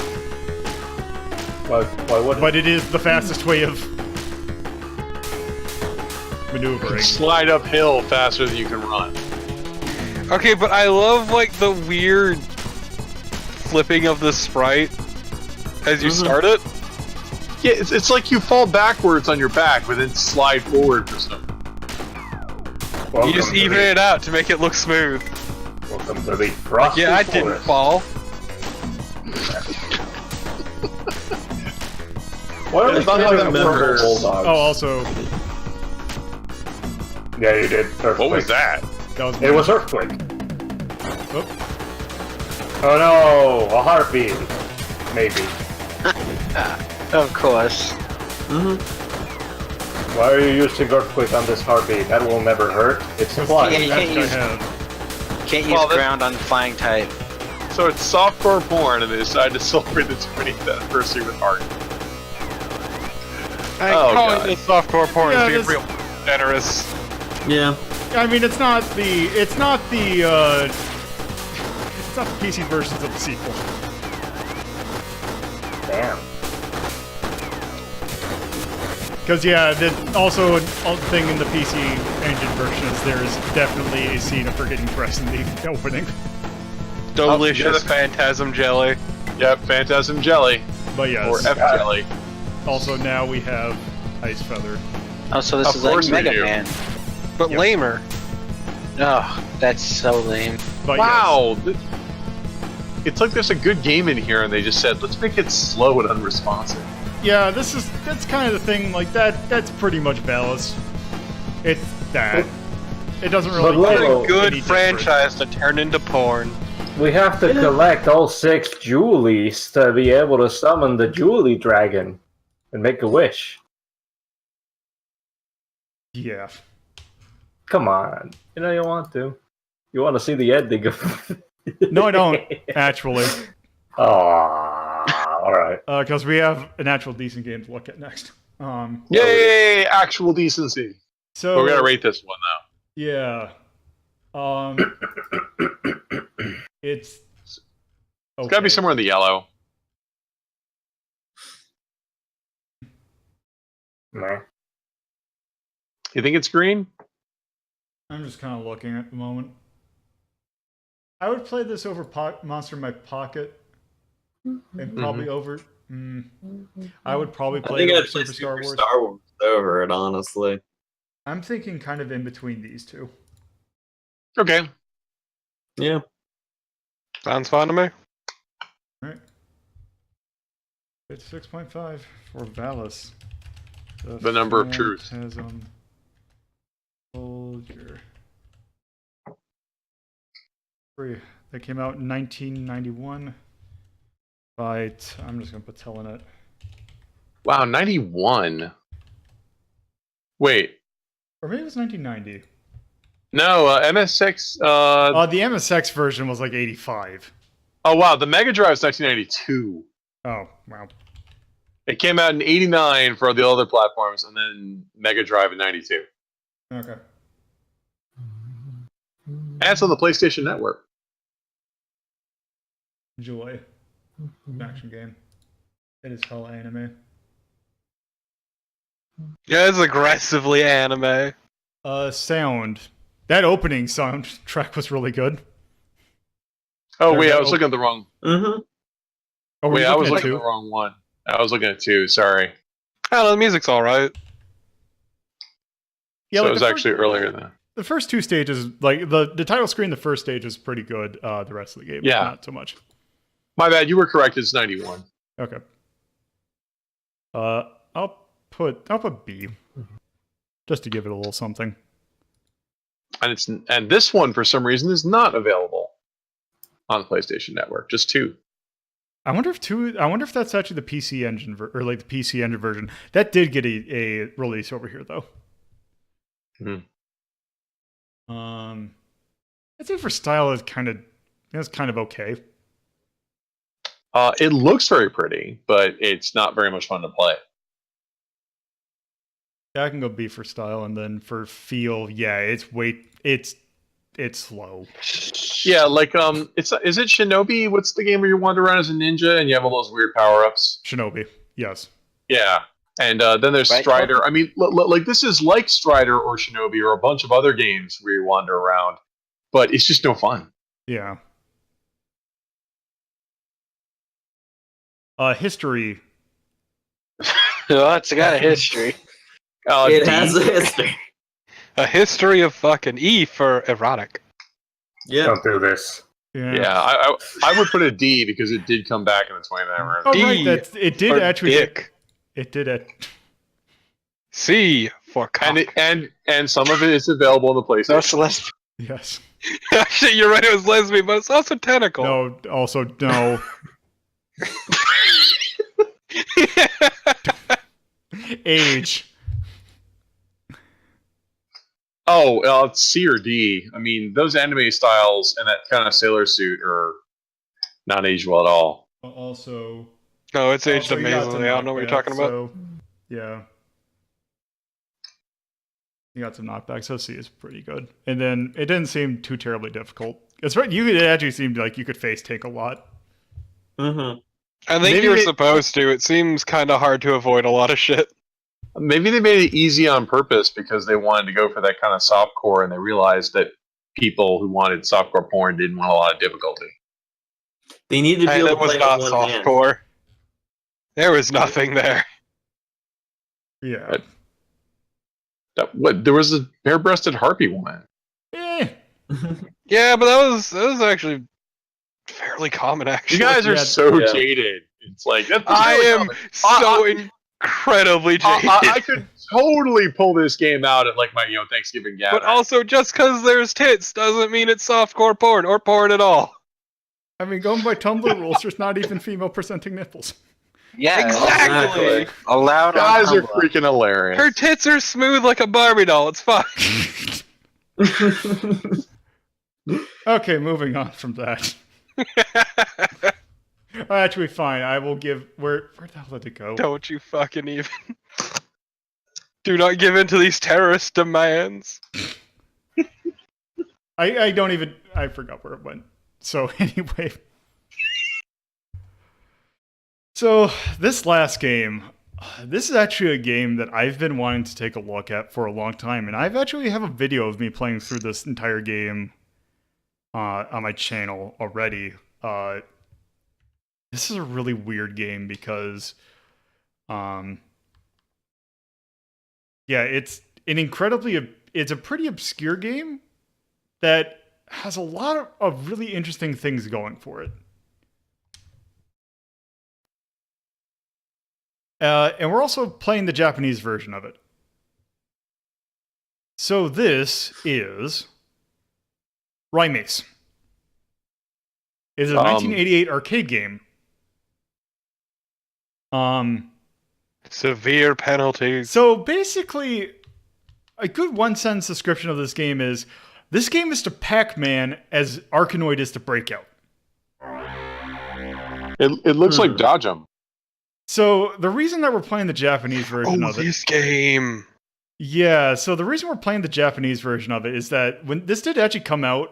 Why would it? But it is the fastest way of maneuvering. Slide uphill faster than you can run. Okay, but I love like the weird flipping of the sprite as you start it. Yeah, it's like you fall backwards on your back, but then slide forward for some. You just even it out to make it look smooth. Welcome to the frosty Yeah, I didn't fall. What I thought I remember. Oh, also, Yeah, you did. Earthquake. What was that? that was It was Earthquake. Oop. Oh no, a heartbeat. Maybe. Of course. Why are you using Earthquake on this heartbeat? That will never hurt. It's fly. Yeah, you That's can't what I use, have. can't use Well, that- ground on flying type. So it's softcore porn, and they decided to celebrate the 20th anniversary with art. Oh, Calling God. this softcore porn Yeah, is being this- real generous. Yeah. I mean, it's not the PC versions of the sequel. Damn. Because yeah, also an thing in the PC Engine version is there is definitely a scene of forgetting press in the opening. Delicious Phantasm jelly. Yep, Phantasm Jelly. But yes, Or F Jelly. also now we have Ice Feather. Oh, so this Of is like course we Mega do. Man. But Yep. lamer. Oh, that's so lame. But Wow! It took this a good game in here, and they just said, let's make it slow and unresponsive. yeah, that's kind of the thing. Like that's pretty much Valis. It's that. It doesn't really. But What Lego, a any good different. franchise to turn into porn. We have to collect all 6 Julies to be able to summon the Julie Dragon and make a wish. Yeah. Come on. You know you want to. You want to see the ending of... No, I don't actually. Alright. Because we have an actual decent game to look at next. Yay! Actual decency. So But we gotta rate this one, though. yeah. It's It's gotta be somewhere in the yellow. Nah. You think it's green? I'm just kind of looking at the moment. I would play this over Monster in My Pocket, and probably over. I would probably I play think it over I'd play Super Star Wars. Star Wars over it, honestly. I'm thinking kind of in between these two. Okay. Yeah. Sounds fun to me. All right. It's 6.5 for Valis. The number of truth. Phantasm Soldier. That came out in 1991. I'm just gonna put Telenet. Wow, 91. Wait. Or maybe it was 1990. No, MSX. The MSX version was like 85. Oh, wow. The Mega Drive is 1992. Oh, wow. It came out in 89 for the other platforms, and then Mega Drive in 92. Okay. And it's on the PlayStation Network. Enjoy. Action game. It is hell anime. Yeah, it's aggressively anime. Sound. That opening soundtrack was really good. Oh, Or wait, that I was looking at the wrong... Mm-hmm. Oh, were Wait, you I was at looking at two? the wrong one. I was looking at 2, sorry. I don't know, the music's alright. Yeah, So like it was the actually earlier than that. The first two stages, like the title screen, the first stage is pretty good. The rest of the game, Yeah. not so much. My bad, you were correct, it's 91. Okay. I'll put B, just to give it a little something. And this one, for some reason, is not available on the PlayStation Network, just 2. I wonder if that's actually the PC engine or like the PC engine version. That did get a release over here though. I'd say for style is kind of okay. It looks very pretty, but it's not very much fun to play. Yeah, I can go B for style, and then for feel, yeah, it's slow. Yeah, like is it Shinobi? What's the game where you wander around as a ninja and you have all those weird power-ups? Shinobi, yes. Yeah. And then there's Right. Strider. I mean, like this is like Strider or Shinobi or a bunch of other games where you wander around, but it's just no fun. Yeah. History. Well, it's got a history. It D. has a history. A history of fucking E for erotic. Yeah. Don't do this. Yeah, I would put a D because it did come back in the 29th. Oh, D right. It did for actually. dick. It did it. C for cock. And some of it is available in the PlayStation. No Celeste. Yes. Actually, you're right. It was lesbian, but it's also tentacle. No. Also, no. Age. Oh, it's C or D. I mean, those anime styles and that kind of sailor suit are not aged well at all. Also. No, it's aged also, you got amazingly. I don't know what you're knockback, talking about. So, yeah. You got some knockbacks, so C is pretty good. And then it didn't seem too terribly difficult. It's right. It actually seemed like you could face tank a lot. Mm-hmm. I think Maybe you're they- supposed to. It seems kind of hard to avoid a lot of shit. Maybe they made it easy on purpose because they wanted to go for that kind of softcore, and they realized that people who wanted softcore porn didn't want a lot of difficulty. They need to be Hey, able that to was play not with one hand. softcore. There was nothing there. Yeah. There was a bare-breasted harpy woman. Eh. Yeah, but that was actually fairly common. Actually, You guys are Yeah. so Yeah. jaded. It's like that's I really am so incredibly jaded. I could totally pull this game out at like my Thanksgiving gathering. But also, just because there's tits doesn't mean it's softcore porn or porn at all. I mean, going by Tumblr rules, there's not even female presenting nipples. Yeah, Exactly. allowed. guys on are Tumblr. freaking hilarious. Her tits are smooth like a Barbie doll. It's fine. Okay, moving on from that. Actually, fine. I will give. Where the hell did it go? Don't you fucking even. Do not give in to these terrorist demands. I don't even. I forgot where it went. So anyway. So this last game, this is actually a game that I've been wanting to take a look at for a long time, and I've actually have a video of me playing through this entire game on my channel already. This is a really weird game because, yeah, it's a pretty obscure game that has a lot of really interesting things going for it. And we're also playing the Japanese version of it. So this is Raimais. It's a 1988 arcade game. Severe penalties. So basically, a good one-sentence description of this game is, this game is to Pac-Man as Arkanoid is to Breakout. It looks like Dodgem. So the reason that we're playing the Japanese version of it... this game. Yeah, so the reason we're playing the Japanese version of it is that when this did actually come out,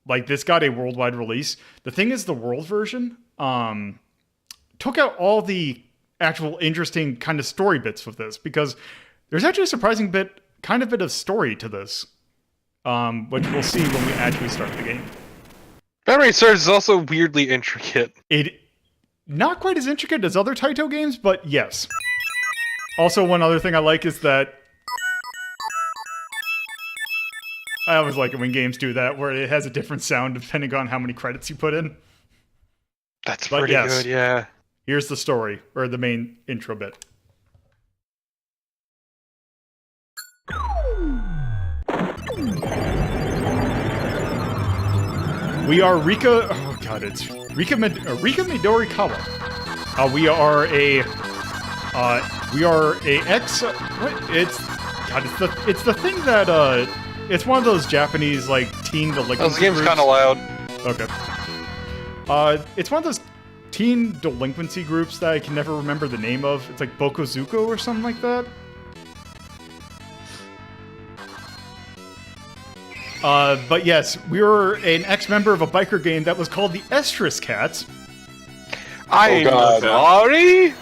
like this got a worldwide release. The thing is, the world version took out all the actual interesting kind of story bits of this, because there's actually a surprising bit of story to this, which we'll see when we actually start the game. Memory serves is also weirdly intricate. Not quite as intricate as other Taito games, but yes. Also, one other thing I like is that I always like it when games do that, where it has a different sound depending on how many credits you put in. That's But pretty yes. good, yeah. Here's the story, or the main intro bit. We are Rika. Oh god, it's Rika Midori Kawa. We are a ex. What? It's the thing that it's one of those Japanese like teen delinquency. This game's groups. kind of loud. Okay. It's one of those teen delinquency groups that I can never remember the name of. It's like Bokozuko or something like that. But yes, we were an ex-member of a biker gang that was called the Estrus Cats. I'm God. sorry.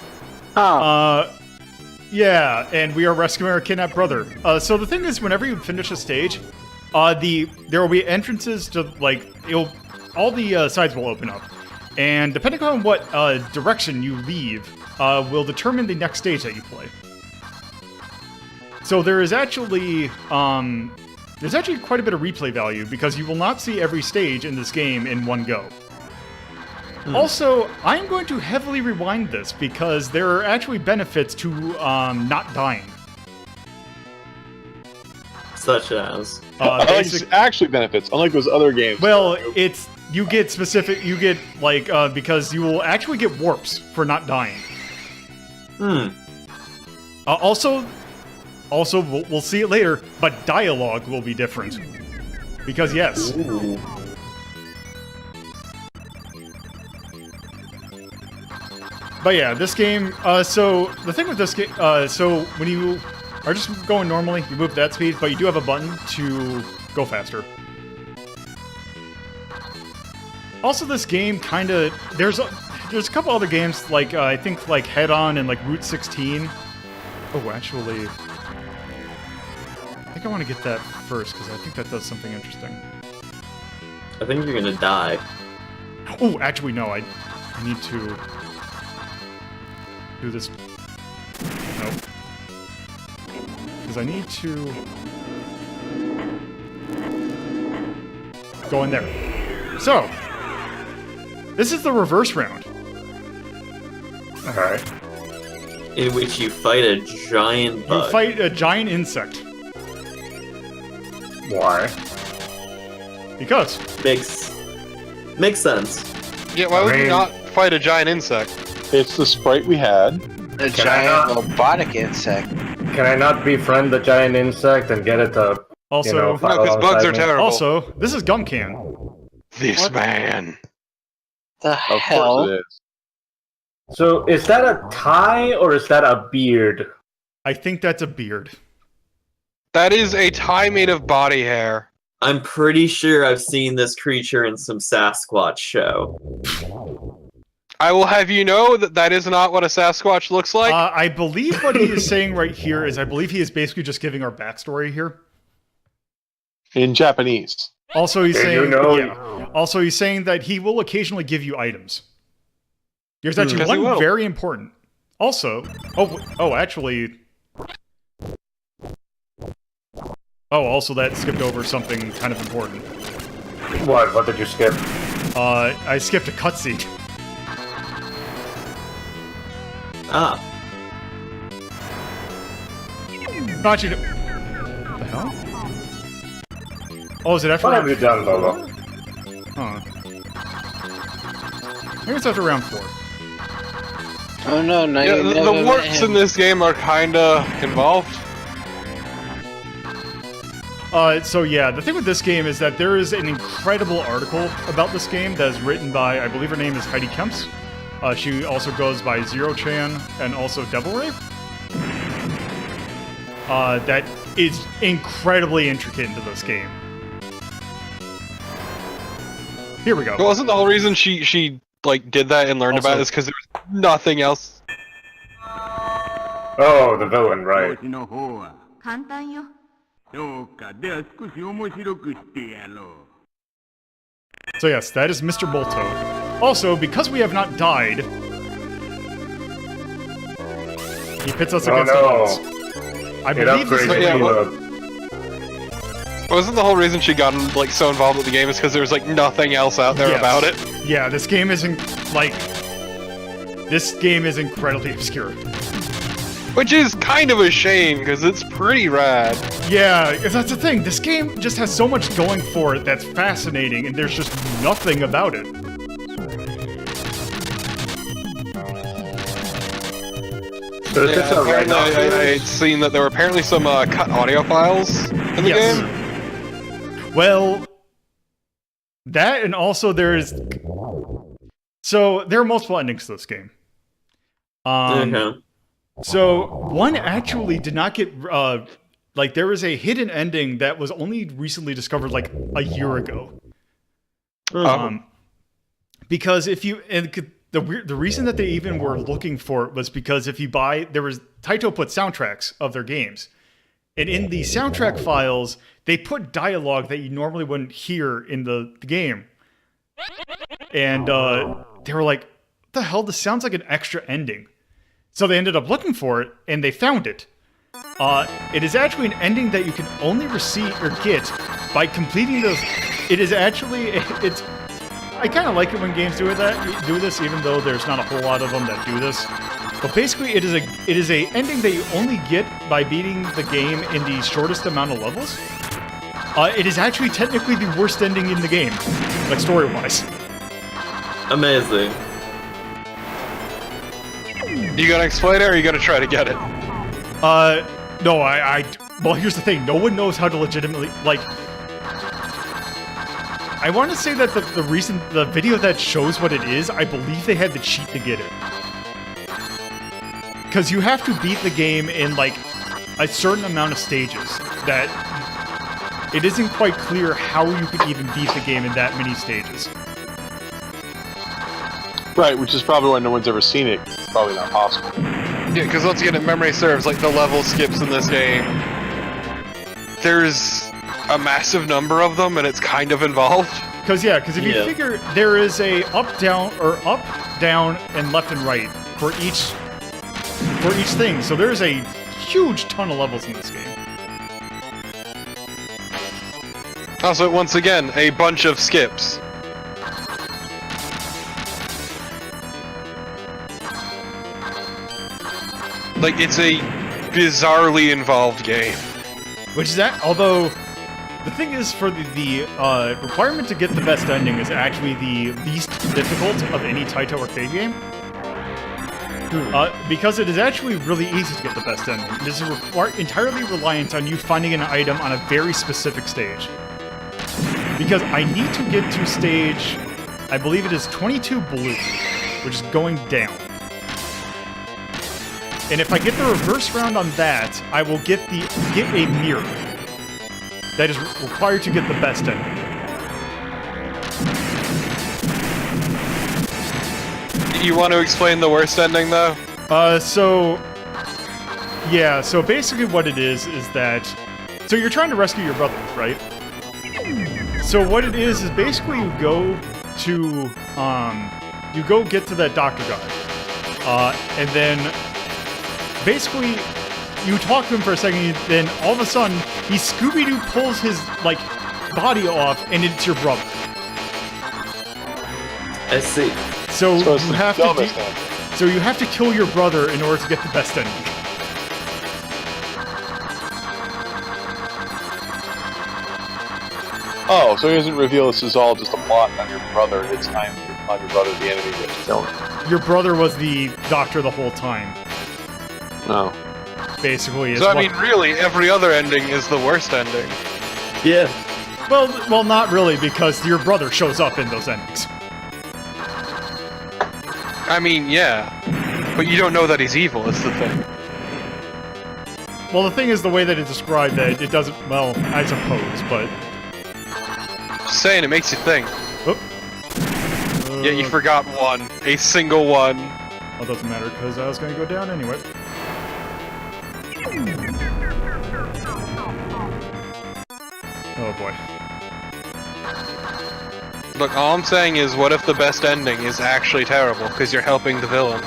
Yeah, and we are rescuing our kidnapped brother. So the thing is, whenever you finish a stage, there will be entrances to all the sides will open up, and depending on what direction you leave, will determine the next stage that you play. So there is actually quite a bit of replay value because you will not see every stage in this game in one go. Also, I'm going to heavily rewind this because there are actually benefits to not dying. Such as? There's actually benefits, unlike those other games. Well, because you will actually get warps for not dying. Also, we'll see it later, but dialogue will be different. Because yes. Ooh. But yeah, this game, so the thing with this game, so when you are just going normally, you move at that speed, but you do have a button to go faster. Also, this game kind of, there's a couple other games, like, I think, like, Head On and, like, Route 16. Oh, actually, I think I want to get that first, because I think that does something interesting. I think you're gonna die. Oh, actually, no, I need to do this. Nope. Because I need to go in there. So, this is the reverse round. Alright. In which you fight a giant bug. You fight a giant insect. Why? Because. Makes sense. Yeah, why would you not fight a giant insect? It's the sprite we had. A giant robotic insect. Can I not befriend the giant insect and get it to, Also, No, because bugs are terrible. Also, this is Gumcan. This man. The Of hell? course it is. So, is that a tie or is that a beard? I think that's a beard. That is a tie made of body hair. I'm pretty sure I've seen this creature in some Sasquatch show. I will have you know that that is not what a Sasquatch looks like. I believe what he is saying right here is I believe he is basically just giving our backstory here. In Japanese. Also, he's saying, you know? yeah. Also, he's saying that he will occasionally give you items. There's actually Yes, he one will. very important. Also, actually. Oh, also that skipped over something kind of important. What? What did you skip? I skipped a cutscene. Ah, Not you. The hell? Oh, is it after What have round you done, Lolo? Huh. Maybe it's after round 4. Oh no, now Yeah, you the never met warps him. in this game are kinda involved. So yeah, the thing with this game is that there is an incredible article about this game that is written by, I believe her name is Heidi Kemps. She also goes by Zero-chan and also Devil Ray. That is incredibly intricate into this game. Here we go. But wasn't the whole reason she like did that and learned Also- about it is because there was nothing else? Oh, the villain, right. 簡単よ。そうか、では少し面白くしてやろう。 So yes, that is Mr. Bolto. Also, because we have not died, he pits us against the bugs. I It believe this is upgrades yeah, you, what- Wasn't the whole reason she got like so involved with the game is because there was like nothing else out there Yes. about it? Yeah, this game isn't like this game is incredibly obscure. Which is kind of a shame because it's pretty rad. Yeah, 'cause that's the thing. This game just has so much going for it that's fascinating, and there's just nothing about it. So is this a Apparently, right I'd seen that there were apparently some cut audio files in the Yes. game. Well, that and also there are multiple endings to this game. okay. So one actually did not get like there was a hidden ending that was only recently discovered like a year ago. Oh. Because if you the reason that they even were looking for it was because if you buy, Taito put soundtracks of their games. And in the soundtrack files, they put dialogue that you normally wouldn't hear in the game. And they were like, what the hell? This sounds like an extra ending. So they ended up looking for it, and they found it. It is actually an ending that you can only receive or get by completing those. It is actually, I kind of like it when games do this, even though there's not a whole lot of them that do this. But basically, it is a ending that you only get by beating the game in the shortest amount of levels. It is actually technically the worst ending in the game, like story-wise. Amazing. You gonna explain it, or are you gonna try to get it? No, well, here's the thing. No one knows how to legitimately, like... I want to say that the video that shows what it is, I believe they had to cheat to get it. Because you have to beat the game in, like, a certain amount of stages. That it isn't quite clear how you could even beat the game in that many stages. Right, which is probably why no one's ever seen it. It's probably not possible. Yeah, because once again, if memory serves, like, the level skips in this game, there's a massive number of them, and it's kind of involved. Because if you figure there is a up, down, and left and right for each thing, so there's a huge ton of levels in this game. Also, once again, a bunch of skips. Like, it's a bizarrely involved game. Which is that, although, the thing is, for the requirement to get the best ending is actually the least difficult of any Taito arcade game. Because it is actually really easy to get the best ending. It is entirely reliant on you finding an item on a very specific stage. Because I need to get to stage, I believe it is 22 blue, which is going down. And if I get the reverse round on that, I will get a mirror. That is required to get the best ending. You want to explain the worst ending, though? So basically what it is that... So you're trying to rescue your brother, right? So what it is basically you go get to that doctor guy. And then... Basically, you talk to him for a second, then all of a sudden, he Scooby-Doo pulls his, like, body off, and it's your brother. I see. So you have to kill your brother in order to get the best ending. Oh, so he doesn't reveal this is all just a plot on your brother. It's time to find your brother the enemy to kill him. Your brother was the doctor the whole time. Oh. Basically, so I mean, really, every other ending is the worst ending. Yeah. Well, not really, because your brother shows up in those endings. I mean, yeah, but you don't know that he's evil. Is the thing. Well, the thing is, the way that it's described, that it doesn't. Well, I suppose, but just saying, it makes you think. Oop. Yeah, you forgot one, a single one. Well, it doesn't matter because I was going to go down anyway. Oh boy. Look, all I'm saying is, what if the best ending is actually terrible, because you're helping the villain?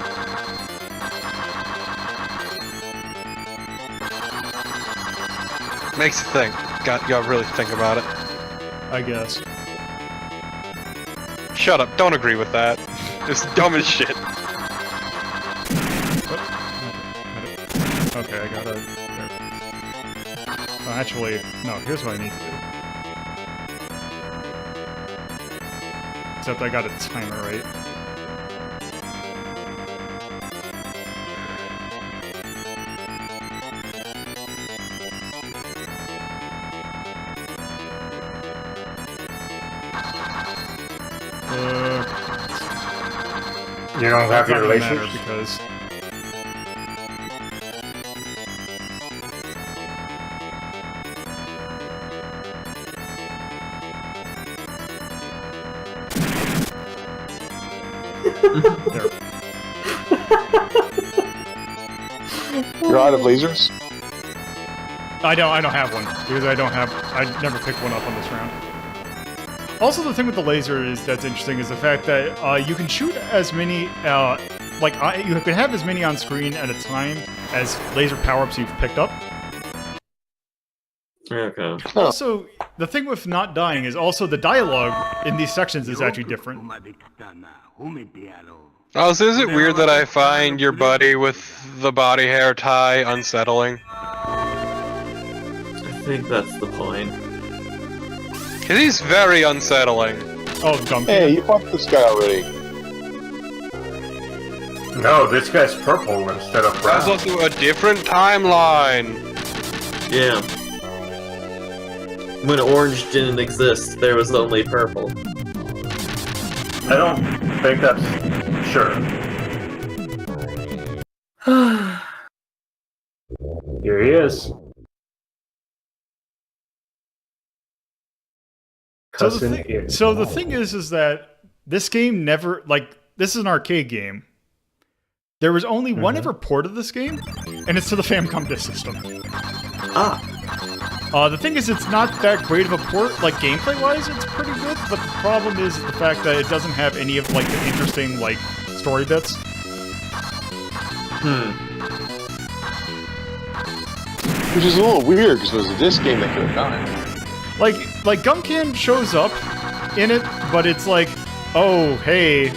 Makes you think. You gotta really think about it. I guess. Shut up, don't agree with that. It's dumb as shit. Okay, I gotta... There. Oh, actually, no, here's what I need to do. Except I got a timer, right? You don't have your lasers? Because... There. You're out of lasers? I don't have one because I never picked one up on this round. Also, the thing with the laser that's interesting is the fact that you can shoot as many, you can have as many on screen at a time as laser power-ups you've picked up. Okay. Also, the thing with not dying is also the dialogue in these sections is actually different. Oh, so is it weird that I find your buddy with the body hair tie unsettling? I think that's the point. Cause he's very unsettling. Oh, Gump. Hey, you fought this guy already. No, this guy's purple instead of That's brown. also a different timeline. Yeah. When orange didn't exist, there was only purple. I don't think that's sure. Here he is. So the thing is that this game never, this is an arcade game. There was only one ever port of this game, and it's to the Famicom Disk System. Ah. The thing is, it's not that great of a port, gameplay-wise, it's pretty good, but the problem is the fact that it doesn't have any of, the interesting, story bits. Which is a little weird, because it was a disc game that could have done it. Gumcan shows up in it, but it's oh, hey,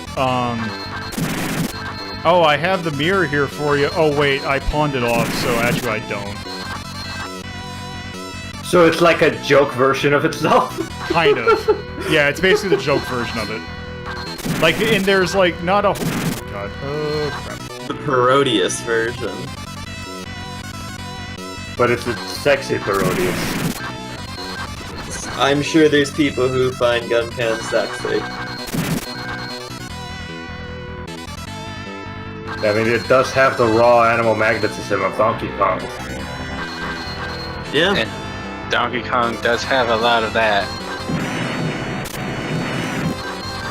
oh, I have the mirror here for you. Oh, wait, I pawned it off, so actually I don't. So it's like a joke version of itself? Kind of. Yeah, it's basically the joke version of it. And there's, not a... Oh, God. Oh, crap. The parodious version. But it's a sexy parodious. I'm sure there's people who find Guncan sexy. I mean, it does have the raw animal magnetism of Donkey Kong. Yeah. And Donkey Kong does have a lot of that.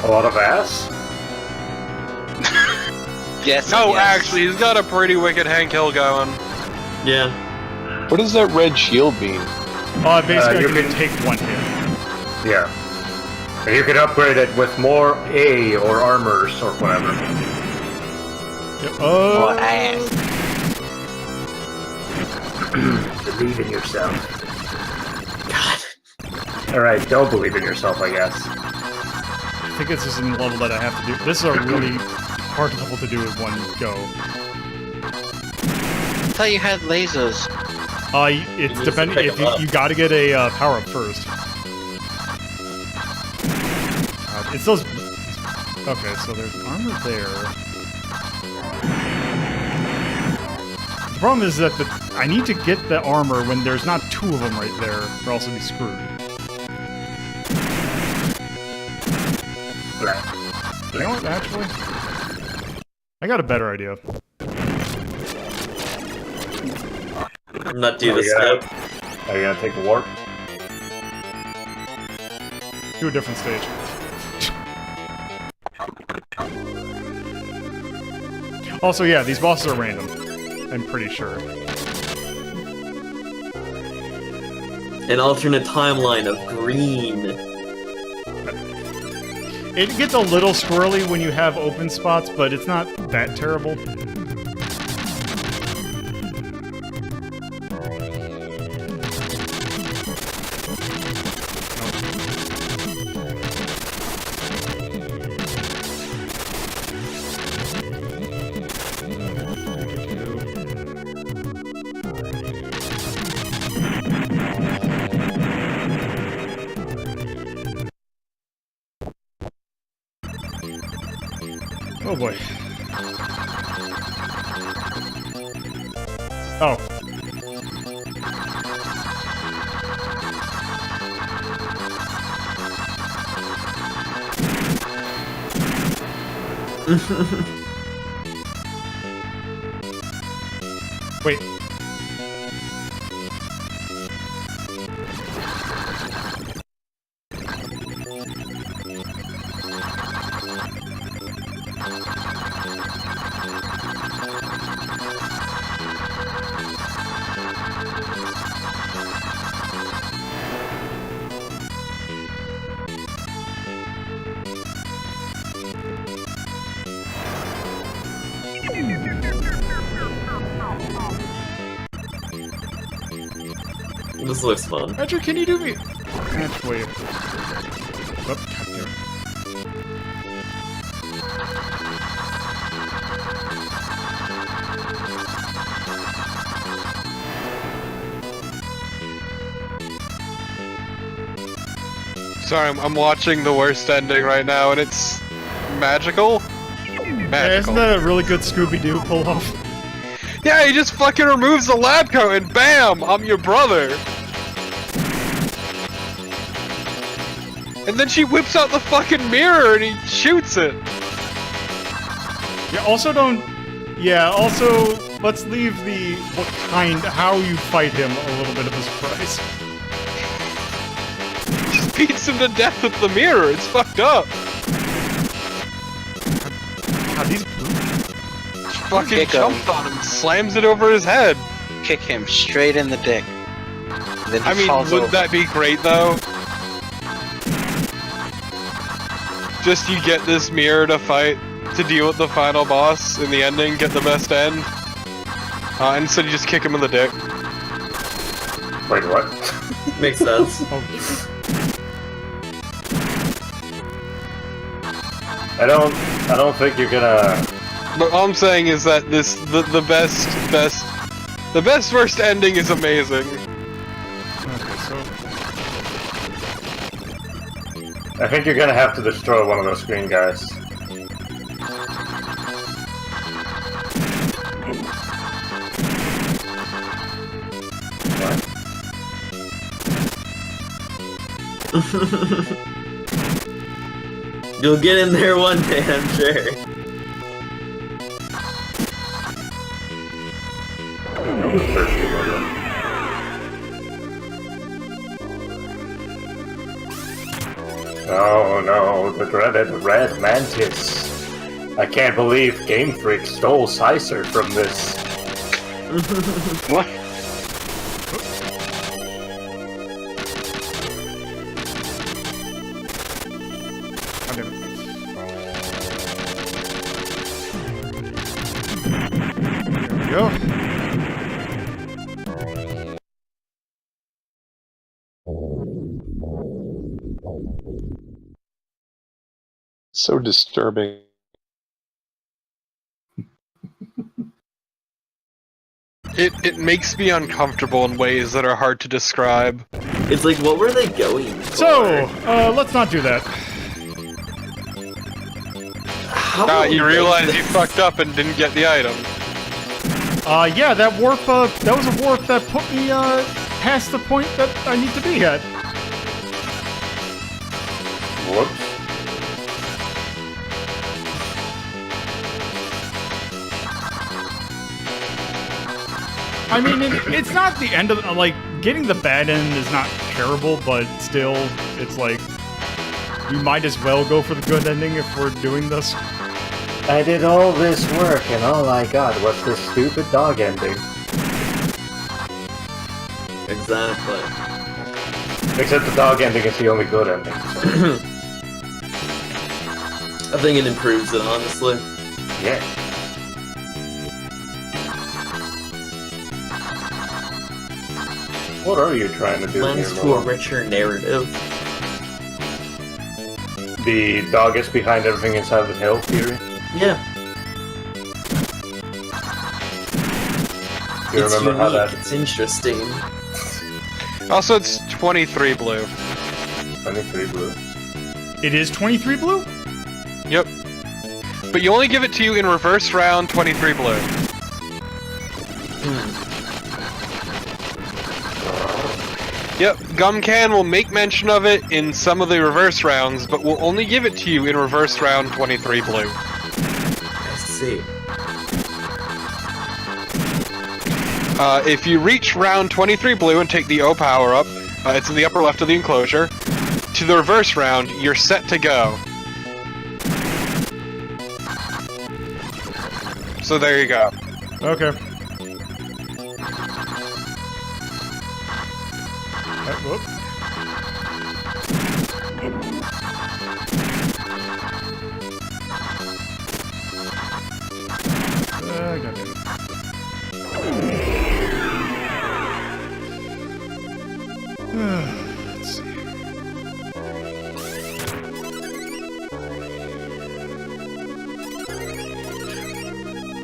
A lot of ass? Yes. No, yes. actually, he's got a pretty wicked Hank Hill going. Yeah. What does that red shield mean? Basically, you you can take one hit. Yeah. And you can upgrade it with more A or armors or whatever. Oh, Or ass. Believe in yourself. God. Alright, don't believe in yourself, I guess. I think this is a level that I have to do. This is a really hard level to do with one go. I thought you had lasers. It's depending if you got to get a power up first. It's those. Okay, so there's armor there. The problem is that I need to get the armor when there's not two of them right there, or else I'll be screwed. You know what? Actually, I got a better idea. Not do the skip. Are you gonna take a warp? Do a different stage. Also, yeah, these bosses are random. I'm pretty sure. An alternate timeline of green. It gets a little squirrely when you have open spots, but it's not that terrible. Oh boy. Oh. Wait. This looks fun. Andrew, can you do me? Wait. Oh, goddamn. Sorry, I'm watching the worst ending right now, and it's magical. Yeah, isn't that a really good Scooby-Doo pull-off? Yeah, he just fucking removes the lab coat, and bam, I'm your brother. And then she whips out the fucking mirror and he shoots it. Yeah, also let's leave the how you fight him a little bit of a surprise. Just beats him to death with the mirror, it's fucked up. God, these Fucking Kick him. jumps on him, slams it over his head. Kick him straight in the dick. Then he I mean, falls wouldn't over. that be great though? Just you get this mirror to fight, to deal with the final boss in the ending, get the best end. And instead you just kick him in the dick. Wait, what? Makes sense. I don't think you're gonna. But all I'm saying is that the best first ending is amazing. Okay, so I think you're gonna have to destroy one of those green guys. You'll get in there one day, I'm sure. Oh no, the dreaded red mantis. I can't believe Game Freak stole Sicer from this. What? Go. So disturbing. It makes me uncomfortable in ways that are hard to describe. It's like, what were they going for? So, let's not do that. How You realize you fucked up and didn't get the item. Yeah, that warp, that was a warp that put me, past the point that I need to be at. Whoops. I mean, it's not the end of, like, getting the bad end is not terrible, but still, it's like, we might as well go for the good ending if we're doing this. I did all this work and all I got was this stupid dog ending. Exactly. Except the dog ending is the only good ending. So. I think it improves it, honestly. Yeah. What are you trying to do Lends here, to a Lord? richer narrative. The dog is behind everything inside the hill theory? Yeah. You It's remember how unique, that... it's interesting. Also, it's 23 blue. 23 blue. It is 23 blue? Yep. But you only give it to you in reverse round 23 blue. Yep, Gumcan will make mention of it in some of the reverse rounds, but will only give it to you in reverse round 23 blue. I see. If you reach round 23 blue and take the O power up, it's in the upper left of the enclosure, to the reverse round, you're set to go. So there you go. Okay. Whoop. Got it. Let's see.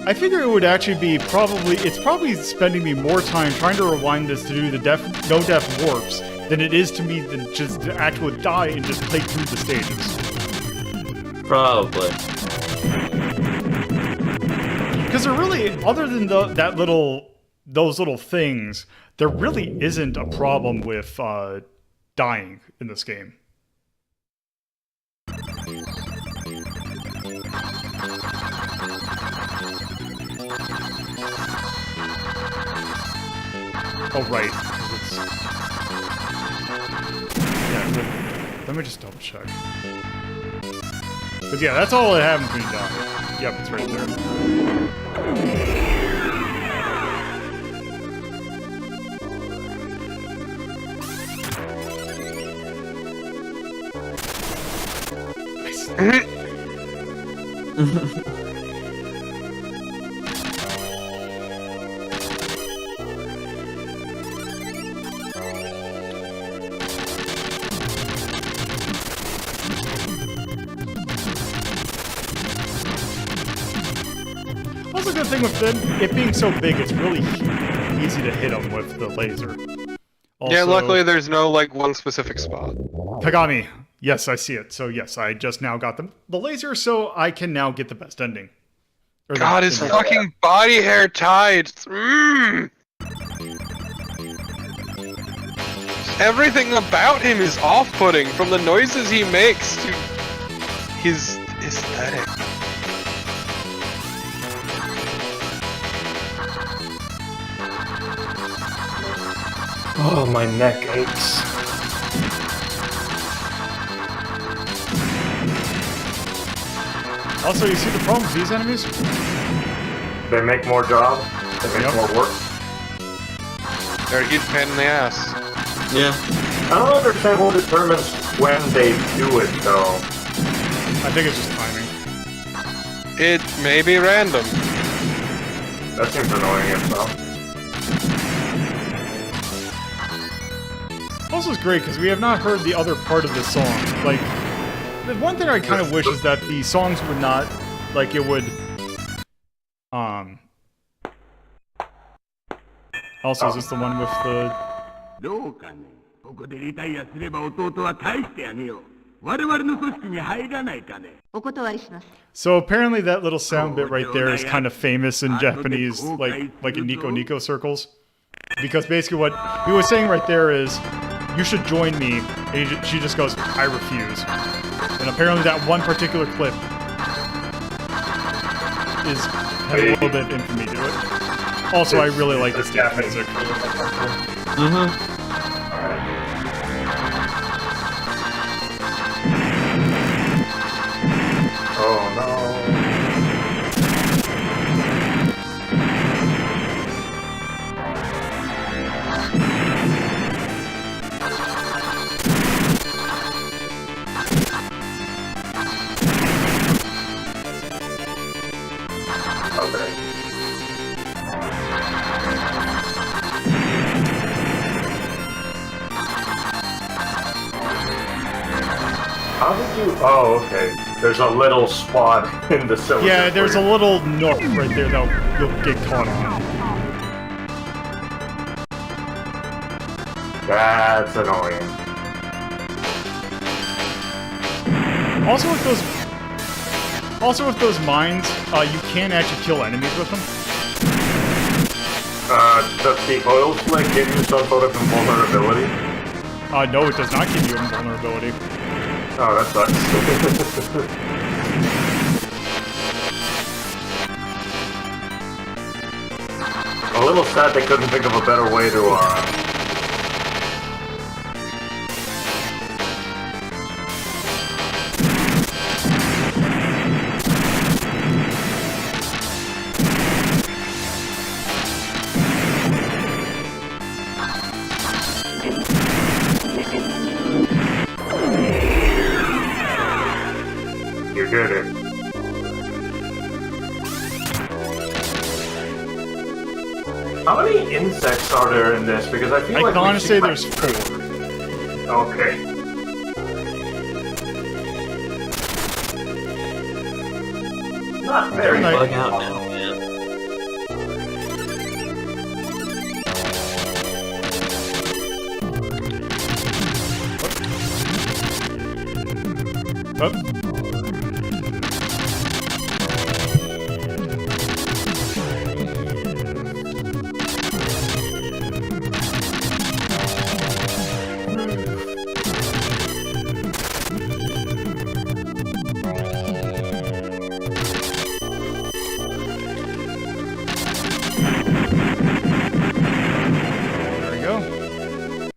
I figure it would actually be it's probably spending me more time trying to rewind this to do the no death warps than it is to me than just to actually die and just play through the stages. Probably. Because there really, other than those little things, there really isn't a problem with dying in this game. Oh, right. Yeah, let me just double check. But yeah, that's all that happens when you die. Yep, it's right there. Also, a good thing with it being so big, it's really easy to hit them with the laser. Also, Yeah, luckily there's no, like, one specific spot. Kagami. Yes, I see it. So yes, I just now got the laser, so I can now get the best ending. God, his fucking body hair tied. Everything about him is off-putting, from the noises he makes to his aesthetic. Oh, my neck aches. Also, you see the problem with these enemies? They make more job. They make more work. They're a huge pain in the ass. Yeah. I don't understand what determines when they do it, though. I think it's just timing. It may be random. That seems annoying as well. Also, it's great because we have not heard the other part of this song. Like, the one thing I kind of wish is that the songs would not, like, it would, Also, is this the one with the... So apparently that little sound bit right there is kind of famous in Japanese, like in Nico Nico circles. Because basically what he was saying right there is, you should join me, and she just goes, I refuse. And apparently that one particular clip has a little bit of infamy to it. Also, I really like this dance music. Oh no. How did you... Oh, okay. There's a little spot in the cylinder. Yeah, there's a little nook right there that you'll get caught on. That's annoying. Also with those mines, you can actually kill enemies with them. Does the oil slick give you some sort of invulnerability? No, it does not give you invulnerability. Oh, that sucks. A little sad they couldn't think of a better way to, How many insects are there in this? Because I feel I like can honestly say like... there's 4. Okay. Not very Nice. Bug out now, man. Up. There we go.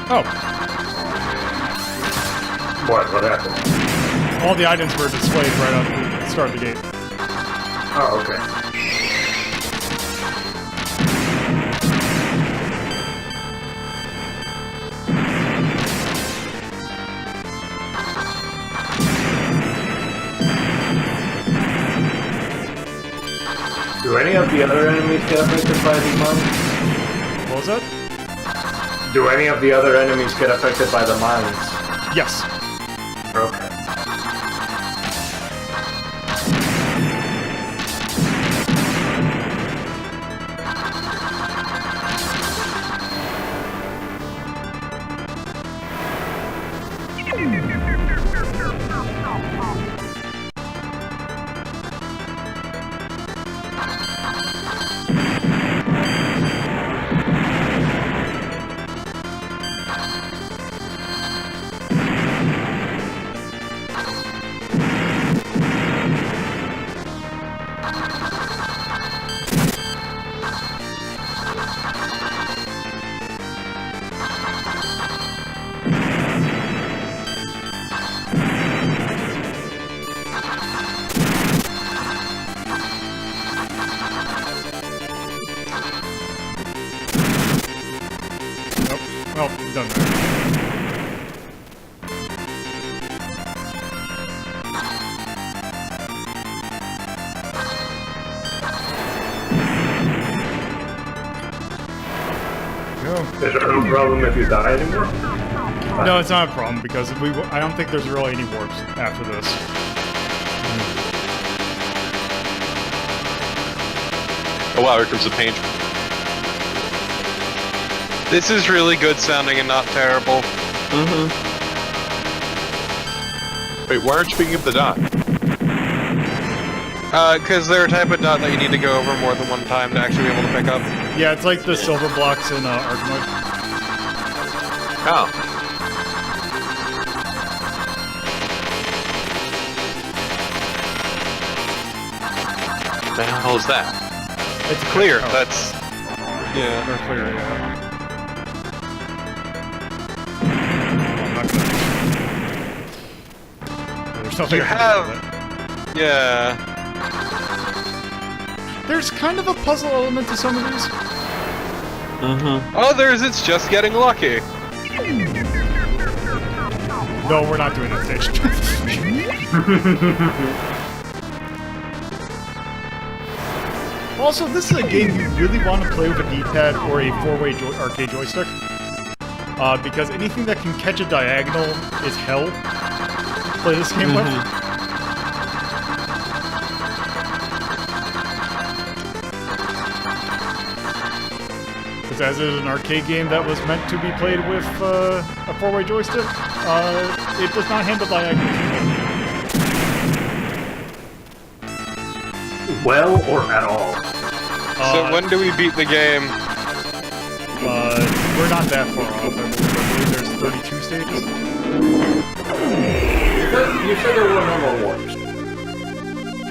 Oh, What happened? all the items were displayed right at the start of the game. Oh, okay. Do any of the other enemies get affected by the mines? What was that? Do any of the other enemies get affected by the mines? Yes. Okay. Well, done there. Is there no problem if you die anymore? No, it's not a problem because I don't think there's really any warps after this. Oh wow, here comes the pain. This is really good sounding and not terrible. Mm-hmm. Wait, why aren't you picking up the dot? Because they're a type of dot that you need to go over more than one time to actually be able to pick up. Yeah, it's like the silver blocks in Arkanoid. Oh. What the hell is that? It's Clear. Oh, That's yeah. they're clear, yeah. There's nothing You I can do have- with it. Yeah. There's kind of a puzzle element to some of these. Mm-hmm. Others, it's just getting lucky. No, we're not doing that stage. Also, this is a game you really want to play with a D-pad or a 4-way arcade joystick. Because anything that can catch a diagonal is hell to play this game with. Because as it is an arcade game that was meant to be played with a 4-way joystick, it does not handle diagonals. Well, or at all? So when do we beat the game? We're not that far off. I believe there's 32 stages. You said there were no more warps.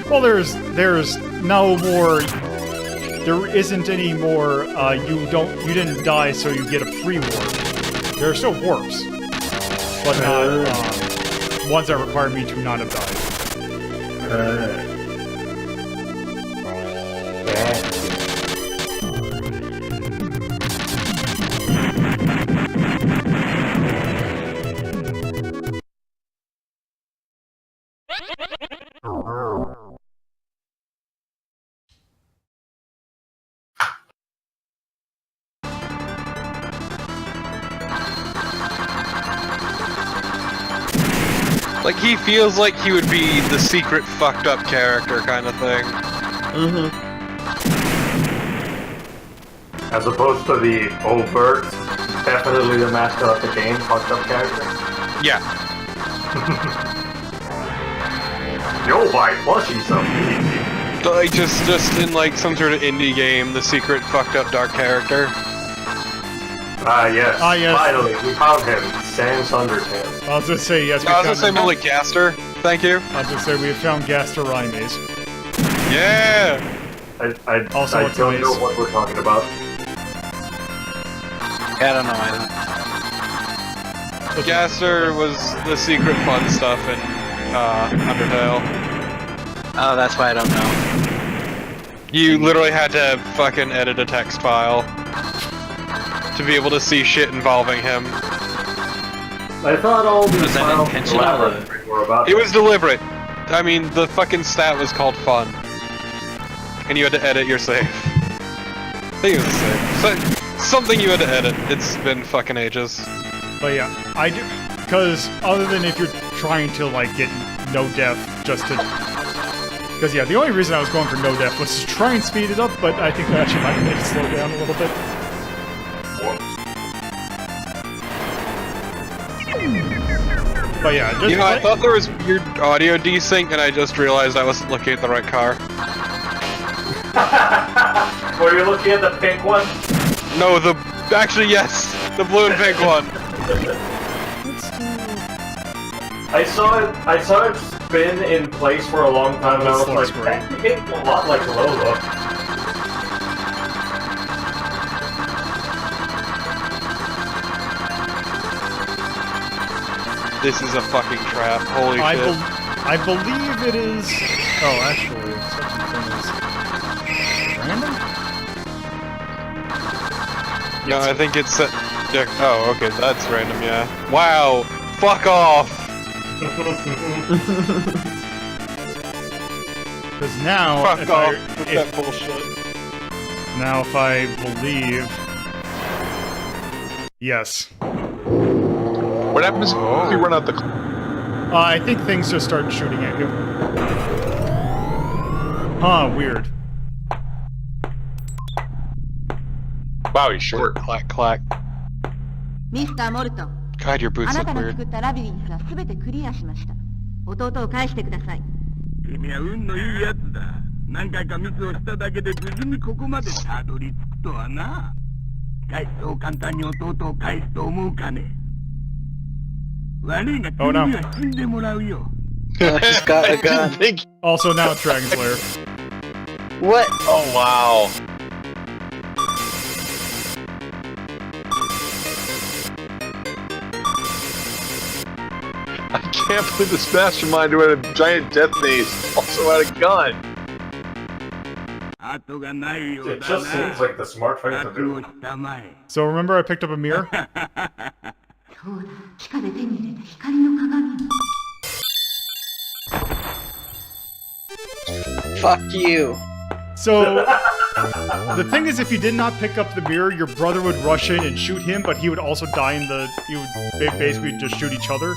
Well, there's no more. There isn't any more. You didn't die, so you get a free warp. There are still warps, but not ones that require me to not have died. Like, he feels like he would be the secret fucked up character kind of thing. As opposed to the overt, definitely the master of the game, fucked up character. Yeah. Yo, buy plushies of Like, just in, like, some sort of indie game, the secret fucked up dark character. Yes. Yes. Finally, we found him. Sans Undertale. I was gonna say, yes, we I was gonna found say Malik Gaster. Thank you. I was gonna say, we have found Gaster Raimais. Yeah! I Also, what's don't know amazing? what we're talking about. Yeah, I don't know either. Gaster was the secret fun stuff in Undertale. Oh, that's why I don't know. You literally had to fucking edit a text file to be able to see shit involving him. I thought all these Was that files intentional, were about It was deliberate. I mean, the fucking stat was called fun. And you had to edit your save. I think it was a save. Something you had to edit. It's been fucking ages. But yeah, I do, because other than if you're trying to like get no def just to, because yeah, the only reason I was going for no def was to try and speed it up, but I think that actually might make it slow down a little bit. But yeah, just I thought there was weird audio desync, and I just realized I wasn't looking at the right car. Were you looking at the pink one? No, actually, yes, the blue and pink one. I saw it spin in place for a long time, and I was like, that became a lot like Lola. This is a fucking trap. Holy shit. I believe it is. Oh, actually, random. No, I think it's yeah, oh, okay, that's random, yeah. Wow, fuck off! Because now, Fuck if off with that bullshit. Now, if I believe, yes. What happens if you run out the? I think things just start shooting at you. Huh? Weird. Wow, he's short. Clack, clack. ミスター・モルトン、 God, your あ boots な look たの weird. 作ったラビリンスは全てクリアしました。弟を返してください。君は運のいいやつだ。何回かミスをしただけで無事にここまでたどり着くとはな。そう簡単に弟を返すと思うかね。悪いが君には死んでもらうよ。Just got a gun. Also, now it's Dragon Slayer. What? Oh wow. I can't believe this mastermind who had a giant death mace also had a gun. It just seems like the smart thing to do. So remember, I picked up a mirror. そうだ、地下で手に入れた光の鏡。 Fuck you. So the thing is, if you did not pick up the mirror, your brother would rush in and shoot him, but he would also die in the. You would basically just shoot each other.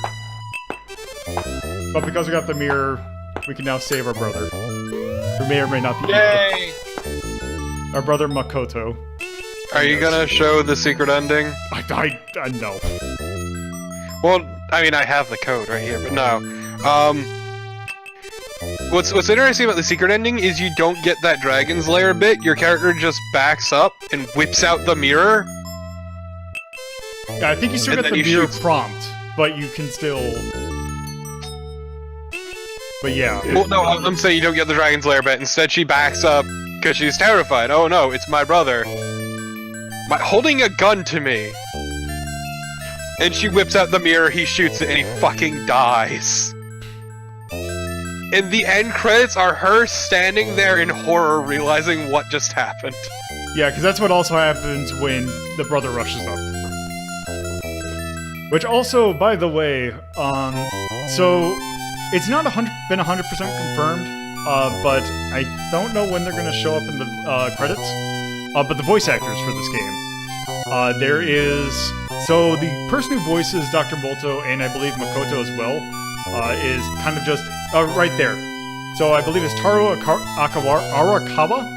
But because we got the mirror, we can now save our brother. Who may or may not be. Yay! Our brother Makoto. Are you gonna show the secret ending? I no. Well, I mean, I have the code right here, but no. What's interesting about the secret ending is you don't get that Dragon's Lair bit. Your character just backs up and whips out the mirror. Yeah, I think you still And get then the you mirror shoot- prompt, but you can still. But yeah. Well, no, I'm saying you don't get the Dragon's Lair bit. Instead, she backs up because she's terrified. Oh no, it's my brother. Holding a gun to me. And she whips out the mirror, he shoots it, and he fucking dies. And the end credits are her standing there in horror, realizing what just happened. Yeah, because that's what also happens when the brother rushes up. Which also, by the way, so it's not been 100% confirmed, but I don't know when they're going to show up in the credits. But the voice actors for this game, there is so the person who voices Dr. Molto and I believe Makoto as well is kind of just right there. So I believe it's Taro Arakawa.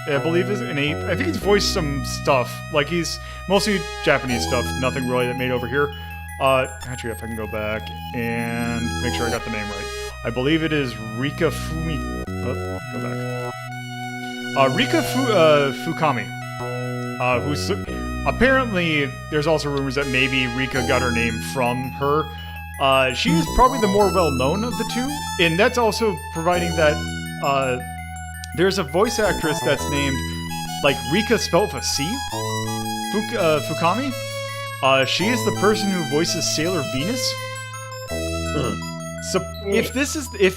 I believe is I think he's voiced some stuff. Like he's mostly Japanese stuff. Nothing really that made over here. Actually, if I can go back and make sure I got the name right. I believe it is Rika Fumi. Oh, go back. Rika Fukami. Who's apparently there's also rumors that maybe Rika got her name from her. She is probably the more well-known of the two, and that's also providing that there's a voice actress that's named like Rika spelled with a C. Fukami. She is the person who voices Sailor Venus. So if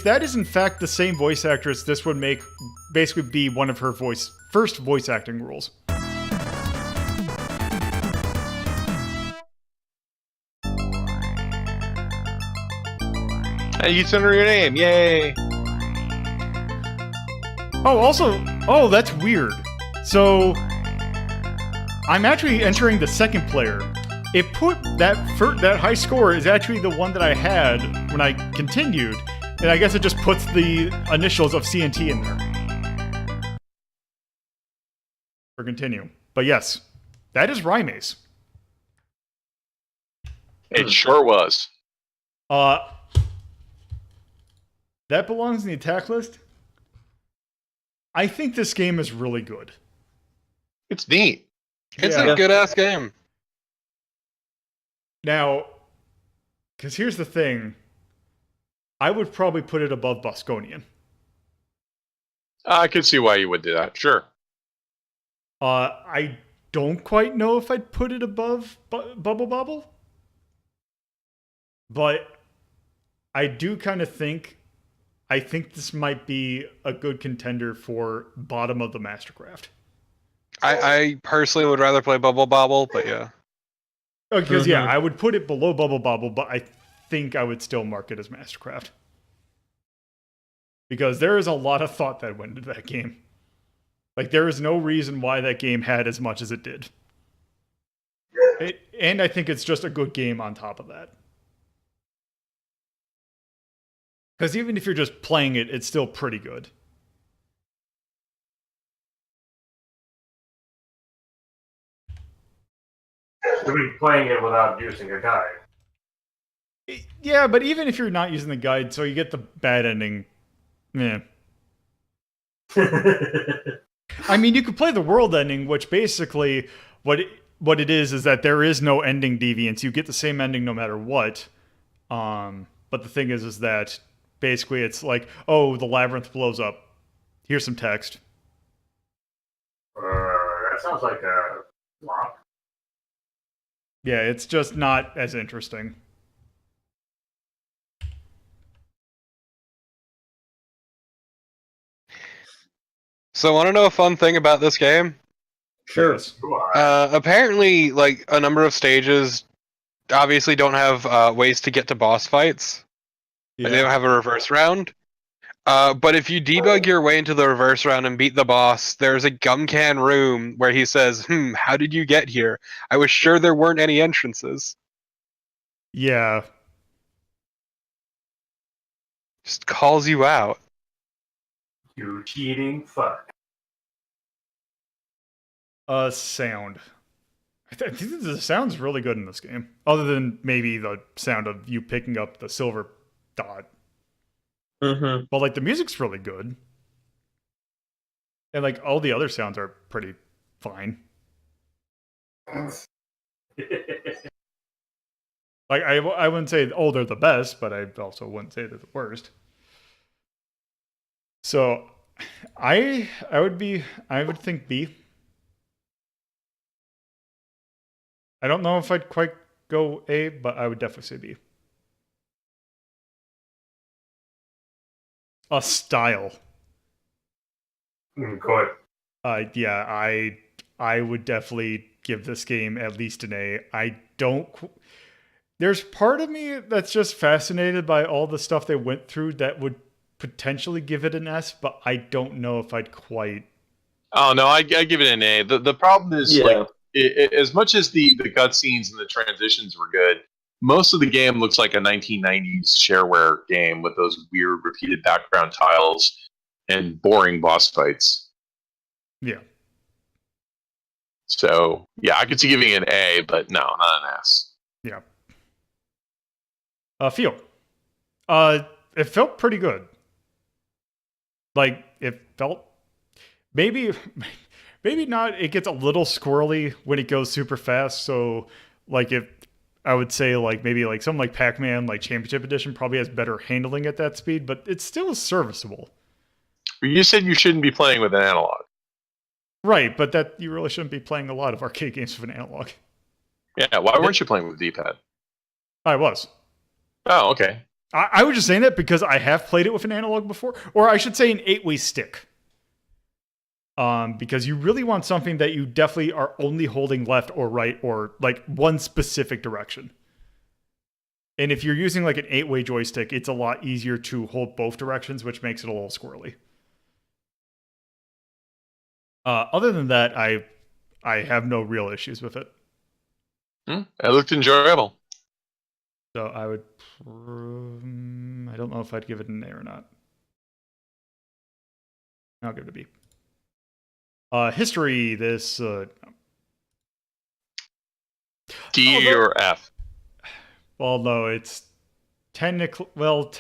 that is in fact the same voice actress, this would basically be one of her first voice acting roles. Hey, you sent her your name, yay! Oh, that's weird. So I'm actually entering the second player. It put that high score is actually the one that I had when I continued, and I guess it just puts the initials of CNT in there. For continue. But yes, that is Raimais. It sure was. That belongs in the attack list. I think this game is really good. It's neat. It's a good-ass game. Now, because here's the thing. I would probably put it above Bosconian. I could see why you would do that, sure. I don't quite know if I'd put it above Bubble Bobble. But I do kind of think... I think this might be a good contender for bottom of the Mastercraft. I personally would rather play Bubble Bobble, but yeah. Because, I would put it below Bubble Bobble, but I think I would still mark it as Mastercraft. Because there is a lot of thought that went into that game. Like, there is no reason why that game had as much as it did. And I think it's just a good game on top of that. Because even if you're just playing it, it's still pretty good. You'll be playing it without using a guide. Yeah, but even if you're not using the guide, so you get the bad ending, I mean, you could play the world ending, which basically what it is that there is no ending deviance. You get the same ending no matter what. But the thing is that basically it's like, oh, the labyrinth blows up. Here's some text. That sounds like a flop. Yeah, it's just not as interesting. So, want to know a fun thing about this game? Sure. Apparently, like, a number of stages obviously don't have ways to get to boss fights. Yeah. They don't have a reverse round. But if you debug your way into the reverse round and beat the boss, there's a gum can room where he says, how did you get here? I was sure there weren't any entrances. Yeah. Just calls you out. You cheating fuck. Sound. I think the sound's really good in this game. Other than maybe the sound of you picking up the silver dot. Mm-hmm. But like the music's really good. And like all the other sounds are pretty fine. Like I wouldn't say they're the best, but I also wouldn't say they're the worst. So I would think B. I don't know if I'd quite go A, but I would definitely say B. Style. Good. Yeah, I would definitely give this game at least an A. There's part of me that's just fascinated by all the stuff they went through that would potentially give it an S, but I don't know if I'd quite. Oh no, I give it an A. The problem is like as much as the cutscenes and the transitions were good, most of the game looks like a 1990s shareware game with those weird repeated background tiles and boring boss fights. Yeah. So, yeah, I could see giving it an A, but no, not an S. Yeah. Feel. It felt pretty good. Like, it felt... Maybe not. It gets a little squirrely when it goes super fast. So, like, if I would say, like, maybe like something like Pac-Man, like Championship Edition, probably has better handling at that speed, but it still is serviceable. You said you shouldn't be playing with an analog. Right, but that you really shouldn't be playing a lot of arcade games with an analog. Yeah, why weren't you playing with D-pad? I was. Oh, okay. I was just saying that because I have played it with an analog before, or I should say an 8-way stick. Because you really want something that you definitely are only holding left or right or like one specific direction. And if you're using like an 8-way joystick, it's a lot easier to hold both directions, which makes it a little squirrely. Other than that, I have no real issues with it. It looked enjoyable. So I would... I don't know if I'd give it an A or not. I'll give it a B. History, this... D or F? Well, no, it's technically... Well,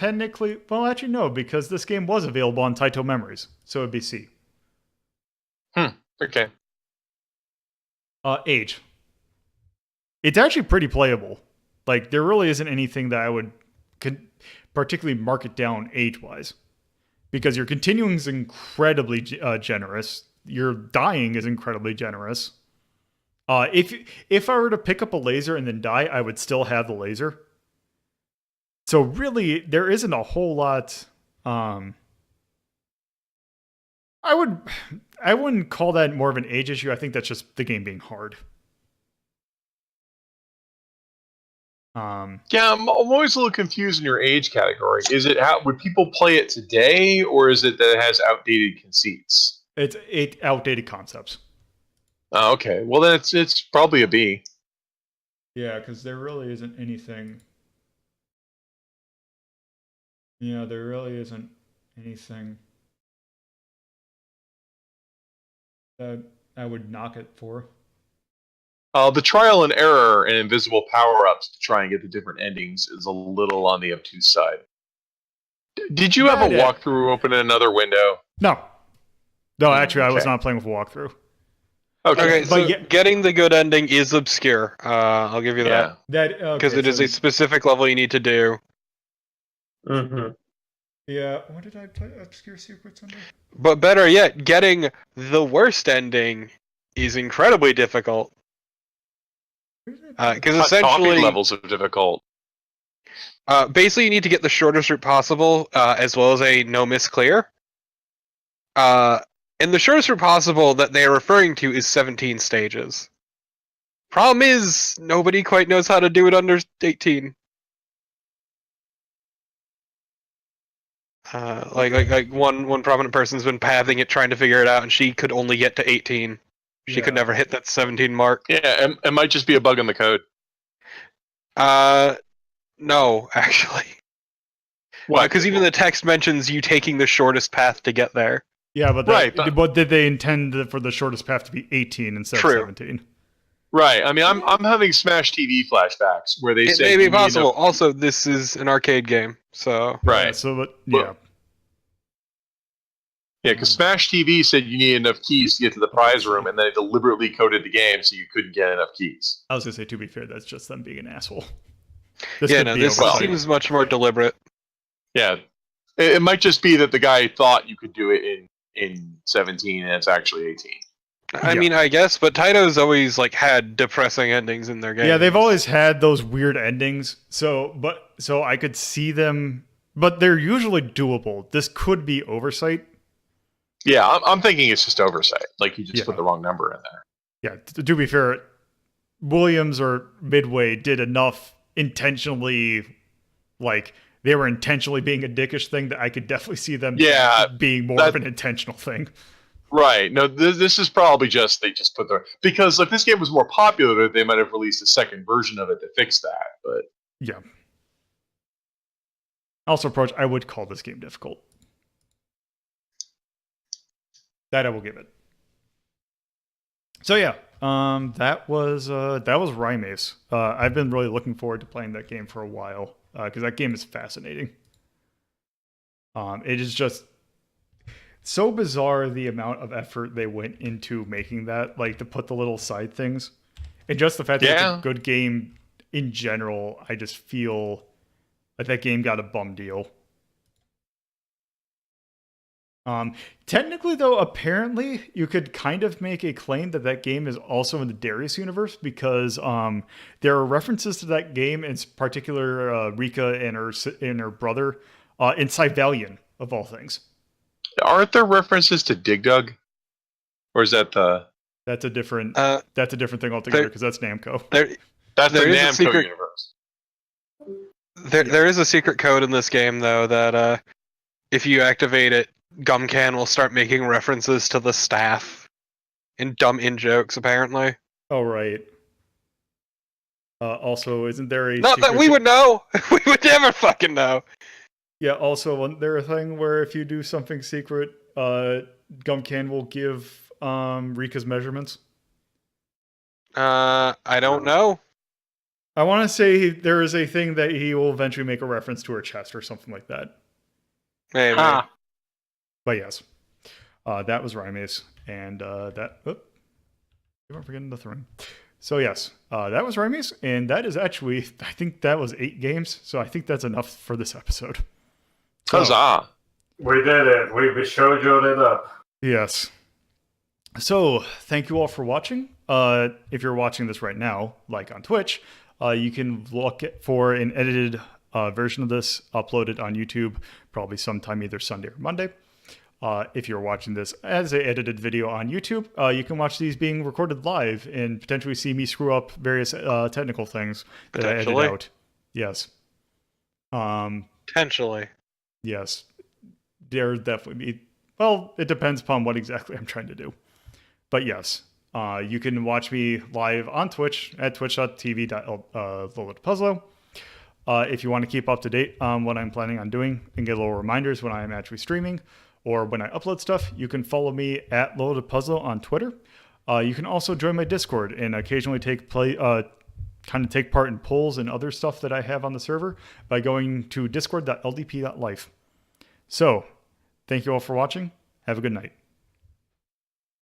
actually, no, because this game was available on Taito Memories, so it'd be C. Okay. Age. It's actually pretty playable. Like, there really isn't anything that I would particularly mark it down age-wise. Because your continuing is incredibly generous. Your dying is incredibly generous. If I were to pick up a laser and then die, I would still have the laser. So really, there isn't a whole lot... I wouldn't call that more of an age issue. I think that's just the game being hard. Yeah, I'm always a little confused in your age category. Is it would people play it today, or is it that it has outdated conceits? It's outdated concepts. Oh, okay. Well, then it's probably a B. Yeah, because there really isn't anything. Yeah, there really isn't anything that I would knock it for. The trial and error and invisible power-ups to try and get the different endings is a little on the obtuse side. Did you have a walkthrough open in another window? No. No, actually, I was not playing with a walkthrough. Okay, so getting the good ending is obscure. I'll give you that. Because it is a specific level you need to do. Mm-hmm. Yeah, what did I play Obscure Secrets under? But better yet, getting the worst ending is incredibly difficult. Because essentially levels of difficult. Basically, you need to get the shortest route possible, as well as a no-miss clear. And the shortest route possible that they are referring to is 17 stages. Problem is, nobody quite knows how to do it under 18. Like one prominent person's been pathing it, trying to figure it out, and she could only get to 18. She could never hit that 17 mark. Yeah, it might just be a bug in the code. No, actually. Because even the text mentions you taking the shortest path to get there. Yeah, but did they intend for the shortest path to be 18 instead of 17? Right. I mean, I'm having Smash TV flashbacks where they say it may be possible. Also, this is an arcade game, so right. Yeah, so yeah. Yeah, because Smash TV said you need enough keys to get to the prize room, and they deliberately coded the game so you couldn't get enough keys. I was gonna say, to be fair, that's just them being an asshole. This seems much more deliberate. Yeah, it might just be that the guy thought you could do it in 17, and it's actually 18. I mean, I guess, but Taito's always had depressing endings in their games. Yeah, they've always had those weird endings. So I could see them, but they're usually doable. This could be oversight. Yeah, I'm thinking it's just oversight. Like, you just put the wrong number in there. Yeah, to be fair, Williams or Midway did enough intentionally, they were intentionally being a dickish thing that I could definitely see them being more of an intentional thing. Right. No, this is probably just, they just put their... Because if this game was more popular, they might have released a second version of it to fix that, but... Yeah. Also, approach, I would call this game difficult. That I will give it. So yeah, that was Raimais. I've been really looking forward to playing that game for a while because that game is fascinating. It is just so bizarre the amount of effort they went into making that, like to put the little side things, and just the fact that it's a good game in general. I just feel like that game got a bum deal. Technically, though, apparently you could kind of make a claim that that game is also in the Darius universe because there are references to that game, in particular Rika and her brother in Cybalion, of all things. Aren't there references to Dig Dug? Or is that the... That's a different thing altogether because that's Namco. That's the Namco universe. There is a secret code in this game, though, that if you activate it, Gumcan will start making references to the staff in dumb in-jokes, apparently. Oh, right. Also, isn't there a... Not that we would know! We would never fucking know! Yeah, also, wasn't there a thing where if you do something secret, Gumcan will give Rika's measurements? I don't know. I want to say there is a thing that he will eventually make a reference to her chest or something like that. Maybe. But yes, that was Raimais, and that... Oh, I'm forgetting the throne. So yes, that was Raimais, and that is actually... I think that was 8 games, so I think that's enough for this episode. Huzzah! We did it. We Bishoujo'd it up. Yes. So, thank you all for watching. If you're watching this right now, like on Twitch, you can look for an edited version of this uploaded on YouTube, probably sometime either Sunday or Monday. If you're watching this as an edited video on YouTube, you can watch these being recorded live and potentially see me screw up various technical things that I edit out. Yes. Potentially. Yes. There definitely be... Well, it depends upon what exactly I'm trying to do. But yes, you can watch me live on Twitch at twitch.tv/Lola.Puzzlo. If you want to keep up to date on what I'm planning on doing and get little reminders when I'm actually streaming or when I upload stuff, you can follow me at Lola.Puzzlo on Twitter. You can also join my Discord and occasionally take part in polls and other stuff that I have on the server by going to discord.ldp.life. So, thank you all for watching. Have a good night.